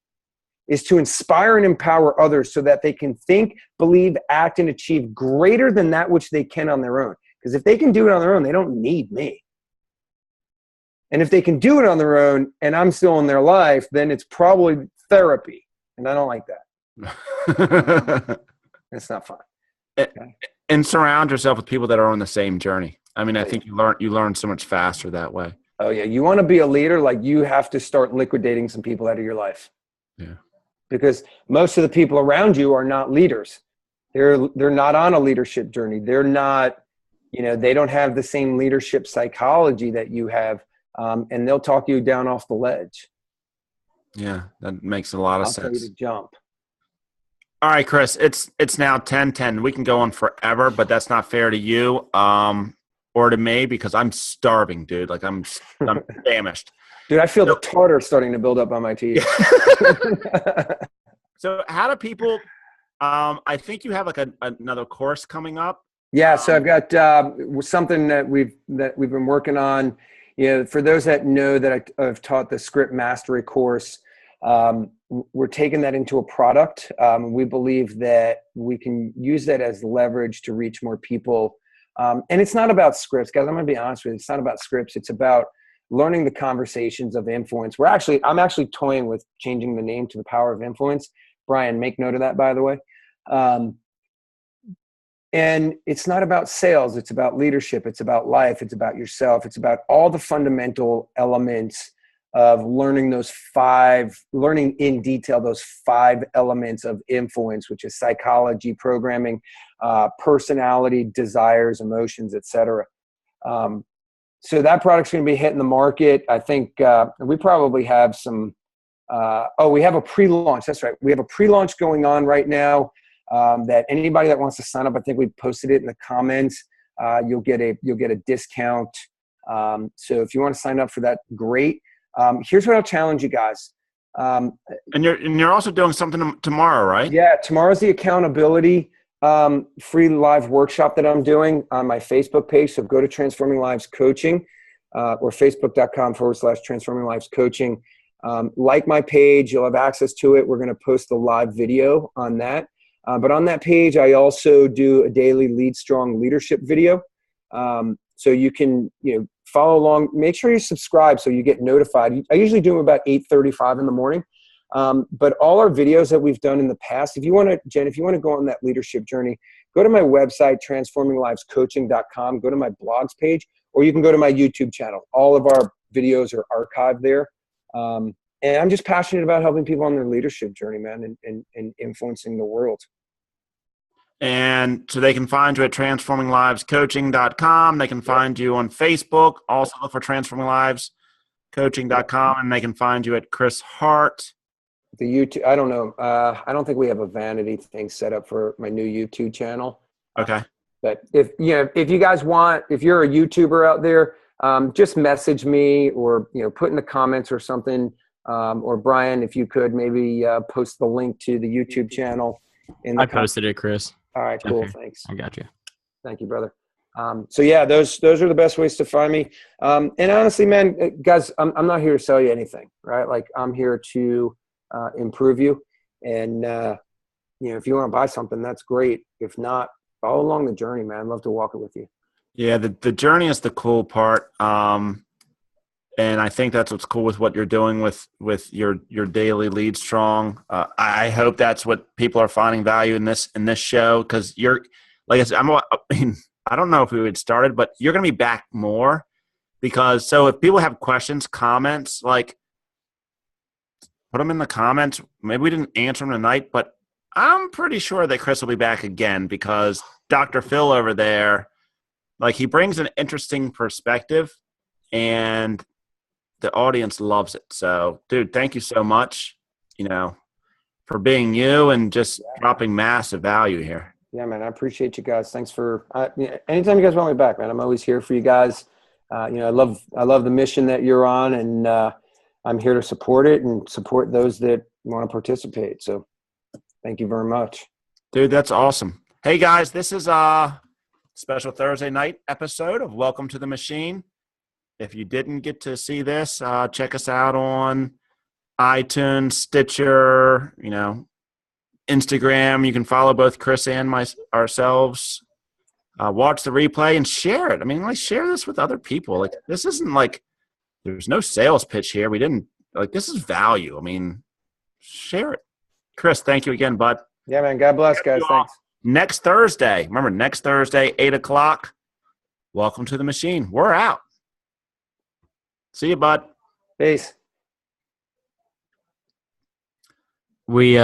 is to inspire and empower others so that they can think, believe, act, and achieve greater than that which they can on their own. Because if they can do it on their own, they don't need me. And if they can do it on their own and I'm still in their life, then it's probably therapy. And I don't like that. It's not fun. Okay? And surround yourself with people that are on the same journey. I mean, I think you learn so much faster that way. Oh, yeah. You want to be a leader, like you have to start liquidating some people out of your life. Yeah. Because most of the people around you are not leaders. They're not on a leadership journey. They're not, they don't have the same leadership psychology that you have. And they'll talk you down off the ledge. Yeah, that makes a lot of sense. I'll tell you to jump. All right, Chris, it's now 10:10. We can go on forever, but that's not fair to you or to me because I'm starving, dude. Like I'm famished. Dude, I feel the tartar starting to build up on my teeth. So how do people I think you have like another course coming up. Yeah, so I've got something that we've been working on. For those that know that I've taught the script mastery course, we're taking that into a product. We believe that we can use that as leverage to reach more people. And it's not about scripts, guys. I'm going to be honest with you. It's not about scripts. It's about learning the conversations of influence. I'm actually toying with changing the name to the Power of Influence. Brian, make note of that, by the way. And it's not about sales. It's about leadership. It's about life. It's about yourself. It's about all the fundamental elements of learning in detail those 5 elements of influence, which is psychology, programming, personality, desires, emotions, etc. So that product's going to be hitting the market. I think we probably have some. We have a pre-launch. That's right. We have a pre-launch going on right now. That anybody that wants to sign up, I think we posted it in the comments. You'll get a discount So if you want to sign up for that, great. Here's what I'll challenge you guys. And you're also doing something tomorrow, right? Yeah, tomorrow's the accountability free live workshop that I'm doing on my Facebook page. So go to Transforming Lives Coaching or facebook.com/Transforming Lives Coaching. Like my page, you'll have access to it. We're going to post the live video on that. But on that page, I also do a daily Lead Strong leadership video. So you can, follow along. Make sure you subscribe so you get notified. I usually do them about 8:35 in the morning. But all our videos that we've done in the past, if you want to, Jen, if you want to go on that leadership journey, go to my website, transforminglivescoaching.com, go to my blogs page, or you can go to my YouTube channel. All of our videos are archived there. And I'm just passionate about helping people on their leadership journey, man, and influencing the world. And so they can find you at transforminglivescoaching.com. They can find you on Facebook. Also look for transforminglivescoaching.com, and they can find you at Chris Hart. The YouTube, I don't know. I don't think we have a vanity thing set up for my new YouTube channel. Okay. But if you guys want, if you're a YouTuber out there, just message me or, put in the comments or something. Or Brian, if you could maybe post the link to the YouTube channel. I posted it, Chris. All right, cool. Okay. Thanks. I got you. Thank you, brother. So yeah, those are the best ways to find me. And honestly, man, guys, I'm not here to sell you anything, right? Like I'm here to improve you. And, if you want to buy something, that's great. If not, follow along the journey, man. I'd love to walk it with you. Yeah, the journey is the cool part. And I think that's what's cool with what you're doing with your daily Lead Strong. I hope that's what people are finding value in this show, because you're, like I said, I don't know if we would started, but you're going to be back more, because so if people have questions, comments, like put them in the comments. Maybe we didn't answer them tonight, but I'm pretty sure that Chris will be back again, because Dr. Phil over there, like, he brings an interesting perspective, and the audience loves it. So, dude, thank you so much, for being you and just dropping massive value here. Yeah, man, I appreciate you guys. Thanks for anytime you guys want me back, man. I'm always here for you guys. I love the mission that you're on, and I'm here to support it and support those that want to participate. So, thank you very much, dude. That's awesome. Hey guys, this is a special Thursday night episode of Welcome to the Machine. If you didn't get to see this, check us out on iTunes, Stitcher, Instagram. You can follow both Chris and ourselves. Watch the replay and share it. I mean, share this with other people. Like, this isn't like there's no sales pitch here. We didn't this is value. I mean, share it. Chris, thank you again, bud. Yeah, man. God bless, guys. Thanks. Next Thursday. Remember, next Thursday, 8:00. Welcome to the Machine. We're out. See you, bud. Peace. We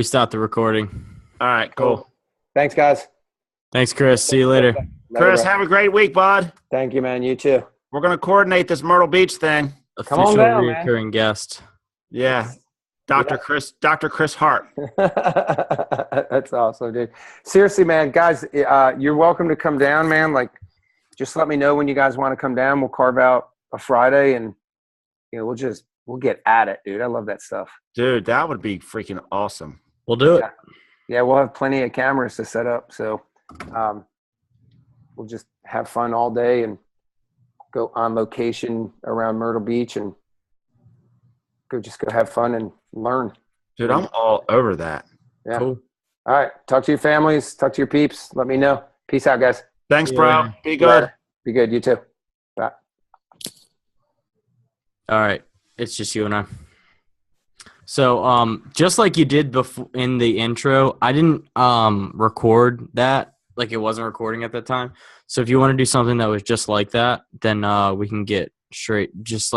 stopped the recording. All right, cool. Thanks, guys. Thanks, Chris. See you later. Chris, have a great week, bud. Thank you, man. You too. We're going to coordinate this Myrtle Beach thing. Come on down, recurring guest. Yeah. Dr. Chris Hart. That's awesome, dude. Seriously, man, guys, you're welcome to come down, man. Just let me know when you guys want to come down. We'll carve out a Friday, and we'll get at it, dude. I love that stuff. Dude, that would be freaking awesome. We'll do it. Yeah, we'll have plenty of cameras to set up. So we'll just have fun all day and go on location around Myrtle Beach and go have fun and learn. Dude, I'm all over that. Yeah. Cool. All right. Talk to your families. Talk to your peeps. Let me know. Peace out, guys. Thanks, bro. Be good. Be good. You too. Bye. All right. It's just you and I. So, just like you did before in the intro, I didn't record that. Like, it wasn't recording at that time. So if you want to do something that was just like that, then we can get straight, just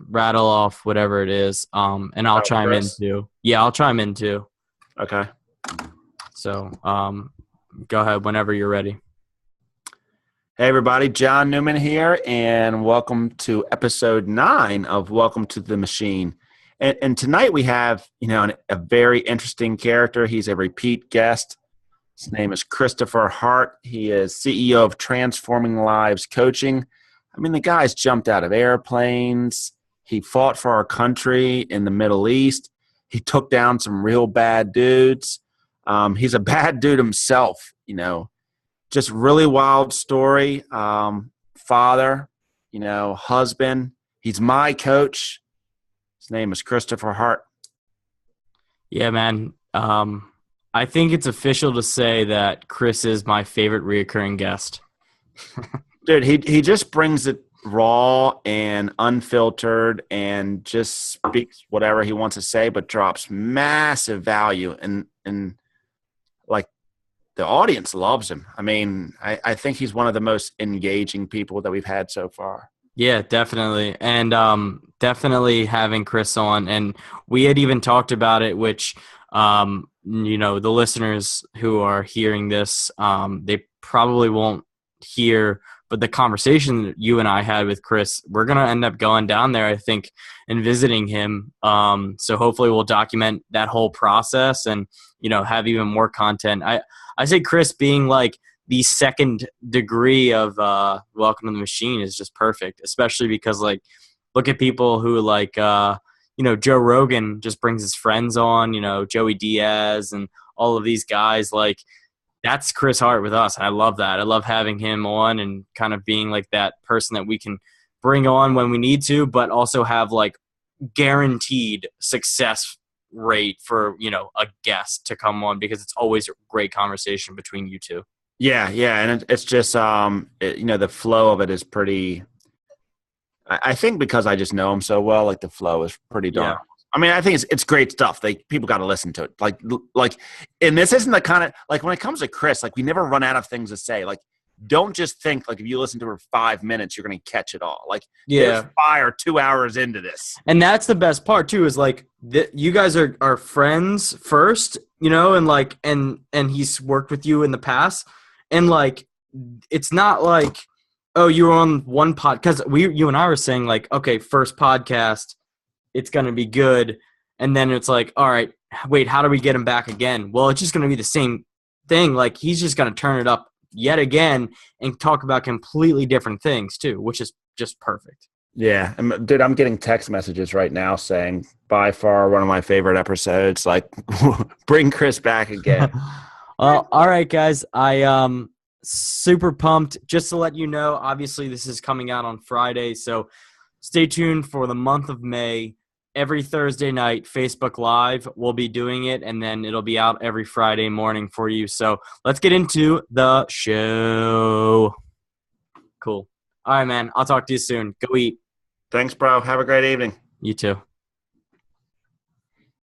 rattle off whatever it is. And I'll chime in too. Yeah, I'll chime in too. Okay. So, go ahead whenever you're ready. Hey everybody, John Newman here, and welcome to episode 9 of Welcome to the Machine. And tonight we have, a very interesting character. He's a repeat guest. His name is Christopher Hart. He is CEO of Transforming Lives Coaching. I mean, the guy's jumped out of airplanes. He fought for our country in the Middle East. He took down some real bad dudes. He's a bad dude himself, you know. Just really wild story. Father, you know, husband. He's my coach. His name is Christopher Hart. Yeah, man. I think it's official to say that Chris is my favorite reoccurring guest. Dude, he just brings it raw and unfiltered and just speaks whatever he wants to say, but drops massive value. And like, the audience loves him. I mean, I think he's one of the most engaging people that we've had so far. Yeah, definitely. And definitely having Chris on. And we had even talked about it, which, you know, the listeners who are hearing this, they probably won't hear, but the conversation that you and I had with Chris, we're going to end up going down there, I think, and visiting him. So hopefully we'll document that whole process and, you know, have even more content. I say Chris being like the second degree of Welcome to the Machine is just perfect, especially because, like, look at people who like, you know, Joe Rogan just brings his friends on, you know, Joey Diaz and all of these guys. Like, that's Chris Hart with us. I love that. I love having him on and kind of being like that person that we can bring on when we need to, but also have like guaranteed success rate for, you know, a guest to come on, because it's always a great conversation between you two. Yeah, and it's just, you know, the flow of it is pretty. I think because I just know him so well, like the flow is pretty darn. Yeah. I mean, I think it's great stuff. People got to listen to it. Like, and this isn't the kind of, like, when it comes to Chris, like, we never run out of things to say. Like, don't just think like if you listen to her 5 minutes, you're going to catch it all. Like, there's 5 or 2 hours into this. And that's the best part too, is like you guys are friends first, you know, and like, and he's worked with you in the past, and like, it's not like, oh, you were on one pod, because you and I were saying like, okay, first podcast, it's going to be good. And then it's like, all right, wait, how do we get him back again? Well, it's just going to be the same thing. Like, he's just going to turn it up yet again and talk about completely different things too, which is just perfect. Yeah. Dude, I'm getting text messages right now saying, by far one of my favorite episodes. Like, bring Chris back again. Well, all right, guys. I super pumped. Just to let you know, obviously this is coming out on Friday, so stay tuned for the month of May. Every Thursday night, Facebook Live, we'll be doing it, and then it'll be out every Friday morning for you. So let's get into the show. Cool. All right, man. I'll talk to you soon. Go eat. Thanks, bro. Have a great evening. You too.